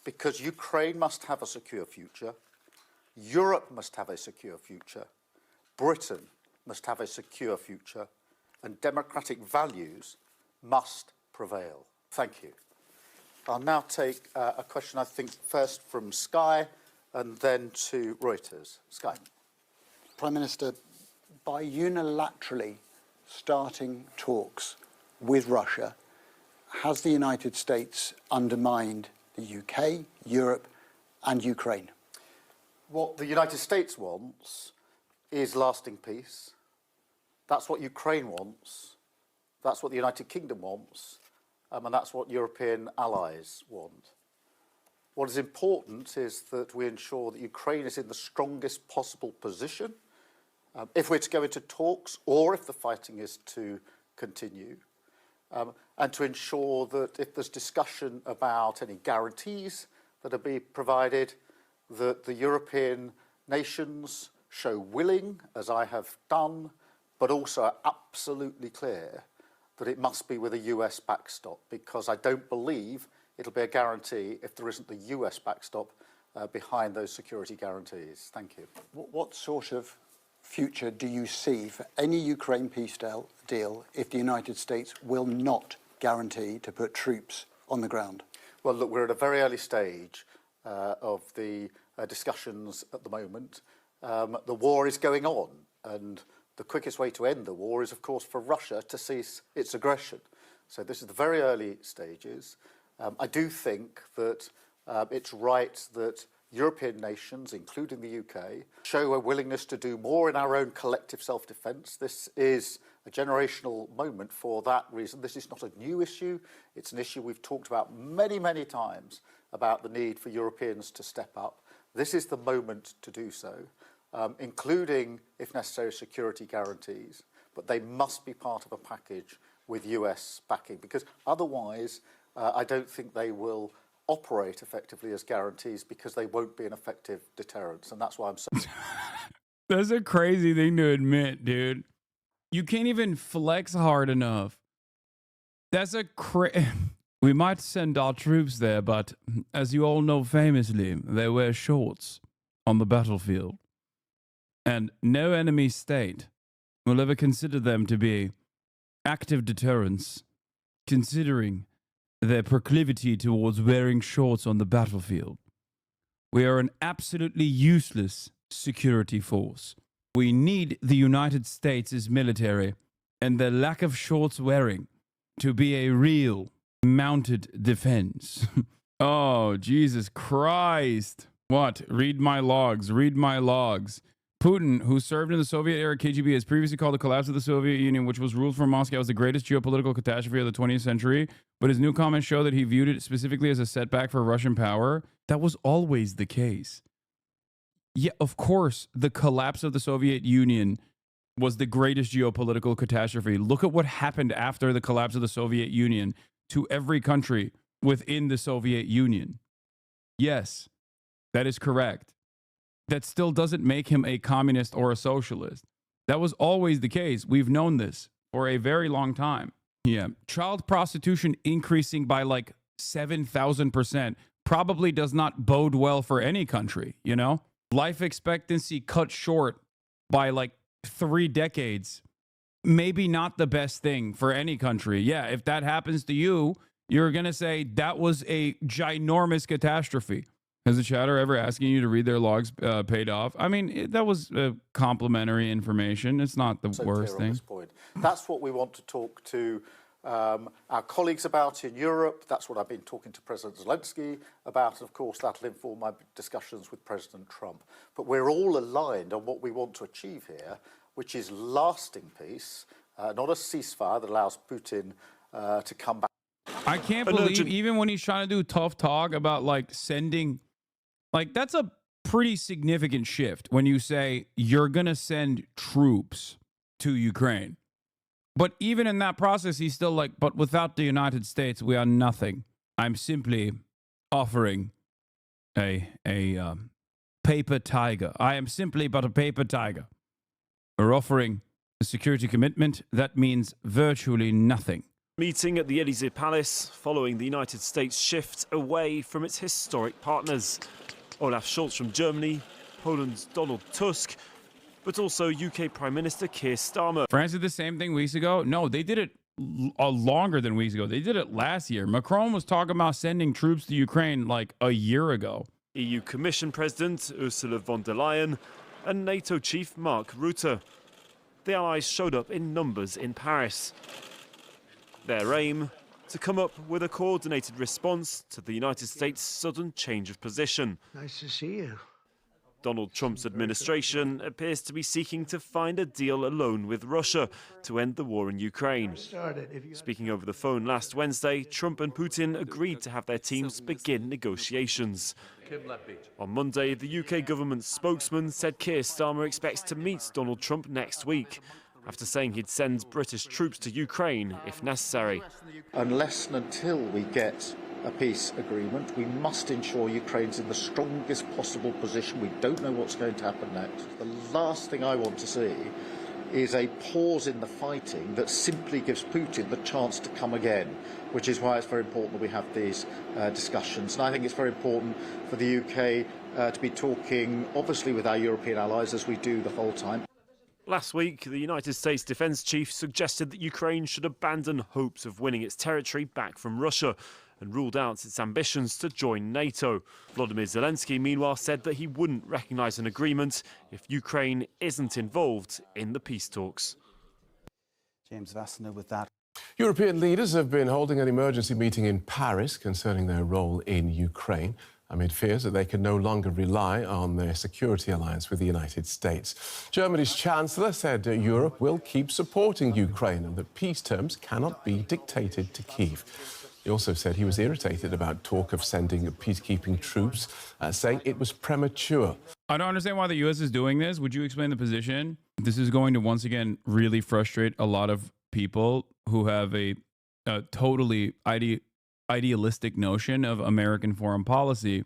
because Ukraine must have a secure future, Europe must have a secure future, Britain must have a secure future, and democratic values must prevail. Thank you. I'll now take a question, I think, first from Sky and then to Reuters. Sky. Prime Minister, by unilaterally starting talks with Russia, has the United States undermined the UK, Europe and Ukraine? What the United States wants is lasting peace. That's what Ukraine wants. That's what the United Kingdom wants. And that's what European allies want. What is important is that we ensure that Ukraine is in the strongest possible position if we're to go into talks or if the fighting is to continue, and to ensure that if there's discussion about any guarantees that are being provided, that the European nations show willing, as I have done, but also are absolutely clear that it must be with a US backstop, because I don't believe it'll be a guarantee if there isn't the US backstop behind those security guarantees. Thank you. What sort of future do you see for any Ukraine peace deal if the United States will not guarantee to put troops on the ground? Well, look, we're at a very early stage of the discussions at the moment. The war is going on, and the quickest way to end the war is, of course, for Russia to cease its aggression. So this is the very early stages. I do think that it's right that European nations, including the UK, show a willingness to do more in our own collective self-defence. This is a generational moment for that reason. This is not a new issue. It's an issue we've talked about many, many times, about the need for Europeans to step up. This is the moment to do so, including, if necessary, security guarantees. But they must be part of a package with US backing, because otherwise I don't think they will operate effectively as guarantees, because they won't be an effective deterrence. And that's why I'm so... That's a crazy thing to admit, dude. You can't even flex hard enough. That's a We might send our troops there, but as you all know famously, they wear shorts on the battlefield. And no enemy state will ever consider them to be active deterrence, considering their proclivity towards wearing shorts on the battlefield. We are an absolutely useless security force. We need the United States' military and their lack of shorts wearing to be a real mounted defense. Oh, Jesus Christ. What? Read my logs. Read my logs. Putin, who served in the Soviet-era KGB, has previously called the collapse of the Soviet Union, which was ruled from Moscow, as the greatest geopolitical catastrophe of the 20th century. But his new comments show that he viewed it specifically as a setback for Russian power. That was always the case. Yeah, of course, the collapse of the Soviet Union was the greatest geopolitical catastrophe. Look at what happened after the collapse of the Soviet Union to every country within the Soviet Union. Yes, that is correct. That still doesn't make him a communist or a socialist. That was always the case. We've known this for a very long time. Yeah. Child prostitution increasing by like 7,000%. probably does not bode well for any country, you know? Life expectancy cut short by like 3 decades. Maybe not the best thing for any country. Yeah, if that happens to you, you're going to say that was a ginormous catastrophe. Has the chatter ever asking you to read their logs paid off? I mean, that was complimentary information. It's not the worst thing. That's what we want to talk to our colleagues about in Europe. That's what I've been talking to President Zelensky about. And of course, that'll inform my discussions with President Trump. But we're all aligned on what we want to achieve here, which is lasting peace, not a ceasefire that allows Putin to come back. I can't believe even when he's trying to do tough talk about like sending, like that's a pretty significant shift when you say you're going to send troops to Ukraine. But even in that process, he's still like, but without the United States, we are nothing. I'm simply offering a paper tiger. I am simply but a paper tiger. We're offering a security commitment that means virtually nothing. Meeting at the Elysee Palace following the United States shift away from its historic partners. Olaf Scholz from Germany, Poland's Donald Tusk, but also UK Prime Minister Keir Starmer. France did the same thing weeks ago. No, they did it longer than weeks ago. They did it last year. Macron was talking about sending troops to Ukraine like a year ago. EU Commission President Ursula von der Leyen and NATO Chief Mark Rutte. The allies showed up in numbers in Paris. Their aim, to come up with a coordinated response to the United States' sudden change of position. Nice to see you. Donald Trump's administration appears to be seeking to find a deal alone with Russia to end the war in Ukraine. Speaking over the phone last Wednesday, Trump and Putin agreed to have their teams begin negotiations. On Monday, the UK government spokesman said Keir Starmer expects to meet Donald Trump next week, after saying he'd send British troops to Ukraine if necessary. Unless and until we get a peace agreement, we must ensure Ukraine's in the strongest possible position. We don't know what's going to happen next. The last thing I want to see is a pause in the fighting that simply gives Putin the chance to come again, which is why it's very important that we have these discussions. And I think it's very important for the UK to be talking, obviously, with our European allies, as we do the whole time. Last week, the United States Defence Chief suggested that Ukraine should abandon hopes of winning its territory back from Russia and ruled out its ambitions to join NATO. Volodymyr Zelensky, meanwhile, said that he wouldn't recognise an agreement if Ukraine isn't involved in the peace talks. James Vassner with that. European leaders have been holding an emergency meeting in Paris concerning their role in Ukraine, amid fears that they can no longer rely on their security alliance with the United States. Germany's Chancellor said Europe will keep supporting Ukraine and that peace terms cannot be dictated to Kyiv. He also said he was irritated about talk of sending peacekeeping troops, saying it was premature. I don't understand why the U.S. is doing this. Would you explain the position? This is going to once again really frustrate a lot of people who have a totally idealistic notion of American foreign policy.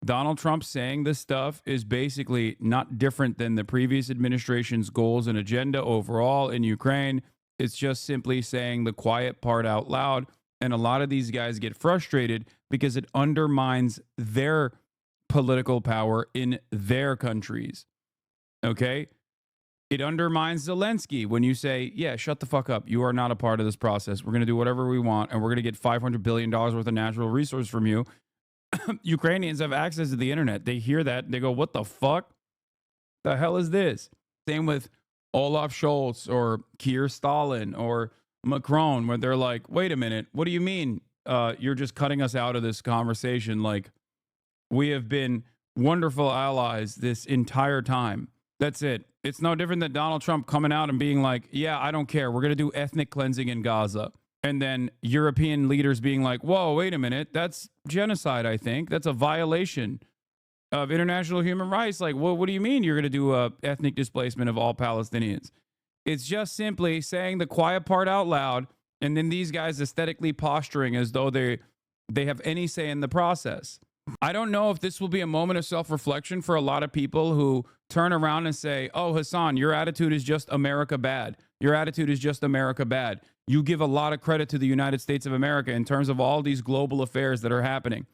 Donald Trump saying this stuff is basically not different than the previous administration's goals and agenda overall in Ukraine. It's just simply saying the quiet part out loud. And a lot of these guys get frustrated because it undermines their political power in their countries. Okay? It undermines Zelensky when you say, yeah, shut the fuck up. You are not a part of this process. We're going to do whatever we want, and we're going to get $500 billion worth of natural resource from you. Ukrainians have access to the internet. They hear that. They go, what the fuck? The hell is this? Same with Olaf Scholz or Keir Stalin or Macron, where they're like, wait a minute. What do you mean you're just cutting us out of this conversation? Like, we have been wonderful allies this entire time. That's it. It's no different than Donald Trump coming out and being like, yeah, I don't care. We're going to do ethnic cleansing in Gaza. And then European leaders being like, whoa, wait a minute. That's genocide, I think. That's a violation of international human rights. Like, what do you mean you're going to do ethnic displacement of all Palestinians? It's just simply saying the quiet part out loud, and then these guys aesthetically posturing as though they have any say in the process. I don't know if this will be a moment of self-reflection for a lot of people who turn around and say, oh, Hassan, your attitude is just America bad. Your attitude is just America bad. You give a lot of credit to the United States of America in terms of all these global affairs that are happening.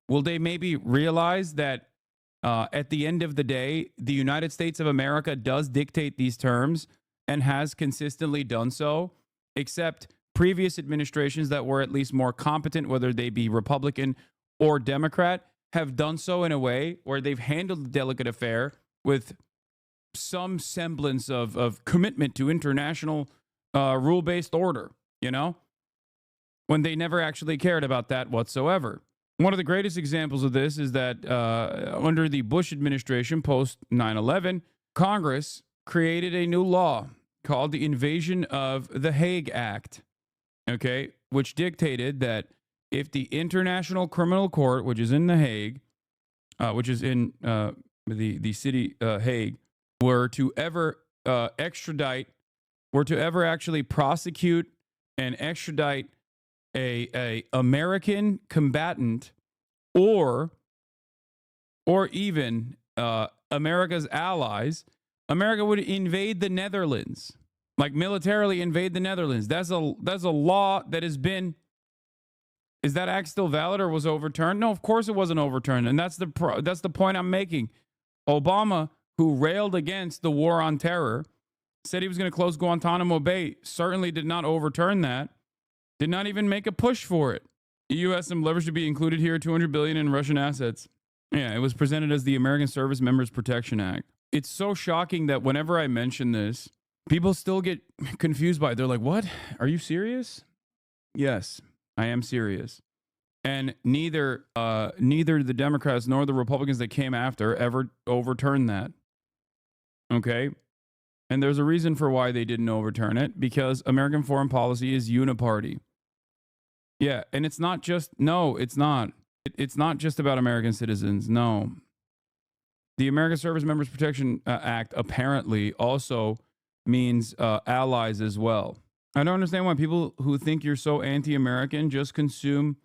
Will they maybe realize that at the end of the day, the United States of America does dictate these terms and has consistently done so, except previous administrations that were at least more competent, whether they be Republican or Democrat, have done so in a way where they've handled the delicate affair with some semblance of commitment to international rule-based order, you know, when they never actually cared about that whatsoever. One of the greatest examples of this is that under the Bush administration post 9/11, Congress created a new law called the Invasion of the Hague Act, okay, which dictated that if the International Criminal Court, which is in The Hague, which is in the city Hague, were to ever actually prosecute and extradite a American combatant or even America's allies, America would invade the Netherlands, like militarily invade the Netherlands. That's a law that has been. Is that act still valid or was overturned? No, of course it wasn't overturned, and that's the point I'm making. Obama, who railed against the war on terror, said he was going to close Guantanamo Bay, certainly did not overturn that, did not even make a push for it. EU has some leverage to be included here, $200 billion in Russian assets. Yeah, it was presented as the American Service Members Protection Act. It's so shocking that whenever I mention this, people still get confused by it. They're like, what? Are you serious? Yes, I am serious. And neither the Democrats nor the Republicans that came after ever overturned that. Okay? And there's a reason for why they didn't overturn it, because American foreign policy is uniparty. Yeah, and it's not just, no, it's not. It's not just about American citizens, no. The American Service Members Protection Act apparently also means allies as well. I don't understand why people who think you're so anti-American just consume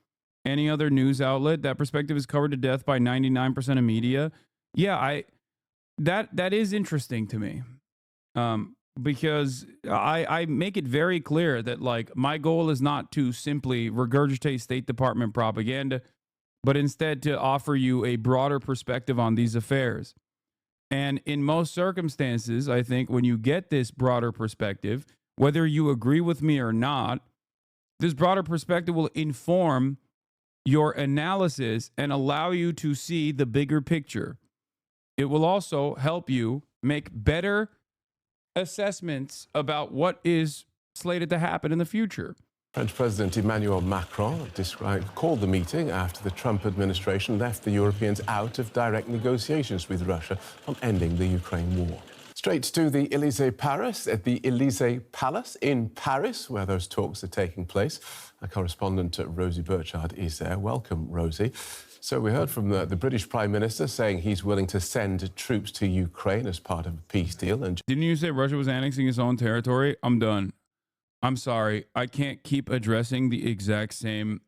any other news outlet. That perspective is covered to death by 99% of media. Yeah, that is interesting to me. Because I make it very clear that, like, my goal is not to simply regurgitate State Department propaganda, but instead to offer you a broader perspective on these affairs. And in most circumstances, I think when you get this broader perspective, whether you agree with me or not, this broader perspective will inform your analysis and allow you to see the bigger picture. It will also help you make better assessments about what is slated to happen in the future. French President Emmanuel Macron called the meeting after the Trump administration left the Europeans out of direct negotiations with Russia on ending the Ukraine war. Straight to the Élysée Paris, at the Élysée Palace in Paris, where those talks are taking place. Our correspondent Rosie Burchard is there. Welcome, Rosie. So we heard from the British Prime Minister saying he's willing to send troops to Ukraine as part of a peace deal. And didn't you say Russia was annexing its own territory? I'm done. I'm sorry. I can't keep addressing the exact same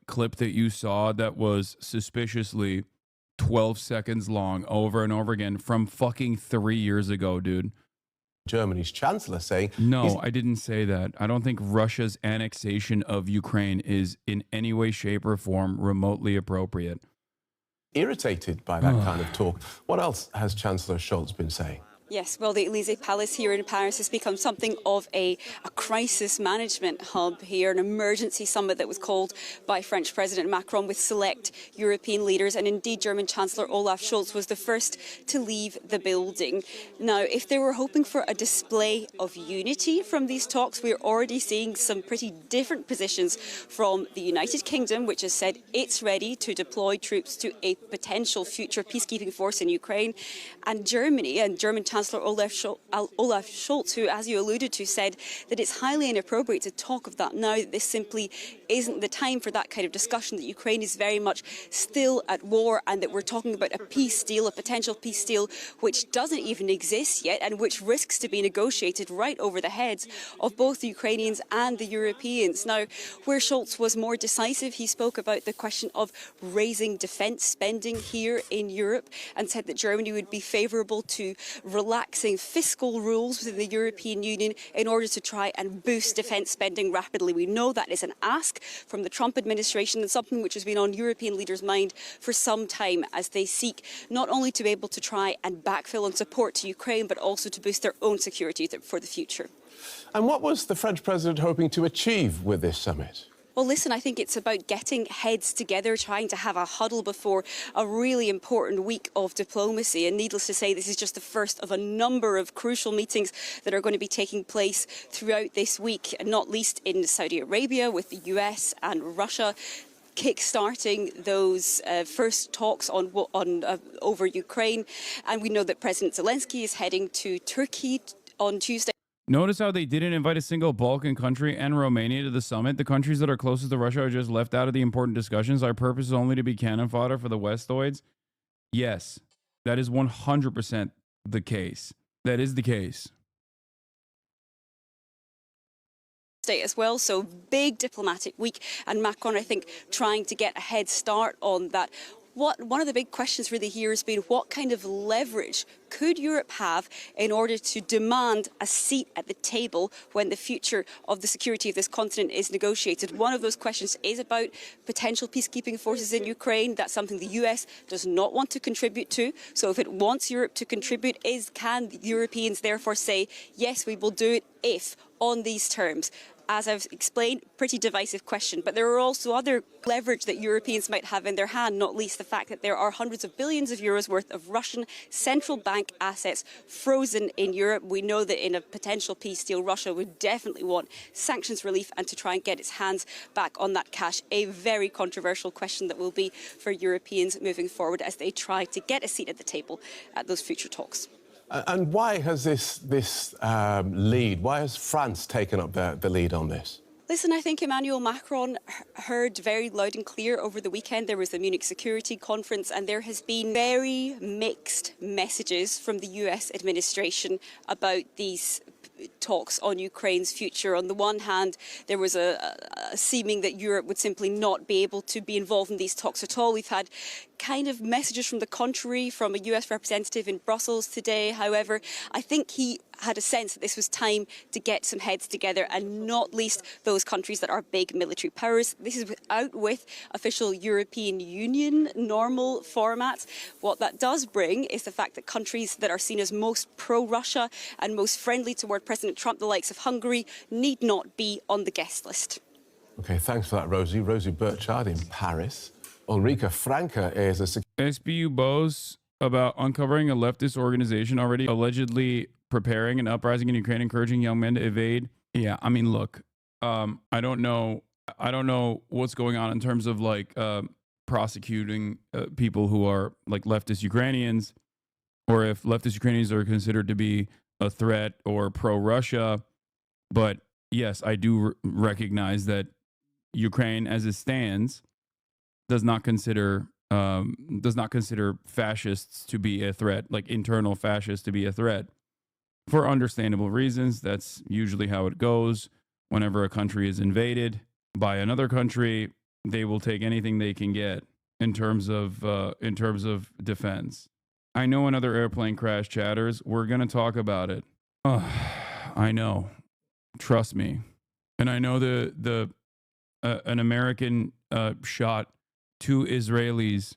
clip that you saw that was suspiciously 12 seconds long over and over again from fucking 3 years ago, dude. Germany's chancellor saying... No, I didn't say that. I don't think Russia's annexation of Ukraine is in any way, shape, or form remotely appropriate. Irritated by that kind of talk. What else has Chancellor Scholz been saying? Yes, well, the Élysée Palace here in Paris has become something of a crisis management hub here, an emergency summit that was called by French President Macron with select European leaders, and indeed German Chancellor Olaf Scholz was the first to leave the building. Now, if they were hoping for a display of unity from these talks, we're already seeing some pretty different positions from the United Kingdom, which has said it's ready to deploy troops to a potential future peacekeeping force in Ukraine, and Germany and German Chancellor Olaf Scholz, who, as you alluded to, said that it's highly inappropriate to talk of that now, that this simply isn't the time for that kind of discussion, that Ukraine is very much still at war, and that we're talking about a peace deal, a potential peace deal, which doesn't even exist yet and which risks to be negotiated right over the heads of both the Ukrainians and the Europeans. Now, where Scholz was more decisive, he spoke about the question of raising defence spending here in Europe and said that Germany would be favourable to release relaxing fiscal rules within the European Union in order to try and boost defence spending rapidly. We know that is an ask from the Trump administration and something which has been on European leaders' mind for some time as they seek not only to be able to try and backfill and support to Ukraine, but also to boost their own security for the future. And what was the French president hoping to achieve with this summit? Well, listen, I think it's about getting heads together, trying to have a huddle before a really important week of diplomacy. And needless to say, this is just the first of a number of crucial meetings that are going to be taking place throughout this week, and not least in Saudi Arabia with the US and Russia, kick-starting those first talks over Ukraine. And we know that President Zelensky is heading to Turkey on Tuesday. Notice how they didn't invite a single Balkan country and Romania to the summit. The countries that are closest to Russia are just left out of the important discussions. Our purpose is only to be cannon fodder for the Westoids. Yes, that is 100% the case. That is the case. As well, so big diplomatic week, and Macron, I think, trying to get a head start on that. One of the big questions really here has been what kind of leverage could Europe have in order to demand a seat at the table when the future of the security of this continent is negotiated. One of those questions is about potential peacekeeping forces in Ukraine. That's something the US does not want to contribute to. So if it wants Europe to contribute, can the Europeans therefore say, yes, we will do it if on these terms? As I've explained, pretty divisive question. But there are also other leverage that Europeans might have in their hand, not least the fact that there are hundreds of billions of euros worth of Russian central bank assets frozen in Europe. We know that in a potential peace deal, Russia would definitely want sanctions relief and to try and get its hands back on that cash. A very controversial question that will be for Europeans moving forward as they try to get a seat at the table at those future talks. And why has this lead, why has France taken up the lead on this? Listen, I think Emmanuel Macron heard very loud and clear over the weekend. There was the Munich Security Conference, and there has been very mixed messages from the US administration about these talks on Ukraine's future. On the one hand, there was a seeming that Europe would simply not be able to be involved in these talks at all. We've had kind of messages from the contrary from a US representative in Brussels today. However, I think he had a sense that this was time to get some heads together, and not least those countries that are big military powers. This is out with official European Union normal formats. What that does bring is the fact that countries that are seen as most pro-Russia and most friendly toward President Trump, the likes of Hungary, need not be on the guest list. OK, thanks for that, Rosie. Rosie Burchard in Paris. Ulrika Franke is a... SBU boasts about uncovering a leftist organization already allegedly preparing an uprising in Ukraine, encouraging young men to evade. Yeah, I mean, look, I don't know what's going on in terms of like prosecuting people who are like leftist Ukrainians, or if leftist Ukrainians are considered to be a threat or pro-Russia. But yes, I do recognize that Ukraine, as it stands, does not consider fascists to be a threat, like internal fascists to be a threat. For understandable reasons, that's usually how it goes. Whenever a country is invaded by another country, they will take anything they can get in terms of defense. I know another airplane crash chatters. We're going to talk about it. I know. Trust me. And I know an American shot two Israelis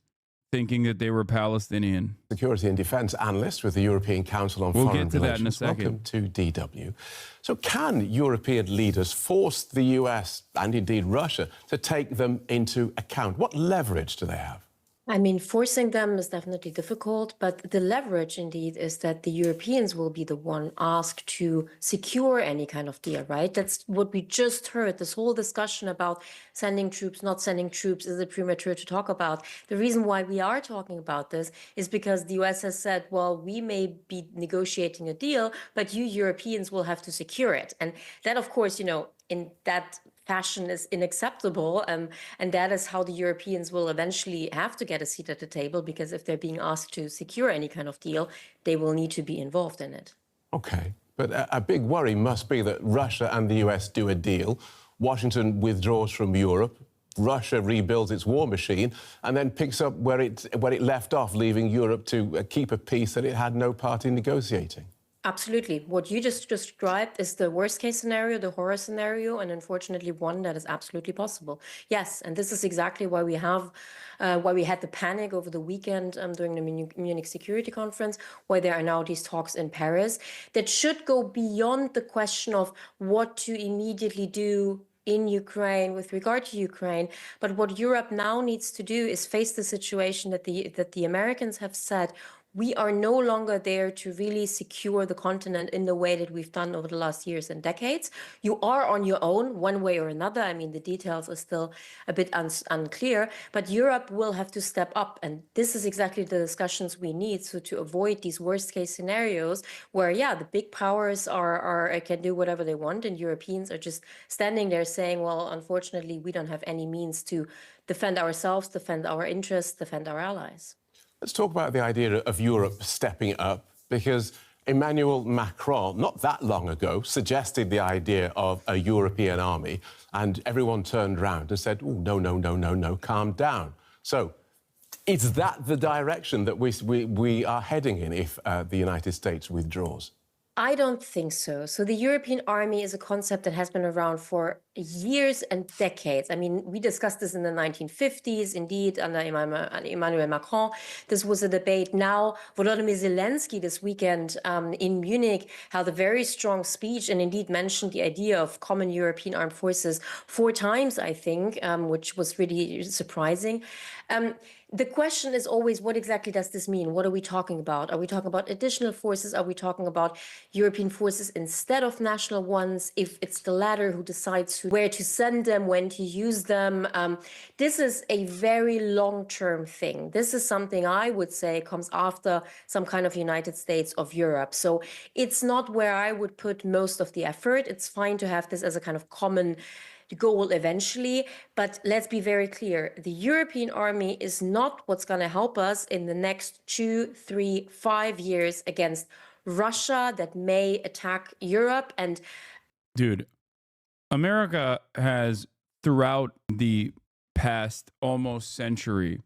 thinking that they were Palestinian. Security and defense analyst with the European Council on Foreign Relations. We'll get to that in a second. Welcome to DW. So can European leaders force the US and indeed Russia to take them into account? What leverage do they have? I mean, forcing them is definitely difficult, but the leverage indeed is that the Europeans will be the one asked to secure any kind of deal, right? That's what we just heard. This whole discussion about sending troops, not sending troops, is it premature to talk about? The reason why we are talking about this is because the US has said, well, we may be negotiating a deal, but you Europeans will have to secure it. And that, of course, you know, in that fashion is unacceptable. And that is how the Europeans will eventually have to get a seat at the table, because if they're being asked to secure any kind of deal, they will need to be involved in it. OK, but a big worry must be that Russia and the US do a deal. Washington withdraws from Europe. Russia rebuilds its war machine and then picks up where it left off, leaving Europe to keep a peace that it had no part in negotiating. Absolutely. What you just described is the worst case scenario, the horror scenario, and unfortunately one that is absolutely possible. Yes, and this is exactly why we had the panic over the weekend during the Munich Security Conference, why there are now these talks in Paris that should go beyond the question of what to immediately do in Ukraine with regard to Ukraine. But what Europe now needs to do is face the situation that the Americans have said. We are no longer there to really secure the continent in the way that we've done over the last years and decades. You are on your own, one way or another. I mean, the details are still a bit unclear, but Europe will have to step up. And this is exactly the discussions we need. So to avoid these worst case scenarios where, yeah, the big powers can do whatever they want and Europeans are just standing there saying, well, unfortunately, we don't have any means to defend ourselves, defend our interests, defend our allies. Let's talk about the idea of Europe stepping up, because Emmanuel Macron, not that long ago, suggested the idea of a European army, and everyone turned round and said, oh, no, calm down. So is that the direction that we are heading in if the United States withdraws? I don't think so. So the European army is a concept that has been around for years and decades. I mean, we discussed this in the 1950s, indeed, under Emmanuel Macron. This was a debate. Now, Volodymyr Zelensky this weekend in Munich held a very strong speech and indeed mentioned the idea of common European armed forces 4 times, I think, which was really surprising. The question is always, what exactly does this mean? What are we talking about? Are we talking about additional forces? Are we talking about European forces instead of national ones? If it's the latter, who decides where to send them, when to use them? This is a very long-term thing. This is something I would say comes after some kind of United States of Europe. So it's not where I would put most of the effort. It's fine to have this as a kind of common goal eventually, but let's be very clear. The European army is not what's going to help us in the next 2, 3, 5 years against Russia that may attack Europe. And dude, America has throughout the past almost century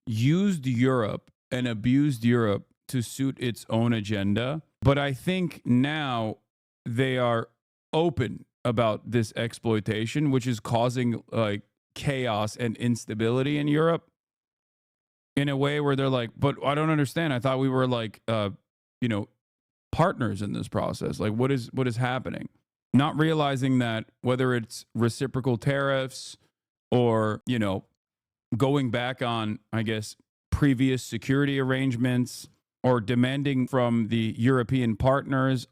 used Europe and abused Europe to suit its own agenda. But I think now they are open about this exploitation, which is causing like chaos and instability in Europe in a way where they're like, but I don't understand. I thought we were like, partners in this process. Like, what is happening? Not realizing that whether it's reciprocal tariffs or, going back on, I guess, previous security arrangements, or demanding from the European partners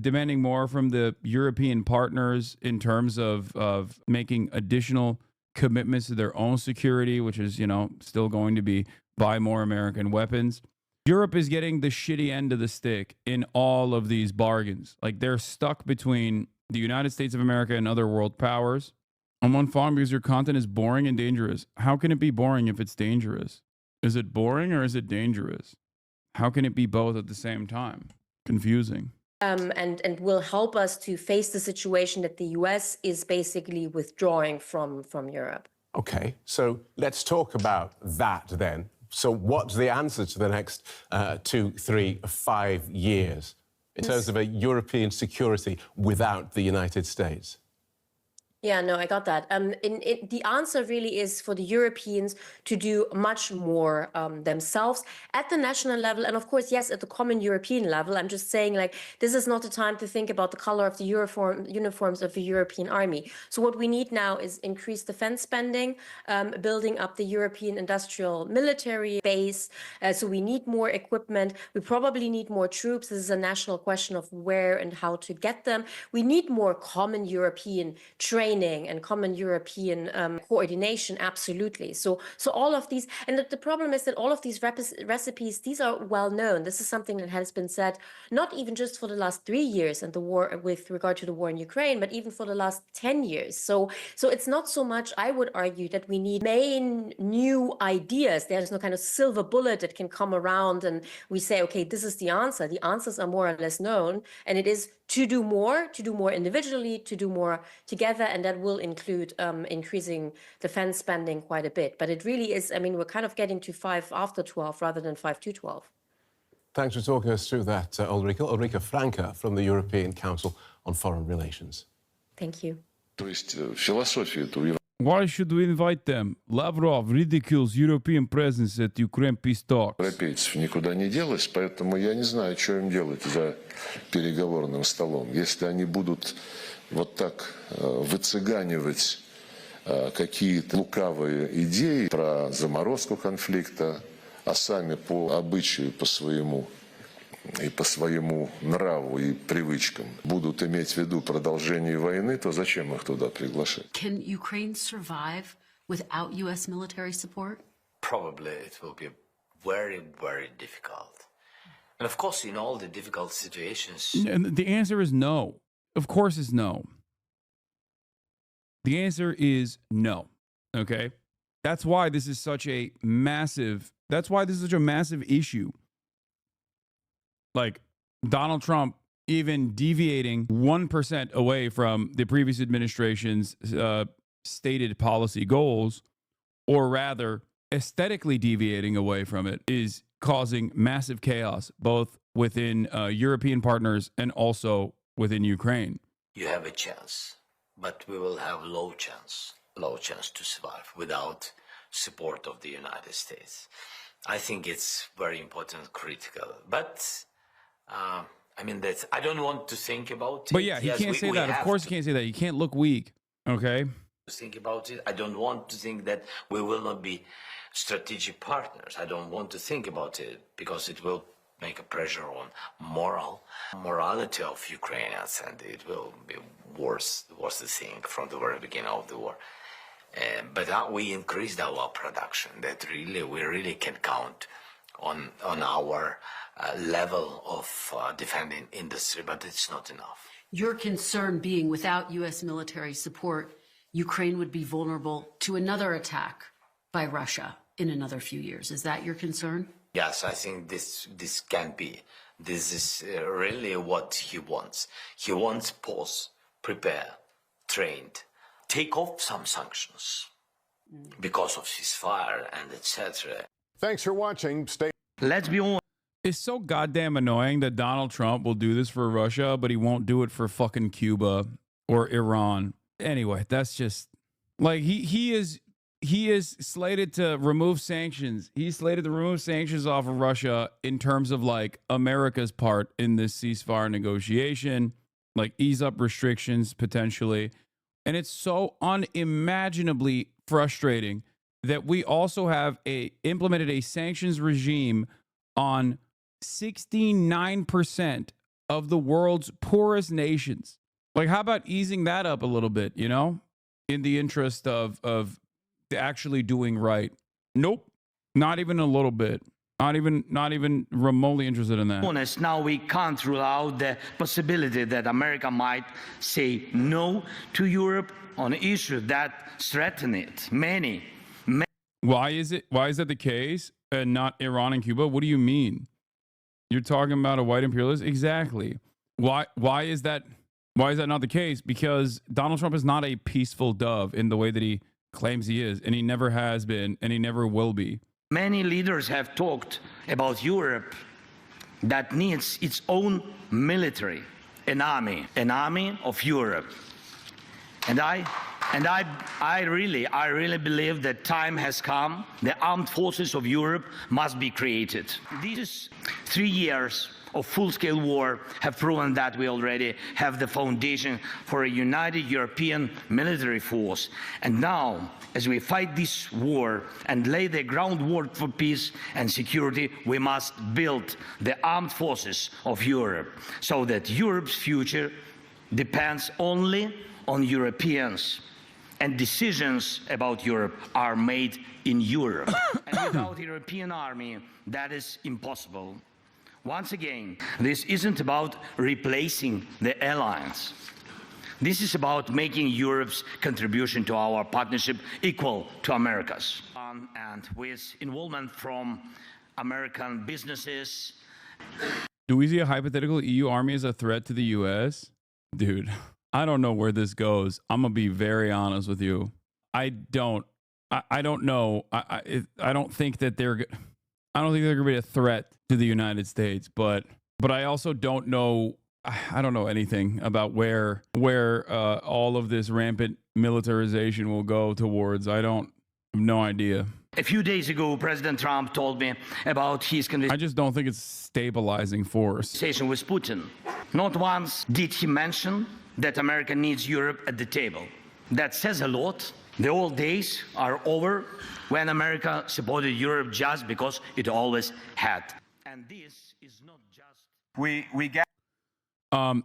demanding more from the European partners in terms of making additional commitments to their own security, which is, still going to be buy more American weapons. Europe is getting the shitty end of the stick in all of these bargains. Like, they're stuck between the United States of America and other world powers. On one farm, because your content is boring and dangerous. How can it be boring if it's dangerous? Is it boring or is it dangerous? How can it be both at the same time? Confusing. And will help us to face the situation that the US is basically withdrawing from Europe. Okay, so let's talk about that then. So what's the answer to the next 2, 3, 5 years in terms of a European security without the United States? Yeah, no, I got that. The answer really is for the Europeans to do much more themselves at the national level. And of course, yes, at the common European level. I'm just saying, like, this is not the time to think about the color of the uniforms of the European army. So what we need now is increased defense spending, building up the European industrial military base. So we need more equipment. We probably need more troops. This is a national question of where and how to get them. We need more common European training and common European coordination, absolutely. So all of these, and the problem is that all of these recipes, these are well known. This is something that has been said, not even just for the last 3 years and the war with regard to the war in Ukraine, but even for the last 10 years. So it's not so much, I would argue, that we need main new ideas. There's no kind of silver bullet that can come around and we say, okay, this is the answer. The answers are more or less known, and it is to do more individually, to do more together, and that will include increasing defense spending quite a bit. But it really is, I mean, we're kind of getting to 5 after 12 rather than 5 to 12. Thanks for talking us through that, Ulrika. Ulrika Franke from the European Council on Foreign Relations. Thank you. Why should we invite them? Lavrov ridicules European presence at Ukraine peace talks. Европейцев никуда не делось, поэтому я не знаю, что им делать за переговорным столом. Если они будут вот так выцыганивать какие-то лукавые идеи про заморозку конфликта, а сами по обычаю, по своему и по своему нраву и привычкам будут иметь в виду продолжение войны, то зачем их туда приглашать? Can Ukraine survive without U.S. military support? Probably it will be very, very difficult. And of course, in all the difficult situations... And the answer is no. Of course it's no. The answer is no. Okay? That's why this is such a massive... That's why this is such a massive issue. Like Donald Trump even deviating 1% away from the previous administration's stated policy goals, or rather aesthetically deviating away from it, is causing massive chaos, both within European partners and also within Ukraine. You have a chance, but we will have low chance to survive without support of the United States. I think it's very important, critical, but I mean, that's, I don't want to think about it. But yeah, he can't say that. Of course he can't say that. He can't look weak, okay? Think about it. I don't want to think that we will not be strategic partners. I don't want to think about it because it will make a pressure on morality of Ukrainians, and it will be worse the thing from the very beginning of the war. But we increased our production. That we really can count on our level of defending industry, but it's not enough. Your concern being without U.S. military support, Ukraine would be vulnerable to another attack by Russia in another few years. Is that your concern? Yes, I think this can be. This is really what he wants. He wants pause, prepare, trained, take off some sanctions because of ceasefire and etc. Thanks for watching. Let's be honest. It's so goddamn annoying that Donald Trump will do this for Russia, but he won't do it for fucking Cuba or Iran. Anyway, that's just like he is slated to remove sanctions. He's slated to remove sanctions off of Russia in terms of like America's part in this ceasefire negotiation, like ease up restrictions potentially. And it's so unimaginably frustrating that we also have implemented a sanctions regime on 69% of the world's poorest nations. Like, how about easing that up a little bit, you know, in the interest of actually doing right? Nope, not even a little bit. Not even remotely interested in that. Honest, now we can't rule out the possibility that America might say no to Europe on issues that threaten it. Many. Why is that the case and not Iran and Cuba? What do you mean? You're talking about a white imperialist? Exactly. Why is that not the case? Because Donald Trump is not a peaceful dove in the way that he claims he is, and he never has been, and he never will be. Many leaders have talked about Europe that needs its own military, an army of Europe. And I really believe that time has come. The armed forces of Europe must be created. These 3 years of full-scale war have proven that we already have the foundation for a united European military force. And now, as we fight this war and lay the groundwork for peace and security, we must build the armed forces of Europe so that Europe's future depends only on Europeans, and decisions about Europe are made in Europe. And without a European army, that is impossible. Once again, this isn't about replacing the alliance. This is about making Europe's contribution to our partnership equal to America's. And with involvement from American businesses. Do we see a hypothetical EU army as a threat to the US? Dude, I don't know where this goes. I'm going to be very honest with you. I don't know. I don't think that they're going to be a threat to the United States, but I also don't know. I don't know anything about where all of this rampant militarization will go towards. I have no idea. A few days ago, President Trump told me about his I just don't think it's stabilizing force. conversation with Putin. Not once did he mention that America needs Europe at the table. That says a lot. The old days are over when America supported Europe just because it always had. And this is not just... We get...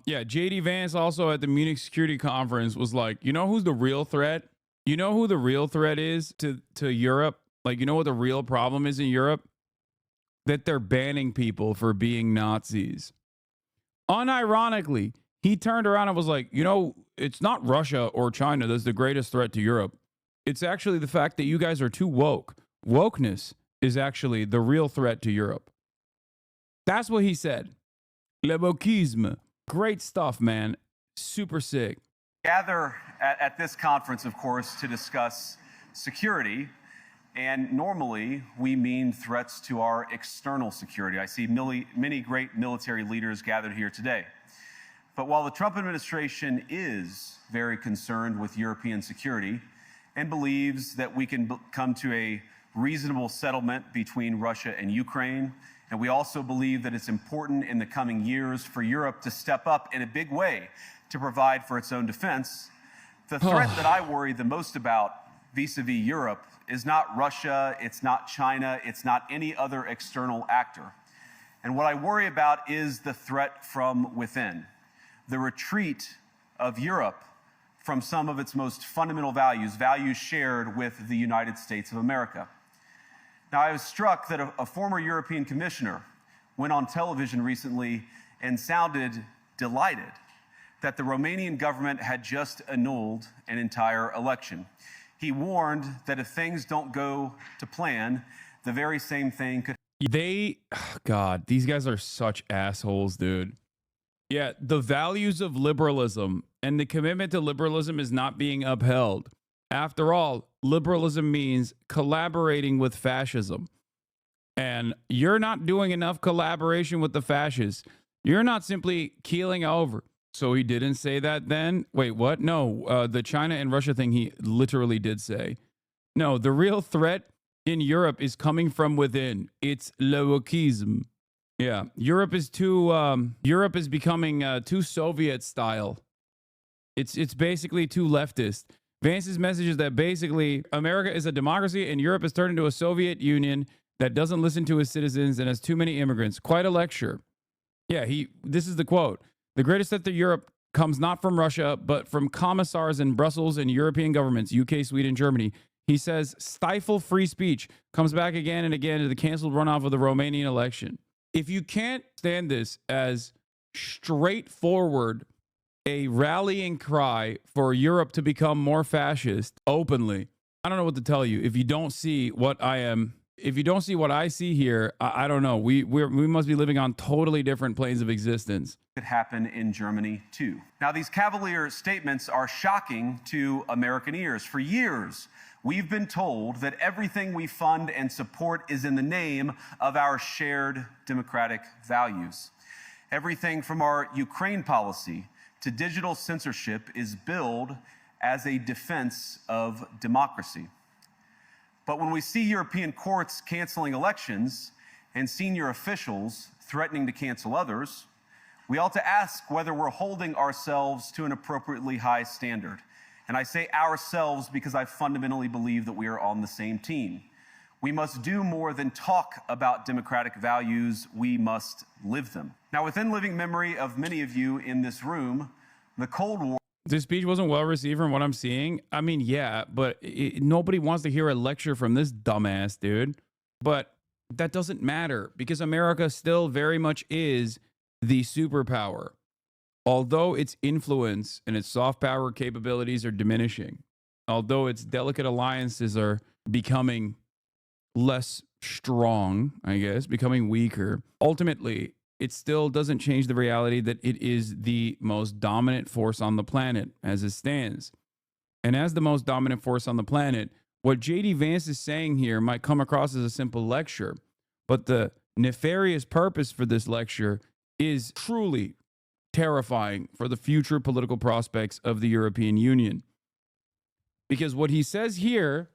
Yeah, JD Vance also at the Munich Security Conference was like, you know who's the real threat? You know who the real threat is to Europe? Like, you know what the real problem is in Europe? That they're banning people for being Nazis. Unironically, he turned around and was like, you know, it's not Russia or China that's the greatest threat to Europe. It's actually the fact that you guys are too woke. Wokeness is actually the real threat to Europe. That's what he said. Le wokisme. Great stuff, man. Super sick. Gather at this conference, of course, to discuss security. And normally, we mean threats to our external security. I see many great military leaders gathered here today. But while the Trump administration is very concerned with European security and believes that we can come to a reasonable settlement between Russia and Ukraine, and we also believe that it's important in the coming years for Europe to step up in a big way to provide for its own defense, the threat that I worry the most about vis-a-vis Europe is not Russia, it's not China, it's not any other external actor. And what I worry about is the threat from within, the retreat of Europe from some of its most fundamental values shared with the United States of America. Now, I was struck that a former European commissioner went on television recently and sounded delighted that the Romanian government had just annulled an entire election. He warned that if things don't go to plan, the very same thing could... God, these guys are such assholes, dude. Yeah, the values of liberalism and the commitment to liberalism is not being upheld. After all, liberalism means collaborating with fascism. And you're not doing enough collaboration with the fascists. You're not simply keeling over. So he didn't say that then? Wait, what? No, the China and Russia thing he literally did say. No, the real threat in Europe is coming from within. It's le wokisme. Yeah, Europe is becoming too Soviet style. It's basically too leftist. Vance's message is that basically America is a democracy and Europe has turned into a Soviet Union that doesn't listen to its citizens and has too many immigrants. Quite a lecture. Yeah, this is the quote. The greatest threat to Europe comes not from Russia, but from commissars in Brussels and European governments, UK, Sweden, Germany. He says, stifle free speech. Comes back again and again to the canceled runoff of the Romanian election. If you can't stand this as straightforward, a rallying cry for Europe to become more fascist openly, I don't know what to tell you. If you don't see what I see here, I don't know. We must be living on totally different planes of existence. Could happen in Germany too. Now, these cavalier statements are shocking to American ears. For years, we've been told that everything we fund and support is in the name of our shared democratic values. Everything from our Ukraine policy to digital censorship is billed as a defense of democracy. But when we see European courts canceling elections and senior officials threatening to cancel others, we ought to ask whether we're holding ourselves to an appropriately high standard. And I say ourselves because I fundamentally believe that we are on the same team. We must do more than talk about democratic values, we must live them. Now, within living memory of many of you in this room, the Cold War... This speech wasn't well received from what I'm seeing. I mean, yeah, but nobody wants to hear a lecture from this dumbass dude. But that doesn't matter because America still very much is the superpower. Although its influence and its soft power capabilities are diminishing, although its delicate alliances are becoming less strong, I guess, becoming weaker, ultimately, it still doesn't change the reality that it is the most dominant force on the planet as it stands. And as the most dominant force on the planet, what J.D. Vance is saying here might come across as a simple lecture, but the nefarious purpose for this lecture is truly terrifying for the future political prospects of the European Union. Because what he says here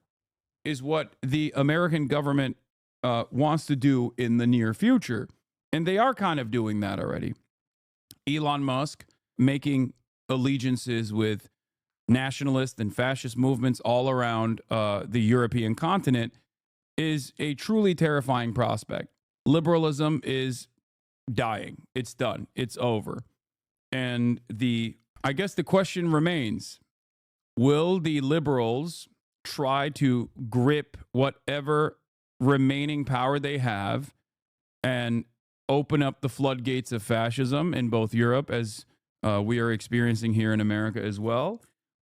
is what the American government wants to do in the near future. And they are kind of doing that already. Elon Musk making allegiances with nationalist and fascist movements all around the European continent is a truly terrifying prospect. Liberalism is dying. It's done. It's over. And I guess the question remains, will the liberals try to grip whatever remaining power they have and open up the floodgates of fascism in both Europe, as we are experiencing here in America as well?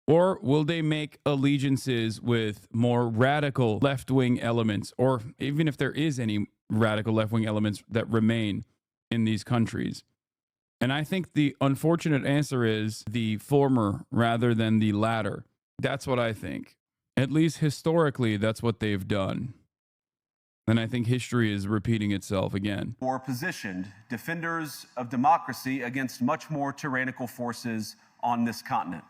Or will they make allegiances with more radical left-wing elements, or even if there is any radical left-wing elements that remain in these countries? And I think the unfortunate answer is the former rather than the latter. That's what I think. At least historically, that's what they've done. And I think history is repeating itself again. Or positioned defenders of democracy against much more tyrannical forces on this continent.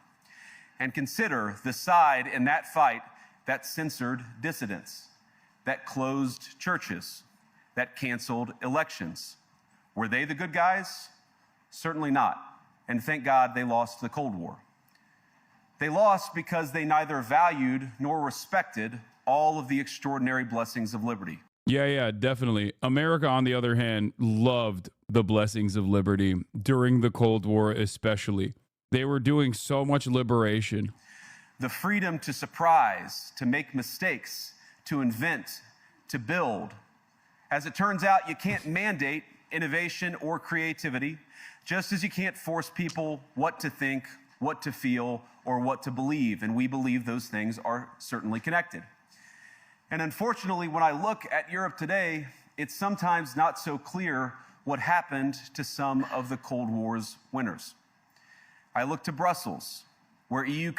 And consider the side in that fight that censored dissidents, that closed churches, that canceled elections. Were they the good guys? Certainly not. And thank God they lost the Cold War. They lost because they neither valued nor respected all of the extraordinary blessings of liberty. Yeah, definitely. America, on the other hand, loved the blessings of liberty during the Cold War especially. They were doing so much liberation. The freedom to surprise, to make mistakes, to invent, to build. As it turns out, you can't mandate innovation or creativity, just as you can't force people what to think, what to feel, or what to believe. And we believe those things are certainly connected. And unfortunately, when I look at Europe today, it's sometimes not so clear what happened to some of the Cold War's winners. I look to Brussels, where EU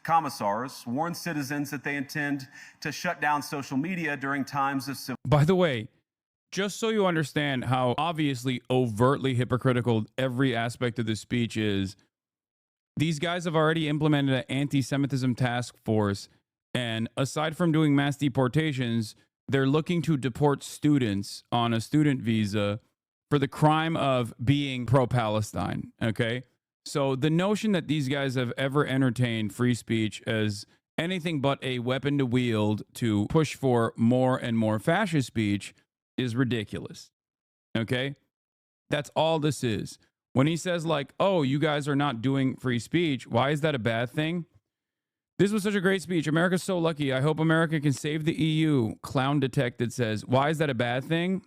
commissars warn citizens that they intend to shut down social media during times of civil. By the way, just so you understand how obviously overtly hypocritical every aspect of this speech is, these guys have already implemented an anti-Semitism task force. And aside from doing mass deportations, they're looking to deport students on a student visa for the crime of being pro-Palestine, okay? So the notion that these guys have ever entertained free speech as anything but a weapon to wield to push for more and more fascist speech is ridiculous, okay? That's all this is. When he says like, oh, you guys are not doing free speech, why is that a bad thing? This was such a great speech. America's so lucky. I hope America can save the EU. Clown detected says, why is that a bad thing?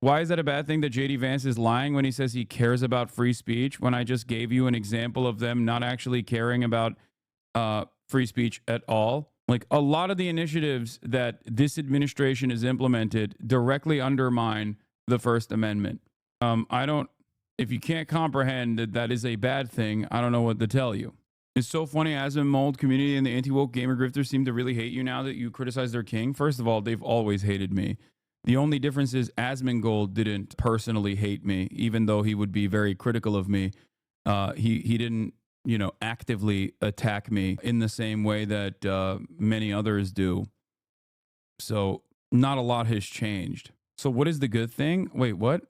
Why is that a bad thing that J.D. Vance is lying when he says he cares about free speech, when I just gave you an example of them not actually caring about free speech at all? Like, a lot of the initiatives that this administration has implemented directly undermine the First Amendment. If you can't comprehend that that is a bad thing, I don't know what to tell you. It's so funny, Asmon Mold community and the anti-woke gamer grifters seem to really hate you now that you criticize their king. First of all, they've always hated me. The only difference is Asmongold didn't personally hate me, even though he would be very critical of me. He didn't, actively attack me in the same way that many others do. So not a lot has changed. So what is the good thing? Wait, what?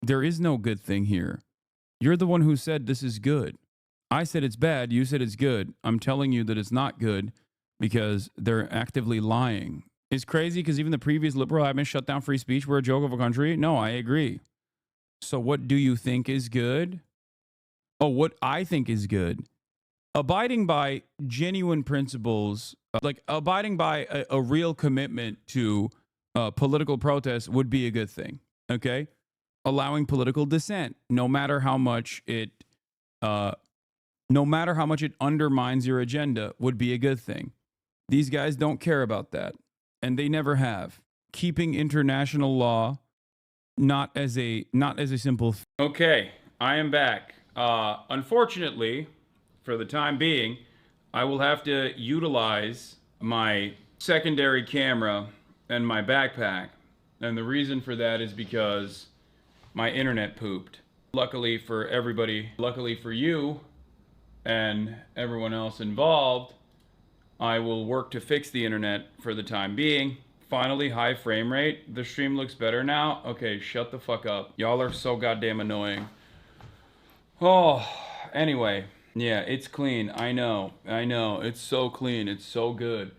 There is no good thing here. You're the one who said this is good. I said it's bad. You said it's good. I'm telling you that it's not good because they're actively lying. It's crazy because even the previous liberal admin shut down free speech. We're a joke of a country. No, I agree. So what do you think is good? Oh, what I think is good. Abiding by genuine principles, like abiding by a real commitment to political protest would be a good thing. Okay? Allowing political dissent, no matter how much it undermines your agenda, would be a good thing. These guys don't care about that, and they never have. Keeping international law not as a simple. Okay, I am back. Unfortunately, for the time being, I will have to utilize my secondary camera and my backpack. And the reason for that is because my internet pooped. Luckily for everybody, luckily for you and everyone else involved, I will work to fix the internet for the time being. Finally, high frame rate. The stream looks better now. Okay, shut the fuck up. Y'all are so goddamn annoying. Oh, anyway. Yeah, it's clean. I know. It's so clean. It's so good.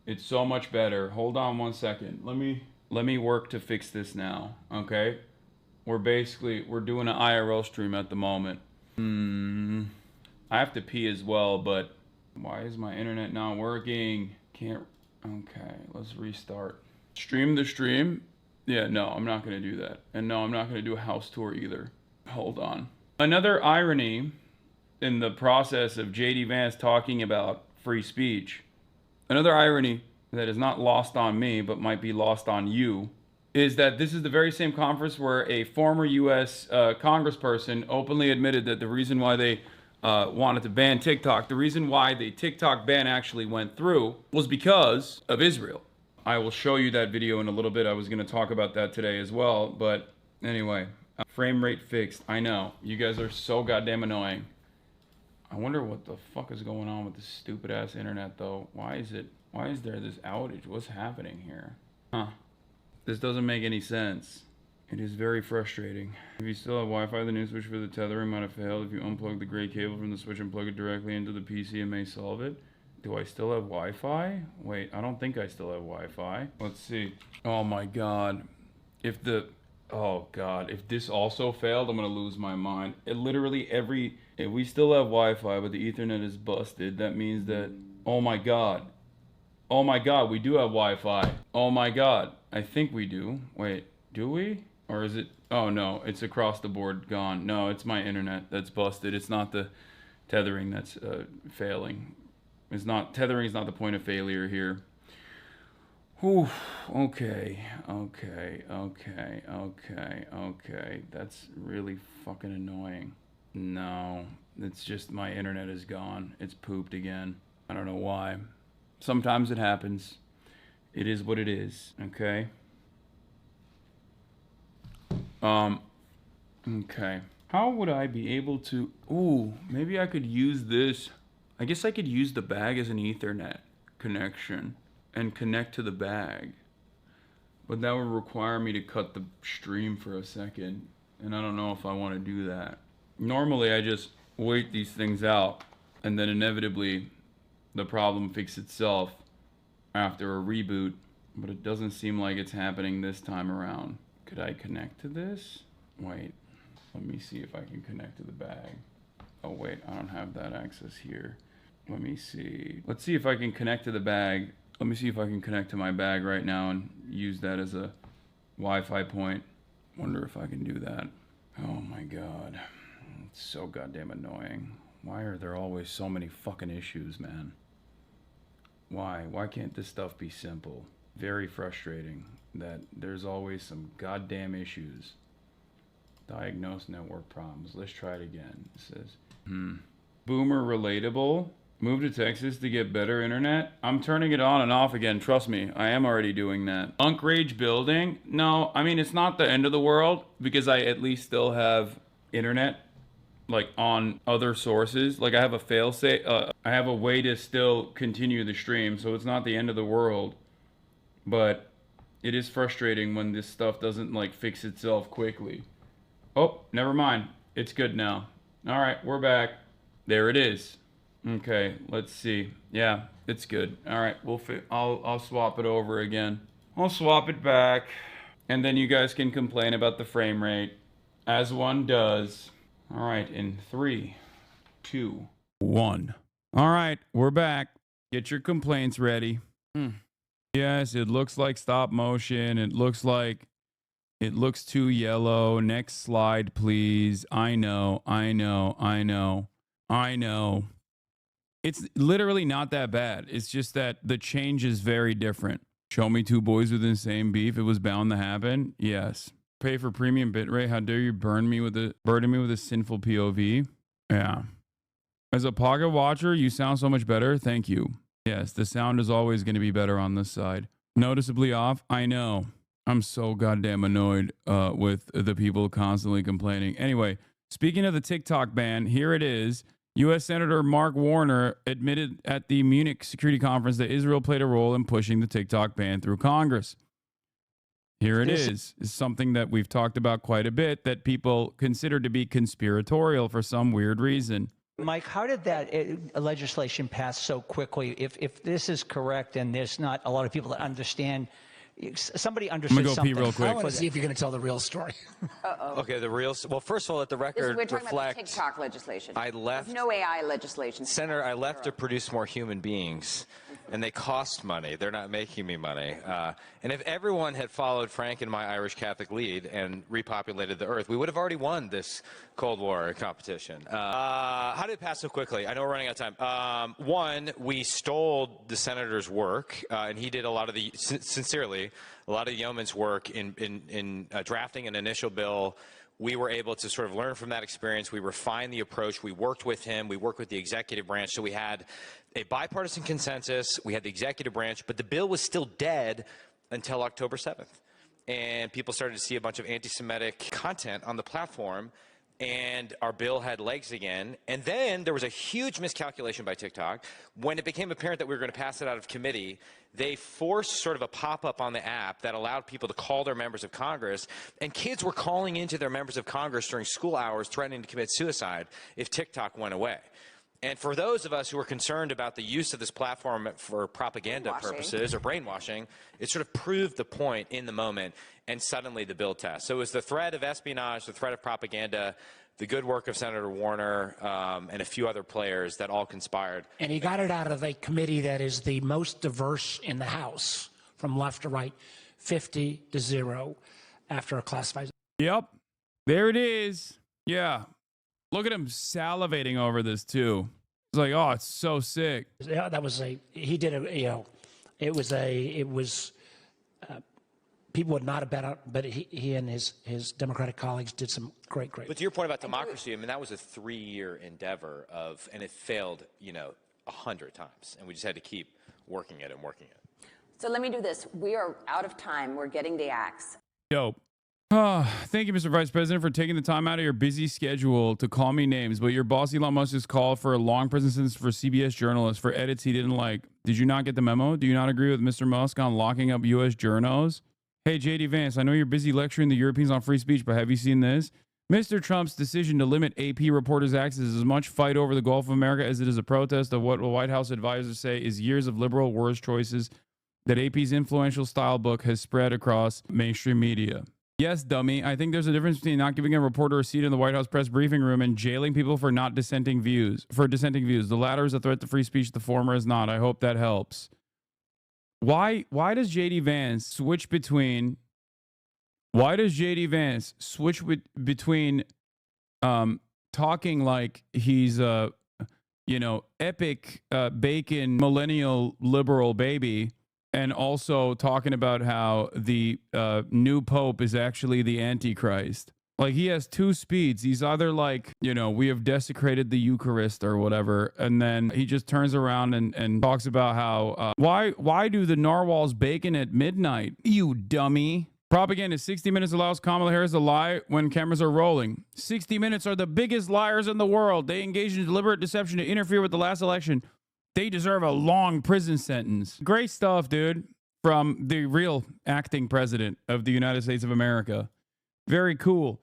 It's so much better. Hold on 1 second. Let me work to fix this now. Okay? We're doing an IRL stream at the moment. I have to pee as well, but why is my internet not working? Okay, let's restart. Stream the stream? Yeah, no, I'm not gonna do that. And no, I'm not gonna do a house tour either. Hold on. Another irony in the process of JD Vance talking about free speech, another irony that is not lost on me, but might be lost on you, is that this is the very same conference where a former U.S. congressperson openly admitted that the reason why they wanted to ban TikTok, the reason why the TikTok ban actually went through was because of Israel. I will show you that video in a little bit. I was going to talk about that today as well, but anyway, frame rate fixed. I know, you guys are so goddamn annoying. I wonder what the fuck is going on with this stupid ass internet though. Why is there this outage? What's happening here? Huh. This doesn't make any sense. It is very frustrating. If you still have Wi-Fi, the new switch for the tethering might have failed. If you unplug the gray cable from the switch and plug it directly into the PC, it may solve it. Do I still have Wi-Fi? Wait, I don't think I still have Wi-Fi. Let's see. Oh my God. If this also failed, I'm gonna lose my mind. If we still have Wi-Fi, but the Ethernet is busted, that means that, oh my God, we do have Wi-Fi. Oh my God, I think we do. Wait, do we? Or is it, oh no, it's across the board gone. No, it's my internet that's busted. It's not the tethering that's failing. Tethering is not the point of failure here. Whew, okay. That's really fucking annoying. No, it's just my internet is gone. It's pooped again. I don't know why. Sometimes it happens. It is what it is, okay? Okay. How would I be able to... Ooh, maybe I could use this. I guess I could use the bag as an Ethernet connection and connect to the bag. But that would require me to cut the stream for a second. And I don't know if I want to do that. Normally, I just wait these things out. And then inevitably, the problem fixes itself after a reboot. But it doesn't seem like it's happening this time around. Could I connect to this? Wait, let me see if I can connect to the bag. Oh wait, I don't have that access here. Let me see. Let's see if I can connect to the bag. Let me see if I can connect to my bag right now and use that as a Wi-Fi point. Wonder if I can do that. Oh my God, it's so goddamn annoying. Why are there always so many fucking issues, man? Why can't this stuff be simple? Very frustrating that there's always some goddamn issues. Diagnose network problems. Let's try it again. It says, Boomer relatable. Move to Texas to get better internet. I'm turning it on and off again. Trust me, I am already doing that. Unk Rage building. No, I mean, it's not the end of the world because I at least still have internet like on other sources. Like I have a fail-safe. I have a way to still continue the stream, so it's not the end of the world. But it is frustrating when this stuff doesn't like fix itself quickly. Oh, never mind. It's good now. All right, we're back. There it is. Okay, let's see. Yeah, it's good. All right, I'll swap it over again. I'll swap it back, and then you guys can complain about the frame rate, as one does. All right, in 3, 2, 1. All right, we're back. Get your complaints ready. Yes, it looks like stop motion. It looks too yellow. Next slide, please. I know. It's literally not that bad. It's just that the change is very different. Show me two boys with the same beef. It was bound to happen. Yes. pay for premium bitrate. How dare you burden me with a sinful POV? Yeah. As a pocket watcher, you sound so much better. Thank you. Yes, the sound is always going to be better on this side. Noticeably off. I know. I'm so goddamn annoyed with the people constantly complaining. Anyway, speaking of the TikTok ban, here it is. U.S. Senator Mark Warner admitted at the Munich Security Conference that Israel played a role in pushing the TikTok ban through Congress. Here it is. It's something that we've talked about quite a bit that people consider to be conspiratorial for some weird reason. Mike, how did that legislation pass so quickly? If this is correct and there's not a lot of people that understand, somebody understood I'm gonna go pee real quick. I want to see if you're going to tell the real story. Okay, the real. Well, first of all, let the record We're talking reflect. about the TikTok legislation. I left. There's no AI legislation. Senator, I left to produce more human beings, and they cost money. They're not making me money. And if everyone had followed Frank and my Irish Catholic lead and repopulated the earth, we would have already won this Cold War competition. How did it pass so quickly? I know we're running out of time. One, we stole the senator's work, and he did a lot of the, sincerely, a lot of the yeoman's work in drafting an initial bill. We were able to sort of learn from that experience. We refined the approach. We worked with him. We worked with the executive branch. So we had a bipartisan consensus. We had the executive branch, but the bill was still dead until October 7th. And people started to see a bunch of anti-Semitic content on the platform, and our bill had legs again. And then there was a huge miscalculation by TikTok. When it became apparent that we were going to pass it out of committee, they forced sort of a pop-up on the app that allowed people to call their members of Congress, and kids were calling into their members of Congress during school hours threatening to commit suicide if TikTok went away. And for those of us who are concerned about the use of this platform for propaganda purposes or brainwashing, it sort of proved the point in the moment, and suddenly the bill passed. So it was the threat of espionage, the threat of propaganda, the good work of Senator Warner, and a few other players that all conspired. And he got it out of a committee that is the most diverse in the House, from left to right, 50-0 after a classified. Yep. There it is. Yeah. Look at him salivating over this, too. It's like, oh, it's so sick. Yeah, that was he did it was, people would not have bet on, but he and his Democratic colleagues did some great. But to your point about democracy, I mean, that was a 3-year endeavor and it failed, 100 times. And we just had to keep working it and working it. So let me do this. We are out of time. We're getting the axe. Dope. Thank you, Mr. Vice President, for taking the time out of your busy schedule to call me names. But your boss, Elon Musk, just called for a long prison sentence for CBS journalists for edits he didn't like. Did you not get the memo? Do you not agree with Mr. Musk on locking up U.S. journos? Hey, J.D. Vance, I know you're busy lecturing the Europeans on free speech, but have you seen this? Mr. Trump's decision to limit AP reporters' access is as much fight over the Gulf of America as it is a protest of what White House advisors say is years of liberal words choices that AP's influential style book has spread across mainstream media. Yes, dummy. I think there's a difference between not giving a reporter a seat in the White House press briefing room and jailing people for dissenting views. The latter is a threat to free speech. The former is not. I hope that helps. Why does JD Vance switch between talking like he's a epic bacon millennial liberal baby, and also talking about how the new pope is actually the Antichrist? Like, he has two speeds. He's either like, we have desecrated the Eucharist or whatever, and then he just turns around and talks about how, why do the narwhals bacon at midnight, you dummy? Propaganda. 60 Minutes allows Kamala Harris to lie when cameras are rolling. 60 Minutes are the biggest liars in the world. They engaged in deliberate deception to interfere with the last election. They deserve a long prison sentence. Great stuff, dude, from the real acting president of the United States of America. Very cool.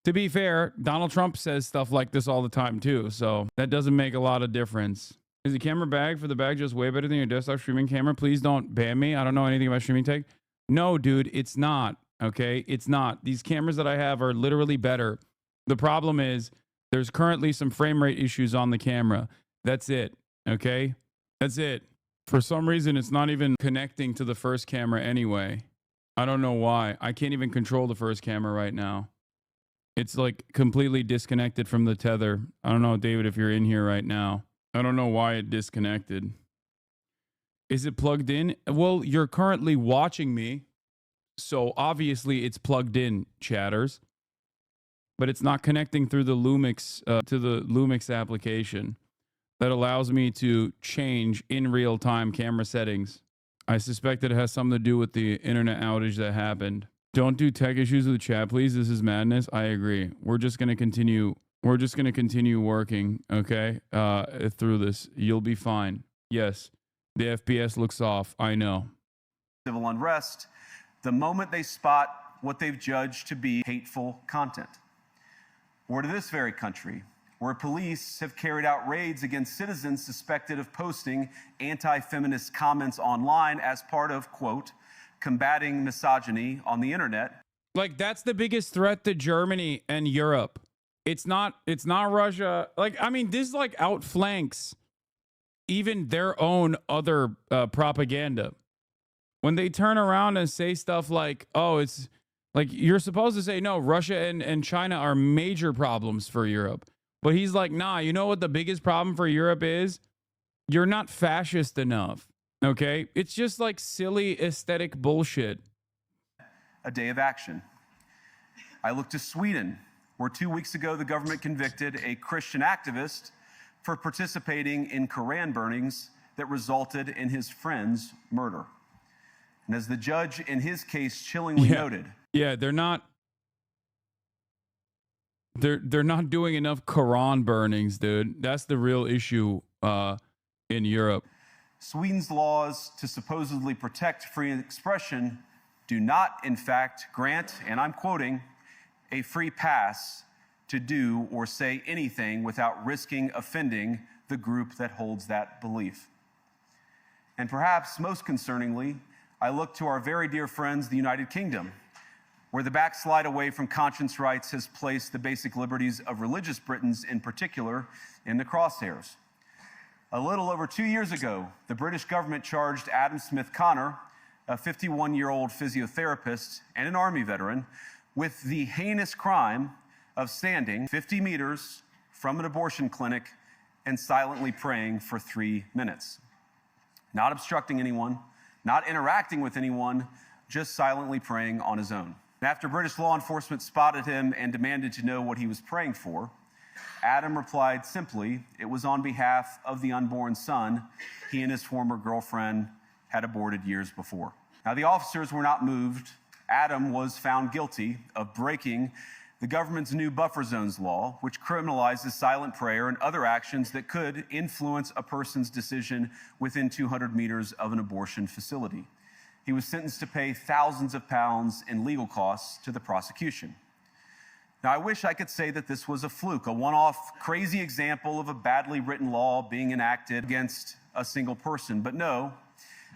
To be fair, Donald Trump says stuff like this all the time, too, so that doesn't make a lot of difference. Is the camera bag for the bag just way better than your desktop streaming camera? Please don't ban me. I don't know anything about streaming tech. No, dude, it's not, okay? It's not. These cameras that I have are literally better. The problem is there's currently some frame rate issues on the camera. That's it, okay? That's it. For some reason, it's not even connecting to the first camera anyway. I don't know why. I can't even control the first camera right now. It's like completely disconnected from the tether. I don't know, David, if you're in here right now. I don't know why it disconnected. Is it plugged in? Well, you're currently watching me. So obviously it's plugged in, chatters, but it's not connecting through the Lumix to the Lumix application that allows me to change in real time camera settings. I suspect that it has something to do with the internet outage that happened. Don't do tech issues with the chat, please. This is madness. I agree. We're just going to continue. We're just going to continue working, okay, through this. You'll be fine. Yes, the FPS looks off. I know. Civil unrest the moment they spot what they've judged to be hateful content. Or to this very country, where police have carried out raids against citizens suspected of posting anti-feminist comments online as part of, quote, combating misogyny on the internet. Like, that's the biggest threat to Germany and Europe. It's not Russia. Like, I mean, this like outflanks even their own other propaganda. When they turn around and say stuff like, oh, it's like, you're supposed to say, no, Russia and China are major problems for Europe. But he's like, nah, you know what the biggest problem for Europe is? You're not fascist enough, okay? It's just like silly aesthetic bullshit. A day of action. I look to Sweden, where 2 weeks ago the government convicted a Christian activist for participating in Quran burnings that resulted in his friend's murder. And as the judge in his case chillingly noted. Yeah, they're not doing enough Quran burnings, dude. That's the real issue in Europe. Sweden's laws to supposedly protect free expression do not, in fact, grant, and I'm quoting, a free pass to do or say anything without risking offending the group that holds that belief. And perhaps most concerningly, I look to our very dear friends, the United Kingdom, where the backslide away from conscience rights has placed the basic liberties of religious Britons in particular in the crosshairs. A little over 2 years ago, the British government charged Adam Smith Connor, a 51-year-old physiotherapist and an Army veteran, with the heinous crime of standing 50 meters from an abortion clinic and silently praying for 3 minutes. Not obstructing anyone, not interacting with anyone, just silently praying on his own. After British law enforcement spotted him and demanded to know what he was praying for, Adam replied simply, it was on behalf of the unborn son he and his former girlfriend had aborted years before. Now, the officers were not moved. Adam was found guilty of breaking the government's new buffer zones law, which criminalizes silent prayer and other actions that could influence a person's decision within 200 meters of an abortion facility. He was sentenced to pay thousands of pounds in legal costs to the prosecution. Now, I wish I could say that this was a fluke, a one-off crazy example of a badly written law being enacted against a single person. But no,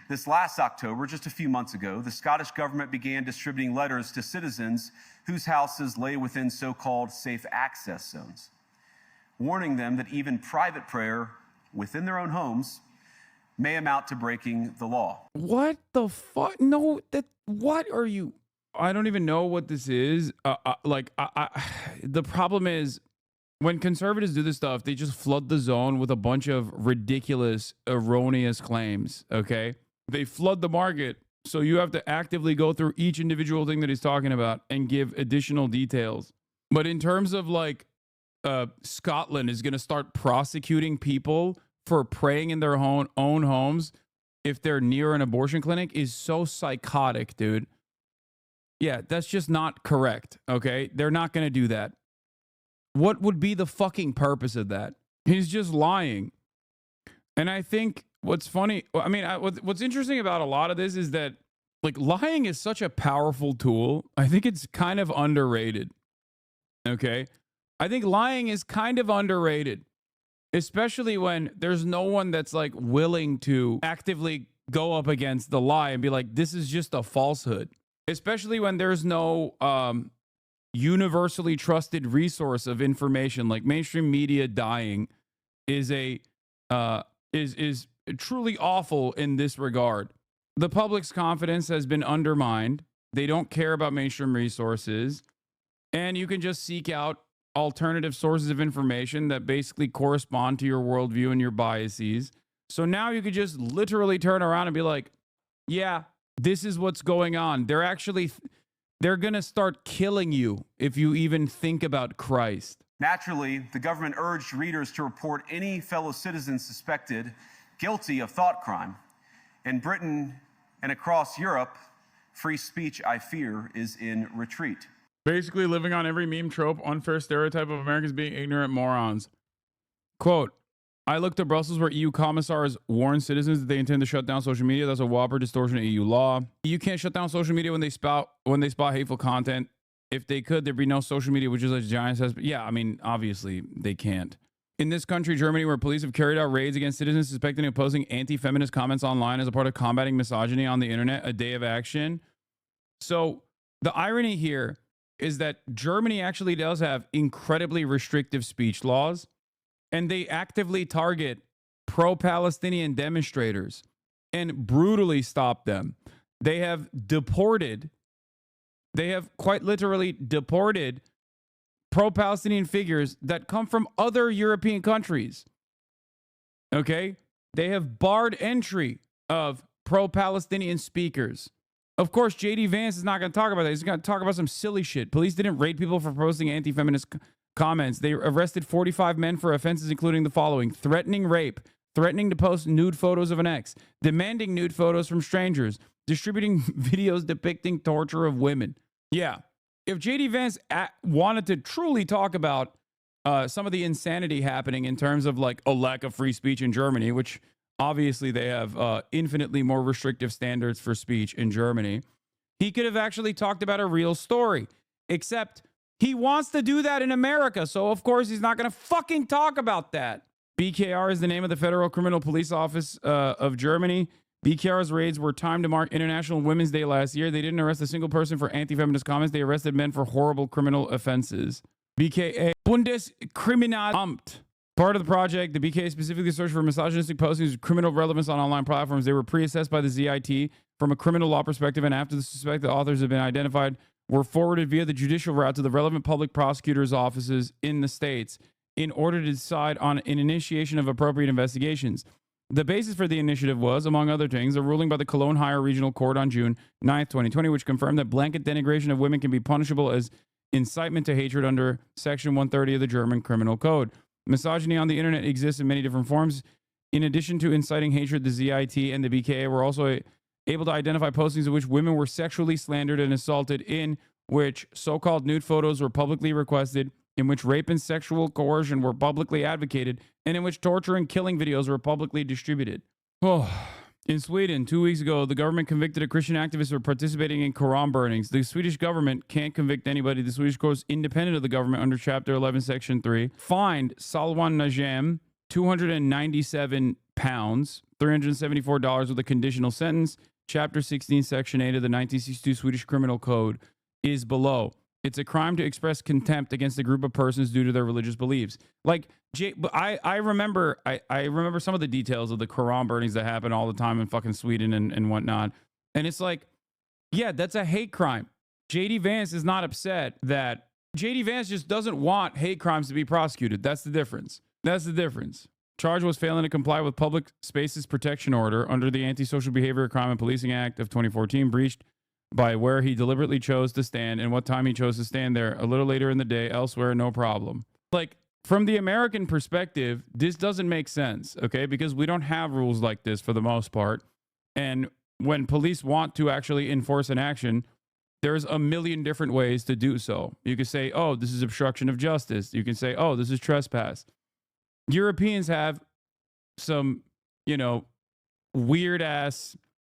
this last October, just a few months ago, the Scottish government began distributing letters to citizens whose houses lay within so-called safe access zones, warning them that even private prayer within their own homes may amount to breaking the law. What the fuck? No, what are you? I don't even know what this is. The problem is when conservatives do this stuff, they just flood the zone with a bunch of ridiculous, erroneous claims, okay? They flood the market, so you have to actively go through each individual thing that he's talking about and give additional details. But in terms of like Scotland is going to start prosecuting people for praying in their own homes if they're near an abortion clinic is so psychotic, dude. Yeah, that's just not correct, okay? They're not going to do that. What would be the fucking purpose of that? He's just lying. And I think what's funny, I mean, what's interesting about a lot of this is that, like, lying is such a powerful tool. I think it's kind of underrated, okay? I think lying is kind of underrated, especially when there's no one that's, like, willing to actively go up against the lie and be like, this is just a falsehood. Especially when there's no universally trusted resource of information, like mainstream media dying is truly awful in this regard. The public's confidence has been undermined. They don't care about mainstream resources, and you can just seek out alternative sources of information that basically correspond to your worldview and your biases. So now you could just literally turn around and be like, yeah, This is what's going on. They're going to start killing you if you even think about Christ. Naturally, the government urged readers to report any fellow citizens suspected guilty of thought crime. In Britain and across Europe, free speech, I fear, is in retreat. Basically living on every meme trope, unfair stereotype of Americans being ignorant morons. Quote, I looked to Brussels where EU commissars warn citizens that they intend to shut down social media. That's a whopper distortion of EU law. You can't shut down social media when they spot hateful content. If they could, there'd be no social media, which is a giant cesspit. Yeah, I mean, obviously they can't. In this country, Germany, where police have carried out raids against citizens suspecting of posting anti-feminist comments online as a part of combating misogyny on the internet, a day of action. So the irony here is that Germany actually does have incredibly restrictive speech laws, and they actively target pro-Palestinian demonstrators and brutally stop them. They have quite literally deported pro-Palestinian figures that come from other European countries. Okay? They have barred entry of pro-Palestinian speakers. Of course, J.D. Vance is not going to talk about that. He's going to talk about some silly shit. Police didn't raid people for posting anti-feminist comments. They arrested 45 men for offenses including the following: threatening rape, threatening to post nude photos of an ex, demanding nude photos from strangers, distributing videos depicting torture of women. Yeah. If J.D. Vance wanted to truly talk about some of the insanity happening in terms of like a lack of free speech in Germany, which obviously they have infinitely more restrictive standards for speech in Germany, he could have actually talked about a real story. Except he wants to do that in America, so of course he's not going to fucking talk about that. BKR is the name of the Federal Criminal Police Office of Germany. BKR's raids were timed to mark International Women's Day last year. They didn't arrest a single person for anti-feminist comments. They arrested men for horrible criminal offenses. BKA, Bundeskriminalamt. Part of the project, the BKA specifically searched for misogynistic postings with criminal relevance on online platforms. They were pre-assessed by the ZIT from a criminal law perspective, and after the suspected authors have been identified, were forwarded via the judicial route to the relevant public prosecutors' offices in the states in order to decide on an initiation of appropriate investigations. The basis for the initiative was, among other things, a ruling by the Cologne Higher Regional Court on June 9th, 2020, which confirmed that blanket denigration of women can be punishable as incitement to hatred under Section 130 of the German Criminal Code. Misogyny on the internet exists in many different forms. In addition to inciting hatred, the ZIT and the BKA were also able to identify postings in which women were sexually slandered and assaulted, in which so-called nude photos were publicly requested, in which rape and sexual coercion were publicly advocated, and in which torture and killing videos were publicly distributed. Oh. In Sweden, 2 weeks ago, the government convicted a Christian activist for participating in Quran burnings. The Swedish government can't convict anybody. The Swedish court is independent of the government under Chapter 11, Section 3. Fined Salwan Najam £297, $374 with a conditional sentence. Chapter 16, Section 8 of the 1962 Swedish Criminal Code is below. It's a crime to express contempt against a group of persons due to their religious beliefs. Like, I remember some of the details of the Quran burnings that happen all the time in fucking Sweden and whatnot. And it's like, yeah, that's a hate crime. J.D. Vance is not upset that J.D. Vance just doesn't want hate crimes to be prosecuted. That's the difference. That's the difference. Charge was failing to comply with Public Spaces Protection Order under the Antisocial Behavior, Crime, and Policing Act of 2014, breached by where he deliberately chose to stand and what time he chose to stand there. A little later in the day, elsewhere, no problem. Like, from the American perspective, this doesn't make sense, okay? Because we don't have rules like this for the most part. And when police want to actually enforce an action, there's a million different ways to do so. You could say, oh, this is obstruction of justice. You can say, oh, this is trespass. Europeans have some, weird ass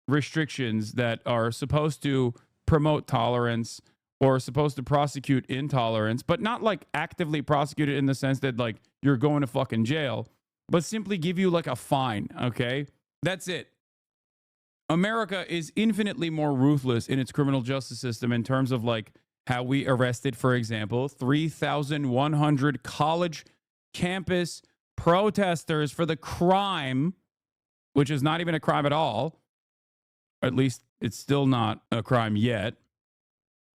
restrictions that are supposed to promote tolerance or supposed to prosecute intolerance, but not like actively prosecute it in the sense that like you're going to fucking jail, but simply give you like a fine, okay? That's it. America is infinitely more ruthless in its criminal justice system in terms of like how we arrested, for example, 3,100 college campus protesters for the crime, which is not even a crime at all. At least it's still not a crime yet,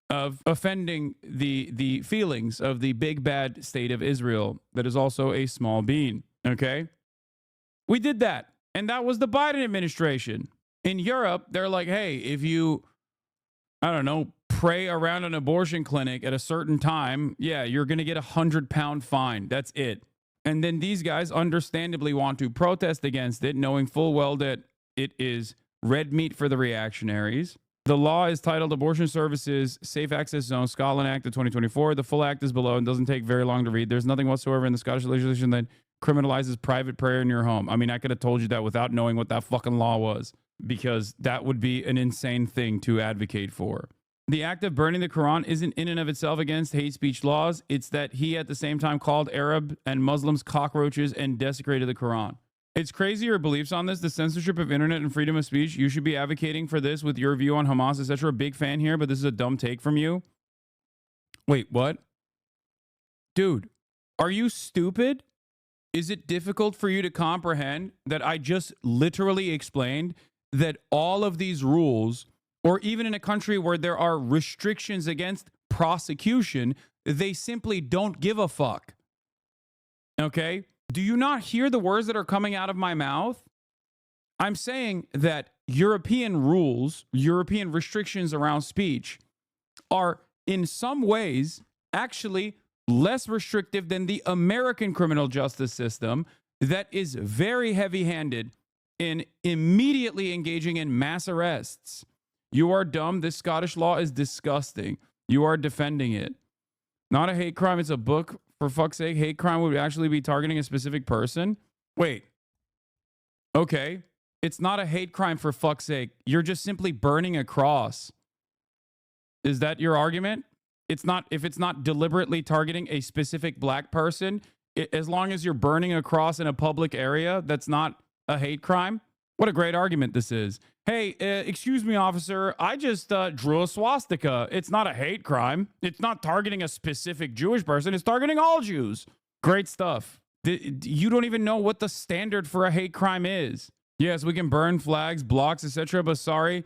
of offending the feelings of the big bad state of Israel that is also a small bean, okay? We did that, and that was the Biden administration. In Europe, they're like, hey, if you, I don't know, pray around an abortion clinic at a certain time, yeah, you're going to get £100 fine. That's it. And then these guys understandably want to protest against it, knowing full well that it is red meat for the reactionaries. The law is titled Abortion Services Safe Access Zone, Scotland Act of 2024. The full act is below and doesn't take very long to read. There's nothing whatsoever in the Scottish legislation that criminalizes private prayer in your home. I mean, I could have told you that without knowing what that fucking law was, because that would be an insane thing to advocate for. The act of burning the Quran isn't in and of itself against hate speech laws. It's that he at the same time called Arab and Muslims cockroaches and desecrated the Quran. It's crazy your beliefs on this, the censorship of internet and freedom of speech. You should be advocating for this with your view on Hamas, etc. Big fan here, but this is a dumb take from you. Wait, what? Dude, are you stupid? Is it difficult for you to comprehend that I just literally explained that all of these rules, or even in a country where there are restrictions against prosecution, they simply don't give a fuck? Okay? Do you not hear the words that are coming out of my mouth? I'm saying that European rules, European restrictions around speech are in some ways actually less restrictive than the American criminal justice system that is very heavy-handed in immediately engaging in mass arrests. You are dumb. This Scottish law is disgusting. You are defending it. Not a hate crime. It's a book. For fuck's sake, hate crime would actually be targeting a specific person. Wait. Okay. It's not a hate crime, for fuck's sake. You're just simply burning a cross. Is that your argument? It's not, if it's not deliberately targeting a specific black person, as long as you're burning a cross in a public area, that's not a hate crime. What a great argument this is. Hey, excuse me, officer, I just drew a swastika. It's not a hate crime. It's not targeting a specific Jewish person. It's targeting all Jews. Great stuff. You don't even know what the standard for a hate crime is. Yes, we can burn flags, blocks, etc., but sorry,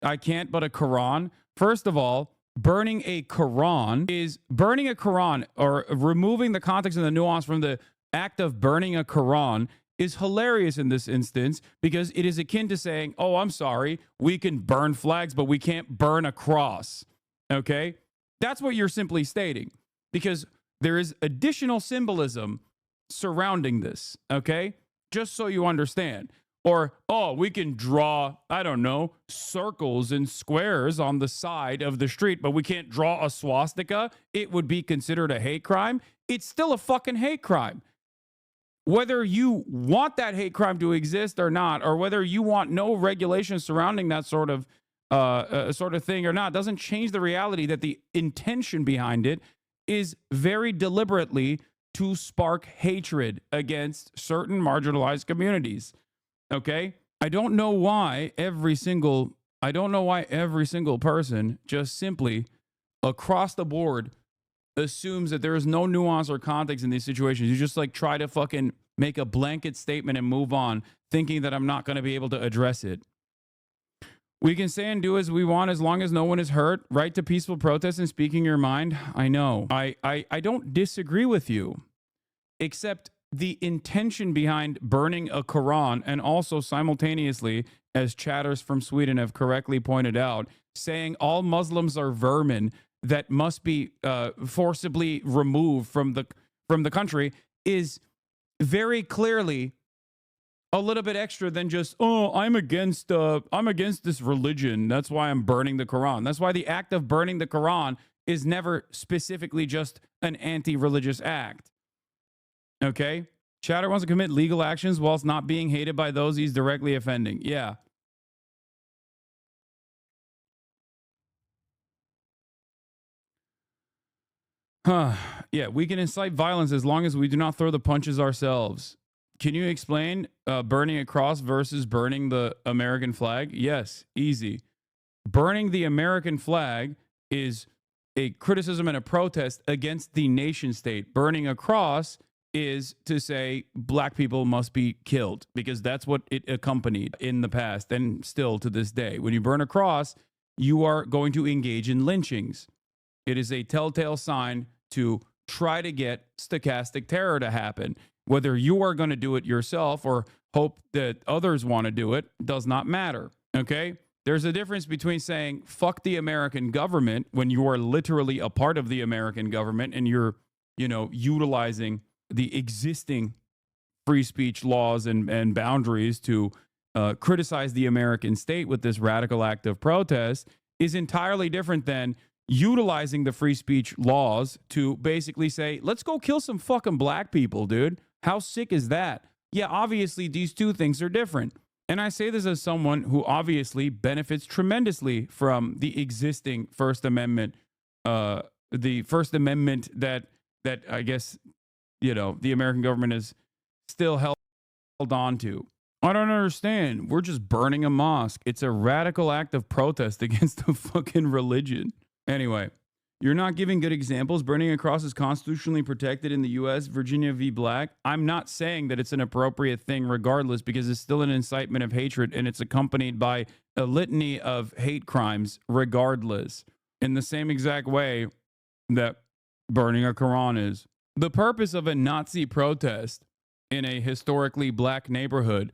I can't. But a Quran, first of all, burning a Quran or removing the context and the nuance from the act of burning a Quran is hilarious in this instance, because it is akin to saying, oh, I'm sorry, we can burn flags, but we can't burn a cross. Okay? That's what you're simply stating, because there is additional symbolism surrounding this. Okay? Just so you understand. Or, oh, we can draw, I don't know, circles and squares on the side of the street, but we can't draw a swastika. It would be considered a hate crime. It's still a fucking hate crime. Whether you want that hate crime to exist or not, or whether you want no regulation surrounding that sort of thing or not, doesn't change the reality that the intention behind it is very deliberately to spark hatred against certain marginalized communities. Okay? I don't know why every single person just simply across the board assumes that there is no nuance or context in these situations. You just like try to fucking make a blanket statement and move on, thinking that I'm not going to be able to address it. We can say and do as we want as long as no one is hurt. Right to peaceful protest and speaking your mind. I know. I don't disagree with you, except the intention behind burning a Quran, and also simultaneously, as chatters from Sweden have correctly pointed out, saying all Muslims are vermin that must be forcibly removed from the country, is very clearly a little bit extra than just, oh, I'm against this religion, that's why I'm burning the Quran. That's why the act of burning the Quran is never specifically just an anti-religious act. Okay? Chatter wants to commit legal actions whilst not being hated by those he's directly offending. Yeah. Yeah, we can incite violence as long as we do not throw the punches ourselves. Can you explain burning a cross versus burning the American flag? Yes, easy. Burning the American flag is a criticism and a protest against the nation state. Burning a cross is to say black people must be killed, because that's what it accompanied in the past and still to this day. When you burn a cross, you are going to engage in lynchings. It is a telltale sign to try to get stochastic terror to happen. Whether you are going to do it yourself or hope that others want to do it does not matter. Okay? There's a difference between saying fuck the American government when you are literally a part of the American government and you're, utilizing the existing free speech laws and boundaries to criticize the American state with this radical act of protest is entirely different than utilizing the free speech laws to basically say, let's go kill some fucking black people, dude. How sick is that? Yeah, obviously these two things are different. And I say this as someone who obviously benefits tremendously from the existing First Amendment, the First Amendment that I guess, the American government is still held on to. I don't understand. We're just burning a mosque. It's a radical act of protest against the fucking religion. Anyway, you're not giving good examples. Burning a cross is constitutionally protected in the U.S. Virginia v. Black. I'm not saying that it's an appropriate thing regardless, because it's still an incitement of hatred and it's accompanied by a litany of hate crimes regardless, in the same exact way that burning a Quran is. The purpose of a Nazi protest in a historically black neighborhood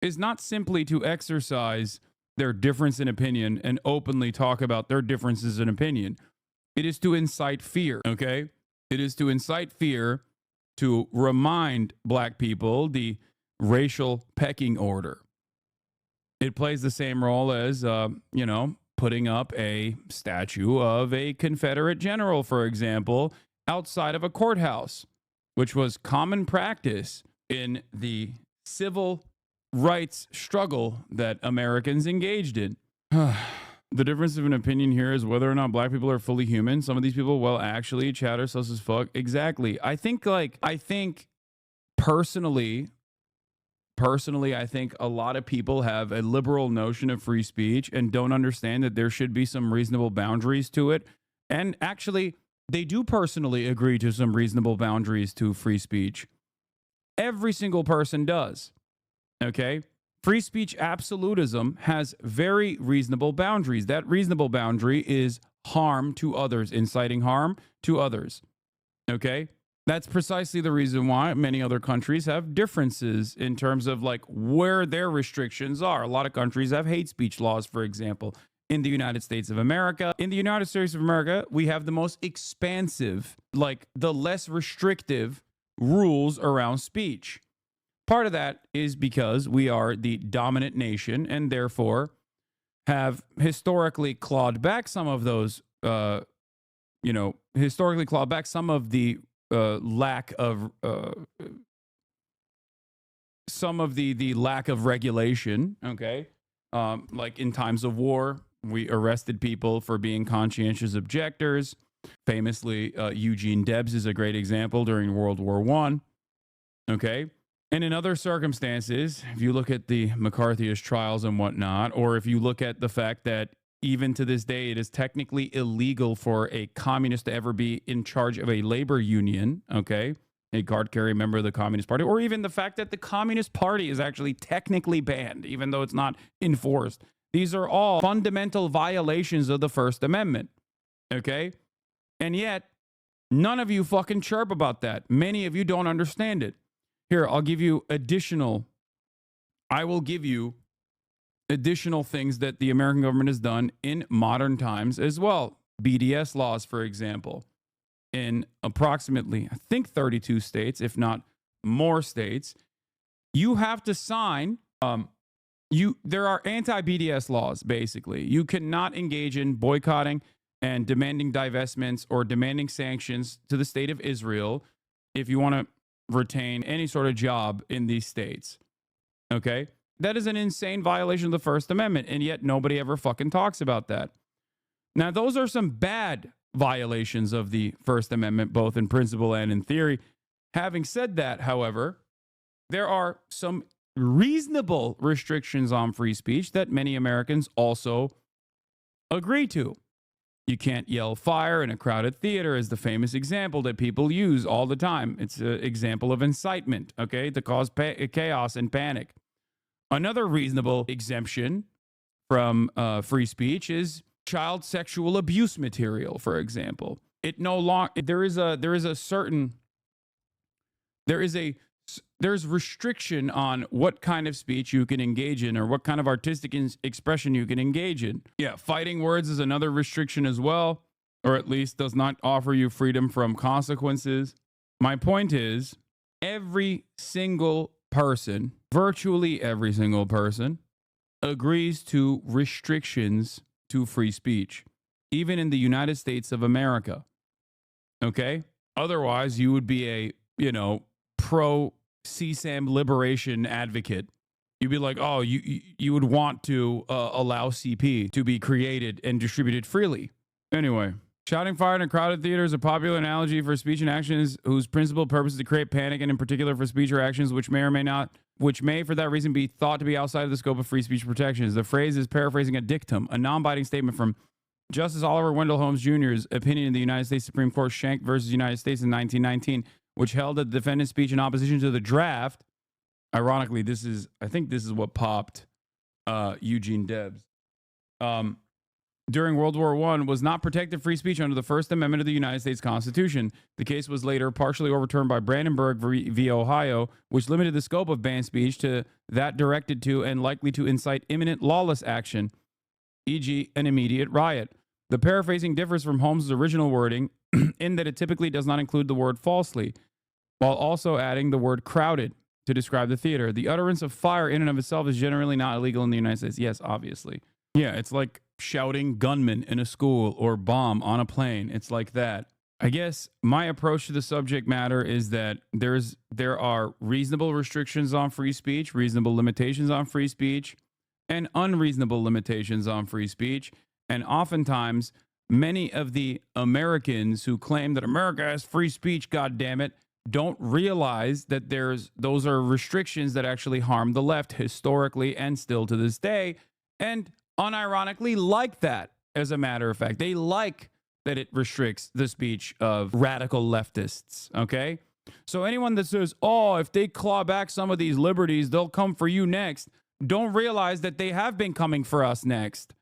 is not simply to exercise their difference in opinion and openly talk about their differences in opinion. It is to incite fear, okay? It is to incite fear to remind black people the racial pecking order. It plays the same role as, putting up a statue of a Confederate general, for example, outside of a courthouse, which was common practice in the civil rights struggle that Americans engaged in. The difference of an opinion here is whether or not black people are fully human. Some of these people, well, actually, chatter sus as fuck. Exactly. I think personally, I think a lot of people have a liberal notion of free speech and don't understand that there should be some reasonable boundaries to it. And actually, they do personally agree to some reasonable boundaries to free speech. Every single person does. Okay? Free speech absolutism has very reasonable boundaries. That reasonable boundary is harm to others, inciting harm to others. Okay? That's precisely the reason why many other countries have differences in terms of like where their restrictions are. A lot of countries have hate speech laws, for example. In the United States of America, we have the most expansive, like the less restrictive rules around speech. Part of that is because we are the dominant nation and therefore have historically clawed back some of those, lack of the lack of regulation. Okay, like in times of war, we arrested people for being conscientious objectors. Famously, Eugene Debs is a great example during World War I. Okay. And in other circumstances, if you look at the McCarthyist trials and whatnot, or if you look at the fact that even to this day, it is technically illegal for a communist to ever be in charge of a labor union, okay, a card-carrying member of the Communist Party, or even the fact that the Communist Party is actually technically banned, even though it's not enforced. These are all fundamental violations of the First Amendment, okay? And yet, none of you fucking chirp about that. Many of you don't understand it. Here, I will give you additional things that the American government has done in modern times as well. BDS laws, for example, in approximately, I think 32 states, if not more states, you have to sign, there are anti-BDS laws, basically. You cannot engage in boycotting and demanding divestments or demanding sanctions to the state of Israel if you want to retain any sort of job in these states. Okay? That is an insane violation of the First Amendment, and yet nobody ever fucking talks about that. Now, those are some bad violations of the First Amendment, both in principle and in theory. Having said that, however, there are some reasonable restrictions on free speech that many Americans also agree to. You can't yell fire in a crowded theater is the famous example that people use all the time. It's an example of incitement, okay, to cause chaos and panic. Another reasonable exemption from free speech is child sexual abuse material, for example. There is a there's restriction on what kind of speech you can engage in or what kind of artistic expression you can engage in. Yeah, fighting words is another restriction as well, or at least does not offer you freedom from consequences. My point is, every single person, virtually every single person, agrees to restrictions to free speech, even in the United States of America. Okay? Otherwise, you would be a, pro CSAM liberation advocate. You'd be like, oh, you would want to allow CP to be created and distributed freely. Anyway, shouting fire in a crowded theater is a popular analogy for speech and actions whose principal purpose is to create panic, and in particular for speech or actions which may for that reason be thought to be outside of the scope of free speech protections. The phrase is paraphrasing a dictum, a non-binding statement from Justice Oliver Wendell Holmes Jr.'s opinion in the United States Supreme Court Schenck versus United States in 1919, which held that the defendant's speech in opposition to the draft, ironically, I think this is what popped Eugene Debs, during World War I was not protected free speech under the First Amendment of the United States Constitution. The case was later partially overturned by Brandenburg v. Ohio, which limited the scope of banned speech to that directed to and likely to incite imminent lawless action, e.g. an immediate riot. The paraphrasing differs from Holmes' original wording in that it typically does not include the word falsely, while also adding the word crowded to describe the theater. The utterance of fire in and of itself is generally not illegal in the United States. Yes, obviously. Yeah, it's like shouting gunman in a school or bomb on a plane. It's like that. I guess my approach to the subject matter is that there are reasonable restrictions on free speech, reasonable limitations on free speech, and unreasonable limitations on free speech. And oftentimes, many of the Americans who claim that America has free speech, goddammit, don't realize that those are restrictions that actually harm the left historically and still to this day. And unironically like that, as a matter of fact. They like that it restricts the speech of radical leftists, okay? So anyone that says, oh, if they claw back some of these liberties, they'll come for you next, don't realize that they have been coming for us next.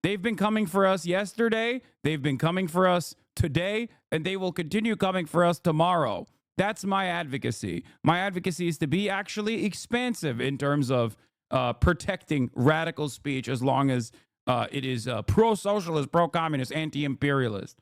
They've been coming for us yesterday, they've been coming for us today, and they will continue coming for us tomorrow. That's my advocacy. My advocacy is to be actually expansive in terms of protecting radical speech as long as it is pro-socialist, pro-communist, anti-imperialist.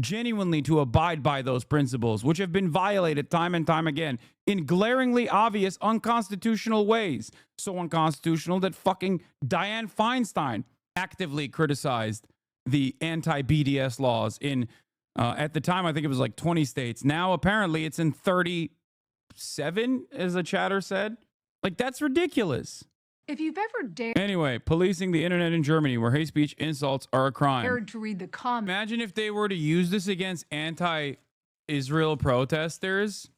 Genuinely to abide by those principles, which have been violated time and time again in glaringly obvious unconstitutional ways. So unconstitutional that fucking Dianne Feinstein actively criticized the anti-BDS laws in, at the time, I think it was like 20 states. Now, apparently, it's in 37, as a chatter said. Like, that's ridiculous. If you've ever dared Anyway, policing the internet in Germany, where hate speech insults are a crime. to read the comments, Imagine if they were to use this against anti-Israel protesters.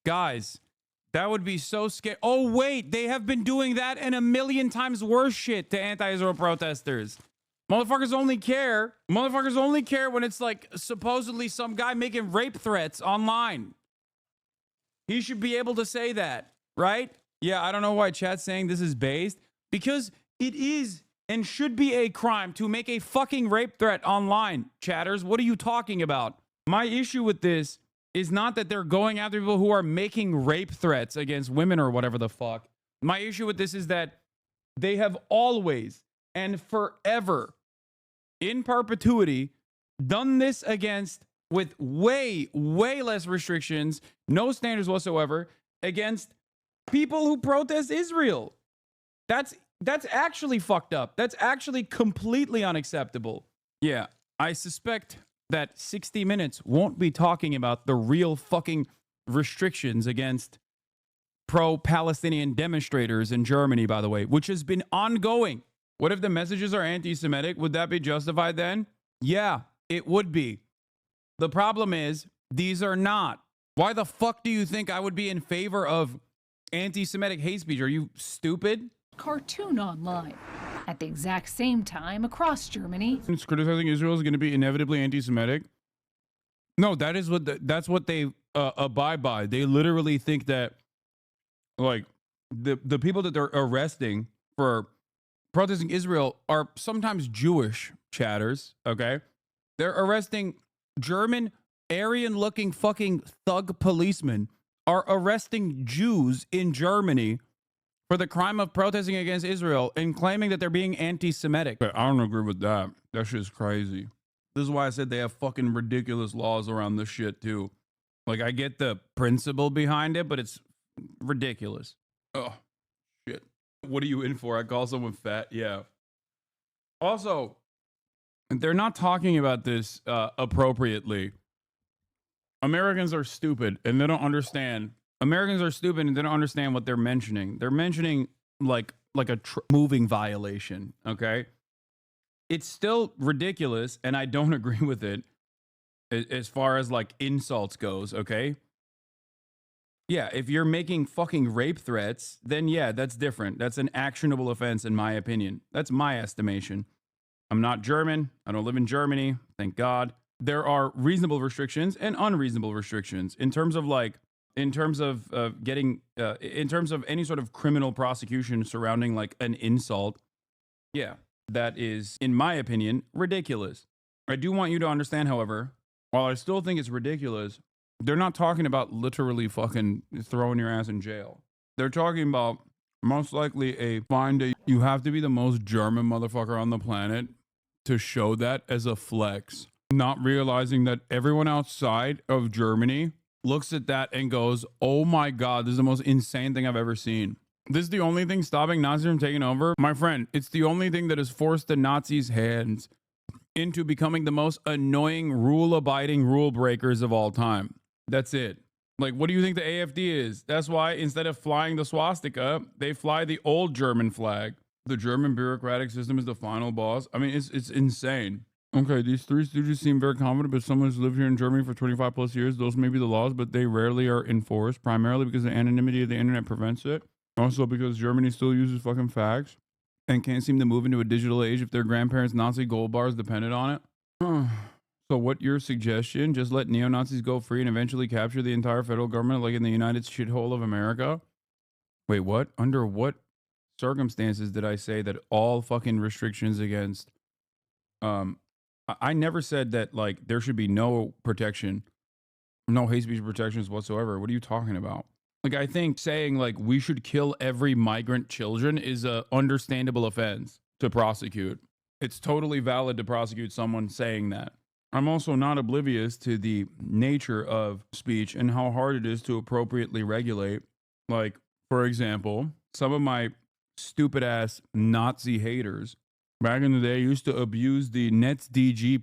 Guys, that would be so scary. Oh, wait, they have been doing that and a million times worse shit to anti-Israel protesters. Motherfuckers only care when it's like supposedly some guy making rape threats online. He should be able to say that, right? Yeah, I don't know why chat's saying this is based, because it is and should be a crime to make a fucking rape threat online, chatters. What are you talking about? My issue with this is not that they're going after people who are making rape threats against women or whatever the fuck. My issue with this is that they have always and forever, in perpetuity, done this with way, way less restrictions, no standards whatsoever, against people who protest Israel. That's actually fucked up. That's actually completely unacceptable. Yeah, I suspect that 60 Minutes won't be talking about the real fucking restrictions against pro-Palestinian demonstrators in Germany, by the way, which has been ongoing. What if the messages are anti-Semitic? Would that be justified then? Yeah, it would be. The problem is, these are not. Why the fuck do you think I would be in favor of anti-Semitic hate speech? Are you stupid? cartoon online. At the exact same time, across Germany, Criticizing Israel is going to be inevitably anti-Semitic. No, that's what they abide by. They literally think that, like, the people that they're arresting for protesting Israel are sometimes Jewish chatters. Okay, they're arresting German Aryan-looking fucking thug policemen are arresting Jews in Germany for the crime of protesting against Israel and claiming that they're being anti-Semitic. But I don't agree with that. That shit's crazy. This is why I said they have fucking ridiculous laws around this shit too. Like, I get the principle behind it, but it's ridiculous. Oh, shit. What are you in for? I call someone fat? Yeah. Also, they're not talking about this appropriately. Americans are stupid and they don't understand. Americans are stupid and they don't understand what they're mentioning. They're mentioning like a moving violation, okay? It's still ridiculous and I don't agree with it as far as like insults goes, okay? Yeah, if you're making fucking rape threats, then yeah, that's different. That's an actionable offense in my opinion. That's my estimation. I'm not German. I don't live in Germany, thank God. There are reasonable restrictions and unreasonable restrictions in terms of in terms of any sort of criminal prosecution surrounding like an insult. Yeah, that is, in my opinion, ridiculous. I do want you to understand, however, while I still think it's ridiculous, they're not talking about literally fucking throwing your ass in jail. They're talking about most likely a fine that you have to be the most German motherfucker on the planet to show that as a flex. Not realizing that everyone outside of Germany looks at that and goes, oh my God, this is the most insane thing I've ever seen. This is the only thing stopping Nazis from taking over. My friend, it's the only thing that has forced the Nazis' hands into becoming the most annoying, rule-abiding rule breakers of all time. That's it. Like, what do you think the AfD is? That's why instead of flying the swastika, they fly the old German flag. The German bureaucratic system is the final boss. I mean, it's insane. Okay, these three stooges seem very confident, but someone who's lived here in Germany for 25 plus years, those may be the laws, but they rarely are enforced, primarily because the anonymity of the internet prevents it. Also because Germany still uses fucking fax and can't seem to move into a digital age if their grandparents' Nazi gold bars depended on it. So what your suggestion? Just let neo-Nazis go free and eventually capture the entire federal government like in the United shithole of America? Wait, what? Under what circumstances did I say that all fucking restrictions against I never said that like there should be no protection, no hate speech protections whatsoever. What are you talking about? Like, I think saying like we should kill every migrant children is a understandable offense to prosecute. It's totally valid to prosecute someone saying that. I'm also not oblivious to the nature of speech and how hard it is to appropriately regulate. Like, for example, some of my stupid ass Nazi haters back in the day used to abuse the NetzDG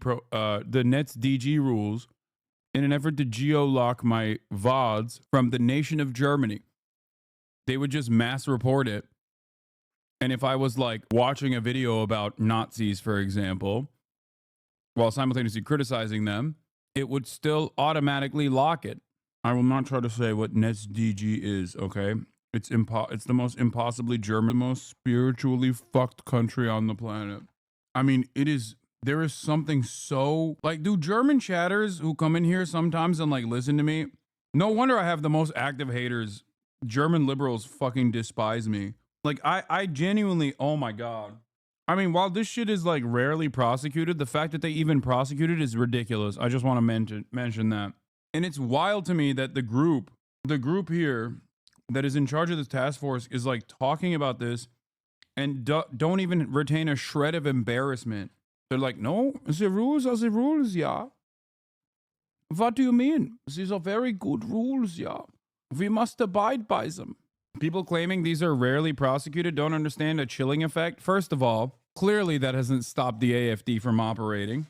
rules in an effort to geo-lock my VODs from the nation of Germany. They would just mass report it. And if I was like watching a video about Nazis, for example, while simultaneously criticizing them, it would still automatically lock it. I will not try to say what NetzDG is, okay? It's the most impossibly German, most spiritually fucked country on the planet. I mean, there is something so, like, do German chatters who come in here sometimes and like listen to me, no wonder I have the most active haters. German liberals fucking despise me. Like, I genuinely, oh my God. I mean, while this shit is like rarely prosecuted, the fact that they even prosecute it is ridiculous. I just want to mention that. And it's wild to me that the group here that is in charge of this task force is like talking about this and don't even retain a shred of embarrassment. They're like, no, the rules are the rules, yeah. What do you mean? These are very good rules, yeah. We must abide by them. People claiming these are rarely prosecuted don't understand a chilling effect. First of all, clearly that hasn't stopped the AfD from operating.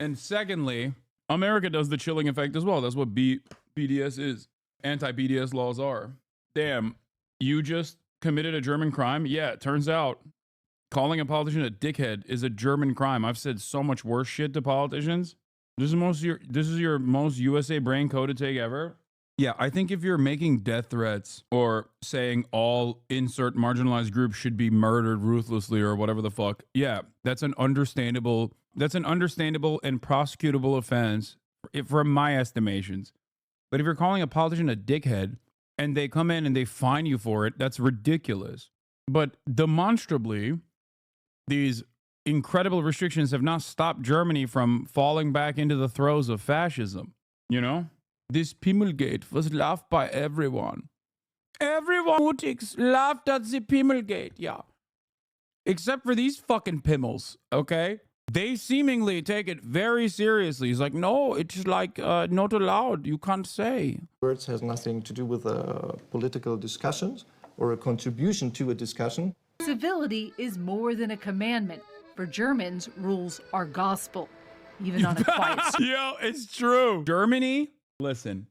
And secondly, America does the chilling effect as well. That's what BDS is. Anti-BDS laws are. Damn, you just committed a German crime? Yeah, it turns out calling a politician a dickhead is a German crime. I've said so much worse shit to politicians. This is your most USA brain code take ever. Yeah, I think if you're making death threats or saying all insert marginalized groups should be murdered ruthlessly or whatever the fuck, yeah, that's an understandable and prosecutable offense from my estimations. But if you're calling a politician a dickhead and they come in and they fine you for it, that's ridiculous. But demonstrably, these incredible restrictions have not stopped Germany from falling back into the throes of fascism, you know? This Pimmelgate was laughed by everyone. Everyone laughed at the Pimmelgate, yeah. Except for these fucking Pimmels, okay? They seemingly take it very seriously. He's like, no, it's like not allowed. You can't say. Words has nothing to do with political discussions or a contribution to a discussion. Civility is more than a commandment. For Germans, rules are gospel, even on a quiet street. Yo, it's true. Germany, listen.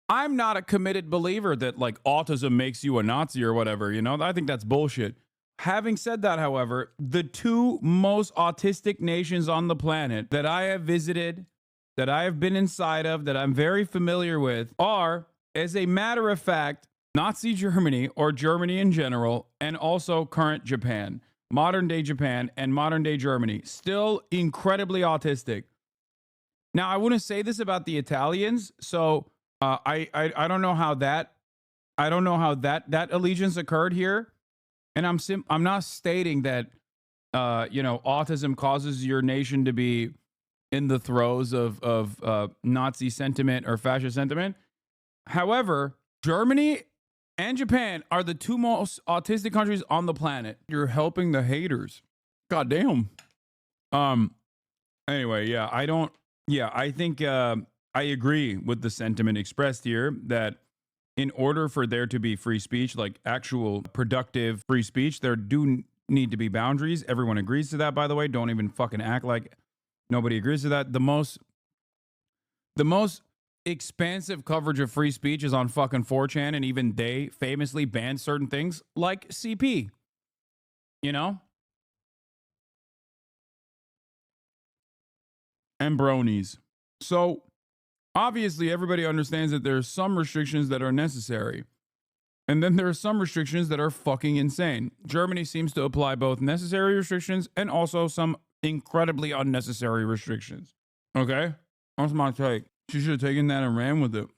I'm not a committed believer that like autism makes you a Nazi or whatever, you know? I think that's bullshit. Having said that, however, the two most autistic nations on the planet that I have visited, that I have been inside of, that I'm very familiar with are, as a matter of fact, Nazi Germany or Germany in general, and also current Japan, modern day Japan and modern day Germany, still incredibly autistic. Now, I wouldn't say this about the Italians, so I don't know how that allegiance occurred here. And I'm not stating that, autism causes your nation to be in the throes of Nazi sentiment or fascist sentiment. However, Germany and Japan are the two most autistic countries on the planet. You're helping the haters. God damn. Anyway, yeah, I think I agree with the sentiment expressed here that in order for there to be free speech, like actual productive free speech, there do need to be boundaries. Everyone agrees to that, by the way. Don't even fucking act like nobody agrees to that. The most expansive coverage of free speech is on fucking 4chan, and even they famously banned certain things like CP. You know? And bronies. So obviously, everybody understands that there are some restrictions that are necessary. And then there are some restrictions that are fucking insane. Germany seems to apply both necessary restrictions and also some incredibly unnecessary restrictions. Okay? That's my take. She should have taken that and ran with it.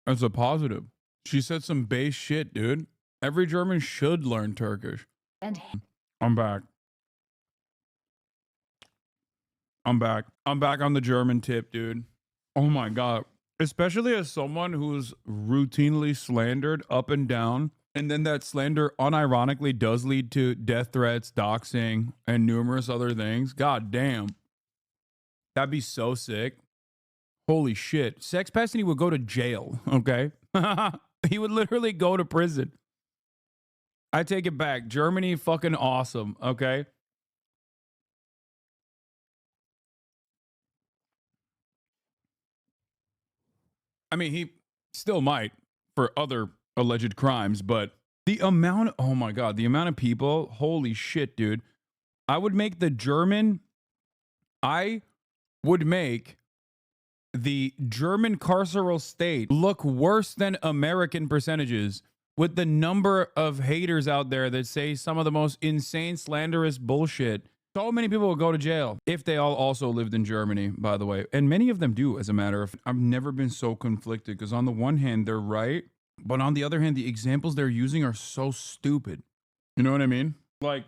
That's a positive. She said some base shit, dude. Every German should learn Turkish. And I'm back. I'm back on the German tip, dude. Oh my God. Especially as someone who's routinely slandered up and down, and then that slander unironically does lead to death threats, doxing, and numerous other things. God damn. That'd be so sick. Holy shit. Sex Pestany would go to jail, okay? He would literally go to prison. I take it back. Germany, fucking awesome, okay? I mean, he still might for other alleged crimes, but the amount, oh my God, the amount of people, holy shit, dude. I would make the German carceral state look worse than American percentages with the number of haters out there that say some of the most insane, slanderous bullshit. So many people will go to jail if they all also lived in Germany, by the way. And many of them do, as a matter of fact. I've never been so conflicted because on the one hand, they're right. But on the other hand, the examples they're using are so stupid. You know what I mean? Like,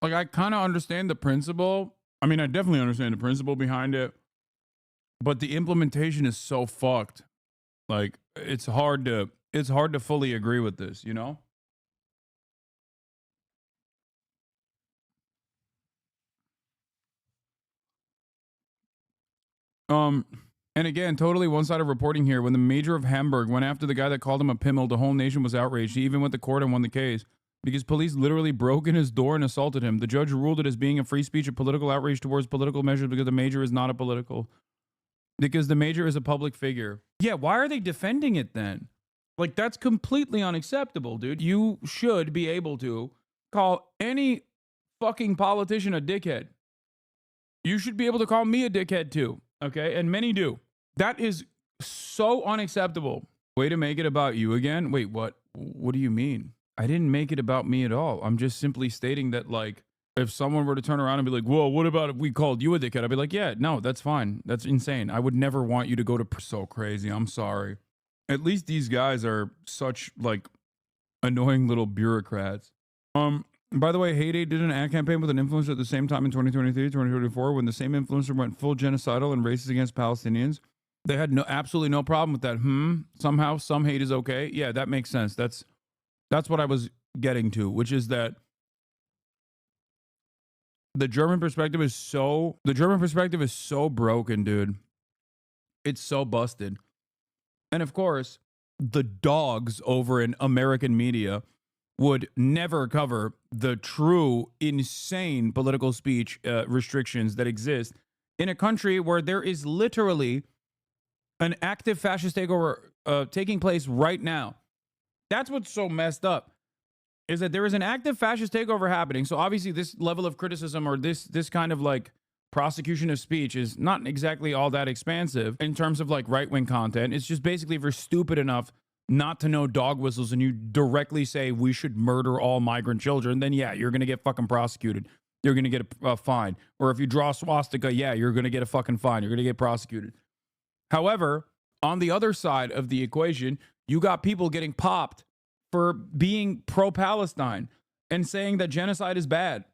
I kind of understand the principle. I mean, I definitely understand the principle behind it. But the implementation is so fucked. Like, it's hard to fully agree with this, you know? And again, totally one-sided reporting here. When the mayor of Hamburg went after the guy that called him a pimmel, the whole nation was outraged. He even went to court and won the case because police literally broke in his door and assaulted him. The judge ruled it as being a free speech of political outrage towards political measures because the mayor is not a because the mayor is a public figure. Yeah, why are they defending it then? Like, that's completely unacceptable, dude. You should be able to call any fucking politician a dickhead. You should be able to call me a dickhead too, okay? And many do. That is so unacceptable. Way to make it about you again? Wait, what? What do you mean? I didn't make it about me at all. I'm just simply stating that, like, if someone were to turn around and be like, well, what about if we called you a dickhead? I'd be like, yeah, no, that's fine. That's insane. I would never want you to go to so crazy. I'm sorry. At least these guys are such, like, annoying little bureaucrats. By the way, Heyday did an ad campaign with an influencer at the same time in 2023, 2024, when the same influencer went full genocidal and racist against Palestinians. They had absolutely no problem with that. Somehow some hate is okay. Yeah, that makes sense. That's what I was getting to, which is that the German perspective is so broken, dude. It's so busted. And of course, the dogs over in American media would never cover the true insane political speech restrictions that exist in a country where there is literally an active fascist takeover taking place right now. That's what's so messed up, is that there is an active fascist takeover happening. So obviously this level of criticism or this kind of like prosecution of speech is not exactly all that expansive in terms of like right-wing content. It's just basically if you're stupid enough not to know dog whistles and you directly say we should murder all migrant children, then yeah, you're going to get fucking prosecuted. You're going to get a fine. Or if you draw a swastika, yeah, you're going to get a fucking fine. You're going to get prosecuted. However, on the other side of the equation, you got people getting popped for being pro-Palestine and saying that genocide is bad.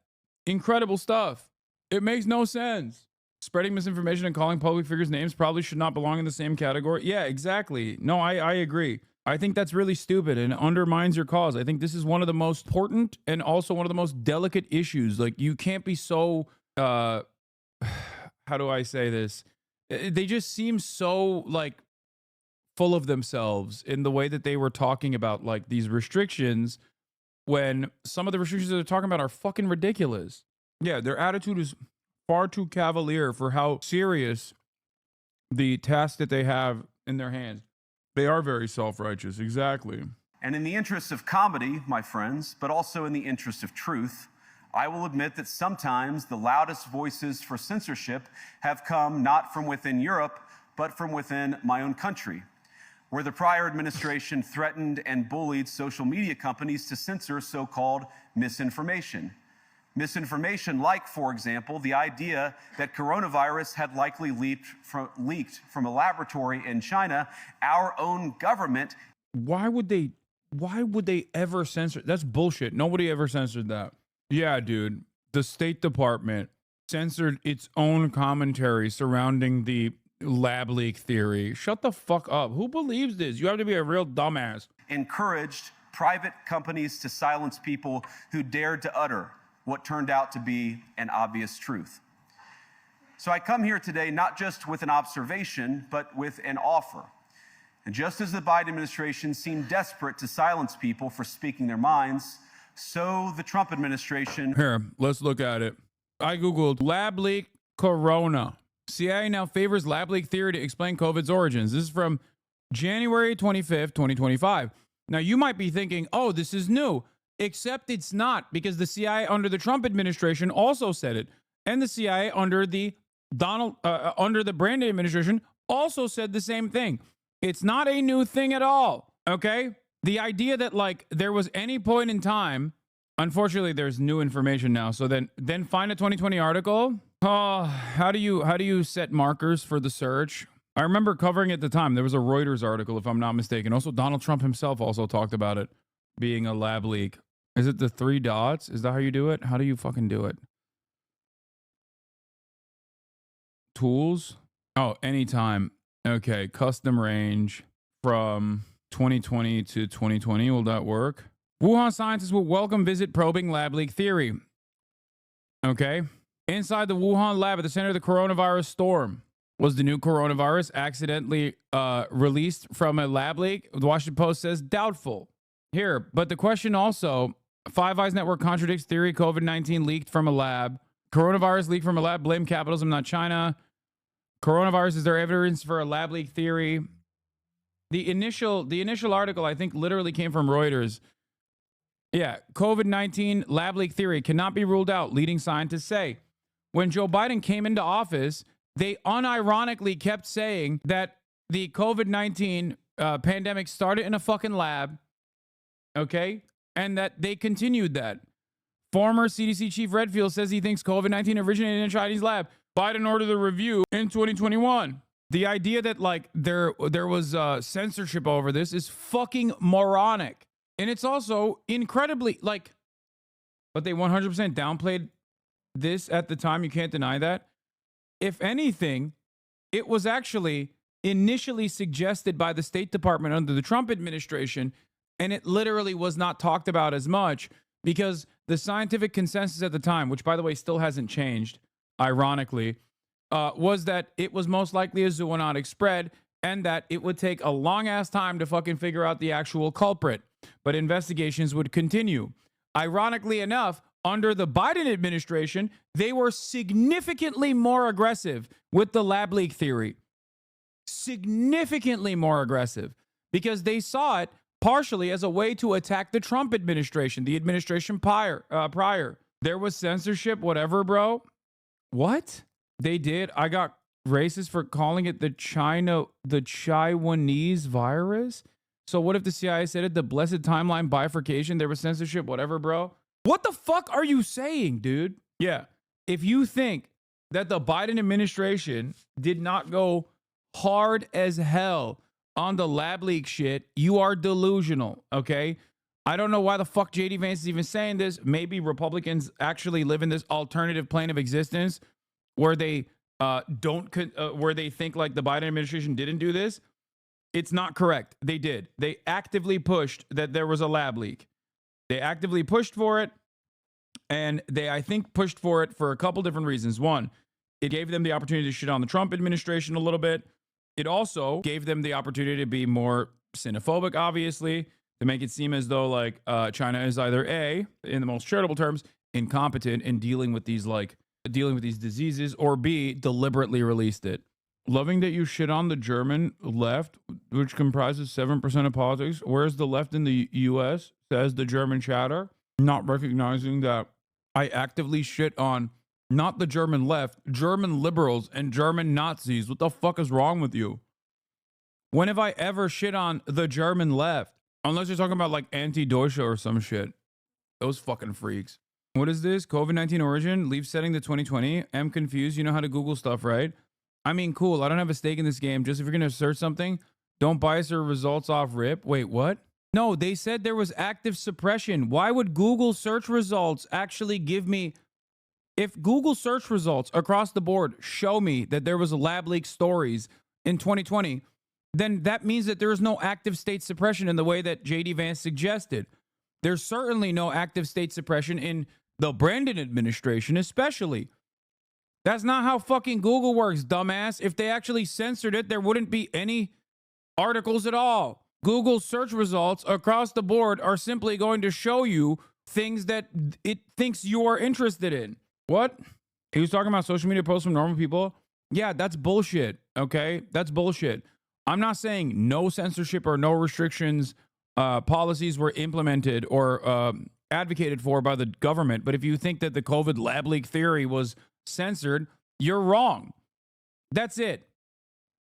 Incredible stuff. It makes no sense. Spreading misinformation and calling public figures names probably should not belong in the same category. Yeah, exactly. No, I agree. I think that's really stupid and undermines your cause. I think this is one of the most important and also one of the most delicate issues. Like, you can't be so, how do I say this? They just seem so, like, full of themselves in the way that they were talking about, like, these restrictions, when some of the restrictions that they're talking about are fucking ridiculous. Yeah, their attitude is far too cavalier for how serious the task that they have in their hands. They are very self-righteous, exactly. And in the interest of comedy, my friends, but also in the interest of truth, I will admit that sometimes the loudest voices for censorship have come not from within Europe, but from within my own country, where the prior administration threatened and bullied social media companies to censor so-called misinformation. Misinformation like, for example, the idea that coronavirus had likely leaked from a laboratory in China. Our own government. Why would they ever censor? That's bullshit. Nobody ever censored that. Yeah, dude. The State Department censored its own commentary surrounding the lab leak theory. Shut the fuck up. Who believes this? You have to be a real dumbass. Encouraged private companies to silence people who dared to utter what turned out to be an obvious truth. So I come here today not just with an observation, but with an offer. And just as the Biden administration seemed desperate to silence people for speaking their minds, so the Trump administration... Here, let's look at it. I Googled lab leak corona. CIA now favors lab leak theory to explain COVID's origins. This is from January 25th, 2025. Now, you might be thinking, oh, this is new. Except it's not, because the CIA under the Trump administration also said it. And the CIA under the Brandon administration also said the same thing. It's not a new thing at all, okay? The idea that, like, there was any point in time, unfortunately, there's new information now. So then find a 2020 article. Oh, how do you set markers for the search? I remember covering at the time. There was a Reuters article, if I'm not mistaken. Also, Donald Trump himself also talked about it being a lab leak. Is it the 3 dots? Is that how you do it? How do you fucking do it? Tools? Oh, anytime. Okay, custom range from 2020 to 2020. Will that work? Wuhan scientists will welcome visit probing lab leak theory. Okay. Inside the Wuhan lab at the center of the coronavirus storm. Was the new coronavirus accidentally released from a lab leak? The Washington Post says doubtful. Here, but the question also... Five Eyes Network contradicts theory COVID-19 leaked from a lab. Coronavirus leaked from a lab. Blame capitalism, not China. Coronavirus, is there evidence for a lab leak theory? The initial article, I think, literally came from Reuters. Yeah, COVID-19 lab leak theory cannot be ruled out, leading scientists say. When Joe Biden came into office, they unironically kept saying that the COVID-19 pandemic started in a fucking lab. Okay? And that they continued that. Former CDC Chief Redfield says he thinks COVID-19 originated in a Chinese lab. Biden ordered the review in 2021. The idea that, like, there was censorship over this is fucking moronic. And it's also incredibly, like but they 100% downplayed this at the time. You can't deny that. If anything, it was actually initially suggested by the State Department under the Trump administration, and it literally was not talked about as much because the scientific consensus at the time, which by the way still hasn't changed, ironically, was that it was most likely a zoonotic spread and that it would take a long ass time to fucking figure out the actual culprit, but investigations would continue. Ironically enough, under the Biden administration, they were significantly more aggressive with the lab leak theory. Significantly more aggressive because they saw it partially as a way to attack the Trump administration, the administration prior. There was censorship, whatever, bro. What? They did. I got racist for calling it the Taiwanese virus. So what if the CIA said it, the blessed timeline bifurcation? There was censorship, whatever, bro. What the fuck are you saying, dude? Yeah. If you think that the Biden administration did not go hard as hell on the lab leak shit, you are delusional, okay? I don't know why the fuck JD Vance is even saying this. Maybe Republicans actually live in this alternative plane of existence where they where they think like the Biden administration didn't do this. It's not correct. They did. They actively pushed that there was a lab leak. They actively pushed for it, and they, I think, pushed for it for a couple different reasons. One, it gave them the opportunity to shit on the Trump administration a little bit. It also gave them the opportunity to be more xenophobic, obviously, to make it seem as though like China is either A, in the most charitable terms, incompetent in dealing with these diseases, or B, deliberately released it. Loving that you shit on the German left, which comprises 7% of politics, whereas the left in the U.S., says the German chatter, not recognizing that I actively shit on not the German left, German liberals and German Nazis. What the fuck is wrong with you? When have I ever shit on the German left? Unless you're talking about like anti-Deutsche or some shit. Those fucking freaks. What is this? COVID-19 origin? Leave setting to 2020? I'm confused. You know how to Google stuff, right? I mean, cool. I don't have a stake in this game. Just if you're going to search something, don't bias your results off rip. Wait, what? No, they said there was active suppression. Why would Google search results actually give me... If Google search results across the board show me that there was a lab leak stories in 2020, then that means that there is no active state suppression in the way that JD Vance suggested. There's certainly no active state suppression in the Brandon administration, especially. That's not how fucking Google works, dumbass. If they actually censored it, there wouldn't be any articles at all. Google search results across the board are simply going to show you things that it thinks you are interested in. What? He was talking about social media posts from normal people. Yeah, that's bullshit. Okay, that's bullshit. I'm not saying no censorship or no restrictions policies were implemented or advocated for by the government. But if you think that the COVID lab leak theory was censored, you're wrong. That's it.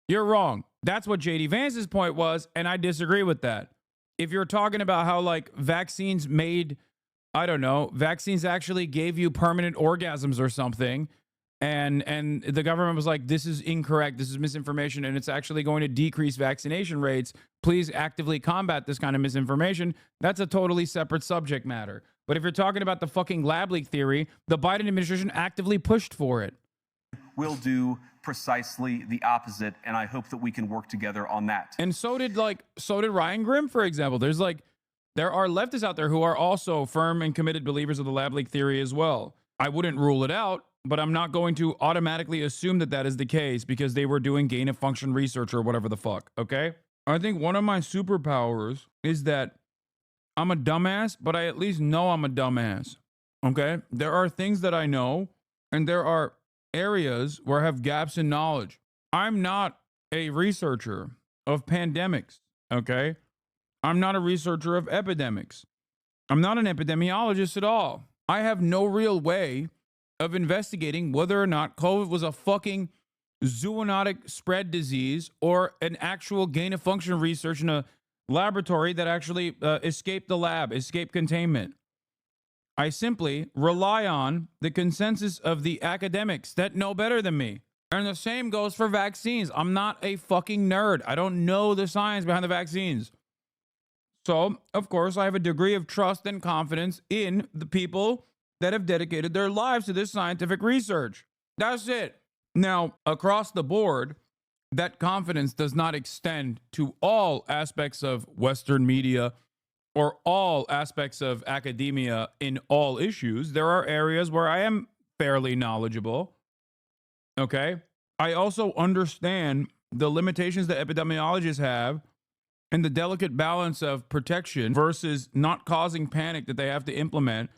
You're wrong. That's what JD Vance's point was, and I disagree with that. If you're talking about how like vaccines made, I don't know, vaccines actually gave you permanent orgasms or something, and the government was like, this is incorrect, this is misinformation, and it's actually going to decrease vaccination rates, please actively combat this kind of misinformation, that's a totally separate subject matter. But if you're talking about the fucking lab leak theory, the Biden administration actively pushed for it. We'll do precisely the opposite, and I hope that we can work together on that. And so did Ryan Grimm, for example. There are leftists out there who are also firm and committed believers of the lab leak theory as well. I wouldn't rule it out, but I'm not going to automatically assume that that is the case because they were doing gain of function research or whatever the fuck, okay? I think one of my superpowers is that I'm a dumbass, but I at least know I'm a dumbass, okay? There are things that I know, and there are areas where I have gaps in knowledge. I'm not a researcher of pandemics, okay? I'm not a researcher of epidemics. I'm not an epidemiologist at all. I have no real way of investigating whether or not COVID was a fucking zoonotic spread disease or an actual gain of function research in a laboratory that actually escaped the lab, escaped containment. I simply rely on the consensus of the academics that know better than me. And the same goes for vaccines. I'm not a fucking nerd. I don't know the science behind the vaccines. So, of course, I have a degree of trust and confidence in the people that have dedicated their lives to this scientific research. That's it. Now, across the board, that confidence does not extend to all aspects of Western media or all aspects of academia in all issues. There are areas where I am fairly knowledgeable. Okay? I also understand the limitations that epidemiologists have and the delicate balance of protection versus not causing panic that they have to implement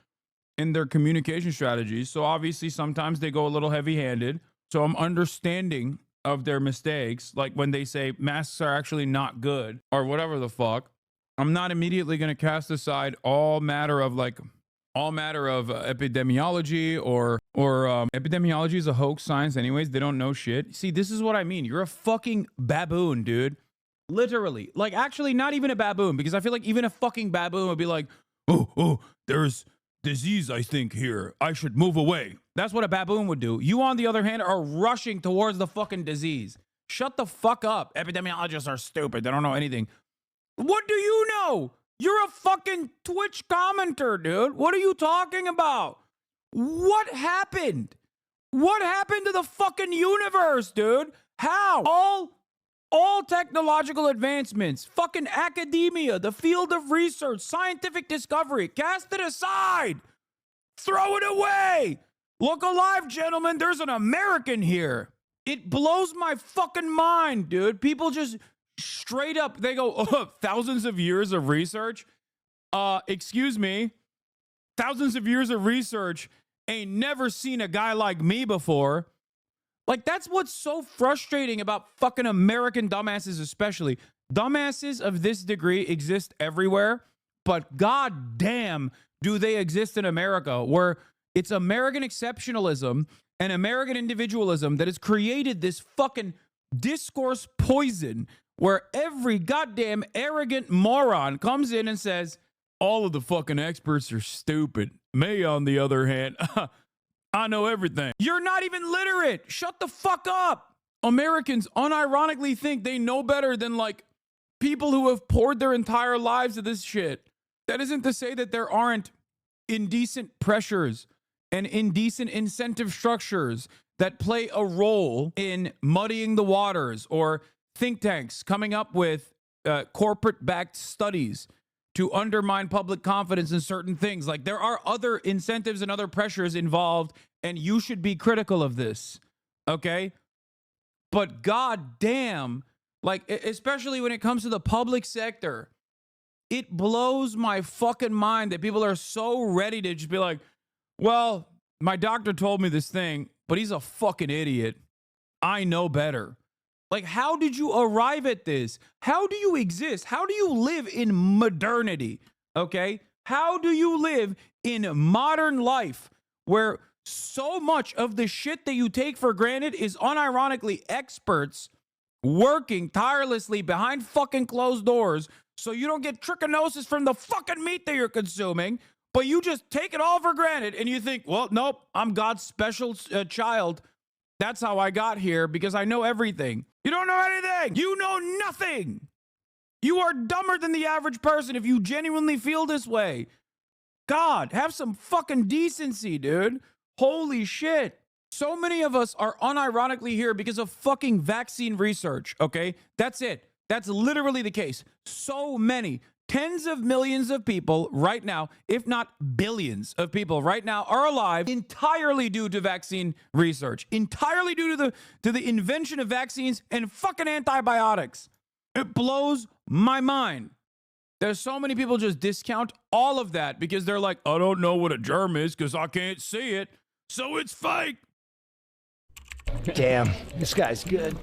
in their communication strategies. So obviously sometimes they go a little heavy-handed. So I'm understanding of their mistakes, like when they say masks are actually not good or whatever the fuck. I'm not immediately going to cast aside all matter of epidemiology or epidemiology is a hoax science anyways. They don't know shit. See, this is what I mean. You're a fucking baboon, dude. Literally. Like, actually not even a baboon, because I feel like even a fucking baboon would be like, oh, there's disease, I think, here. I should move away. That's what a baboon would do. You, on the other hand, are rushing towards the fucking disease. Shut the fuck up. Epidemiologists are stupid. They don't know anything. What do you know? You're a fucking Twitch commenter, dude. What are you talking about? What happened? What happened to the fucking universe, dude? How? All technological advancements, fucking academia, the field of research, scientific discovery, cast it aside. Throw it away. Look alive, gentlemen. There's an American here. It blows my fucking mind, dude. People just straight up, they go, oh, thousands of years of research. Excuse me. Thousands of years of research. Ain't never seen a guy like me before. Like, that's what's so frustrating about fucking American dumbasses, especially. Dumbasses of this degree exist everywhere, but god damn do they exist in America, where it's American exceptionalism and American individualism that has created this fucking discourse poison where every goddamn arrogant moron comes in and says, all of the fucking experts are stupid. Me, on the other hand, I know everything. You're not even literate. Shut the fuck up. Americans unironically think they know better than, like, people who have poured their entire lives to this shit. That isn't to say that there aren't indecent pressures and indecent incentive structures that play a role in muddying the waters, or think tanks coming up with corporate-backed studies to undermine public confidence in certain things. Like, there are other incentives and other pressures involved, and you should be critical of this, okay? But god damn, like, especially when it comes to the public sector, it blows my fucking mind that people are so ready to just be like, well, my doctor told me this thing, but he's a fucking idiot. I know better. Like, how did you arrive at this? How do you exist? How do you live in modernity? Okay? How do you live in modern life where so much of the shit that you take for granted is unironically experts working tirelessly behind fucking closed doors so you don't get trichinosis from the fucking meat that you're consuming, but you just take it all for granted and you think, well, nope, I'm God's special child. That's how I got here, because I know everything. You don't know anything. You know nothing. You are dumber than the average person if you genuinely feel this way. God, have some fucking decency, dude. Holy shit. So many of us are unironically here because of fucking vaccine research, okay? That's it. That's literally the case. So many. Tens of millions of people right now, if not billions of people right now, are alive entirely due to vaccine research, entirely due to the invention of vaccines and fucking antibiotics. It blows my mind. There's so many people just discount all of that because they're like, I don't know what a germ is because I can't see it, so it's fake. Damn, this guy's good.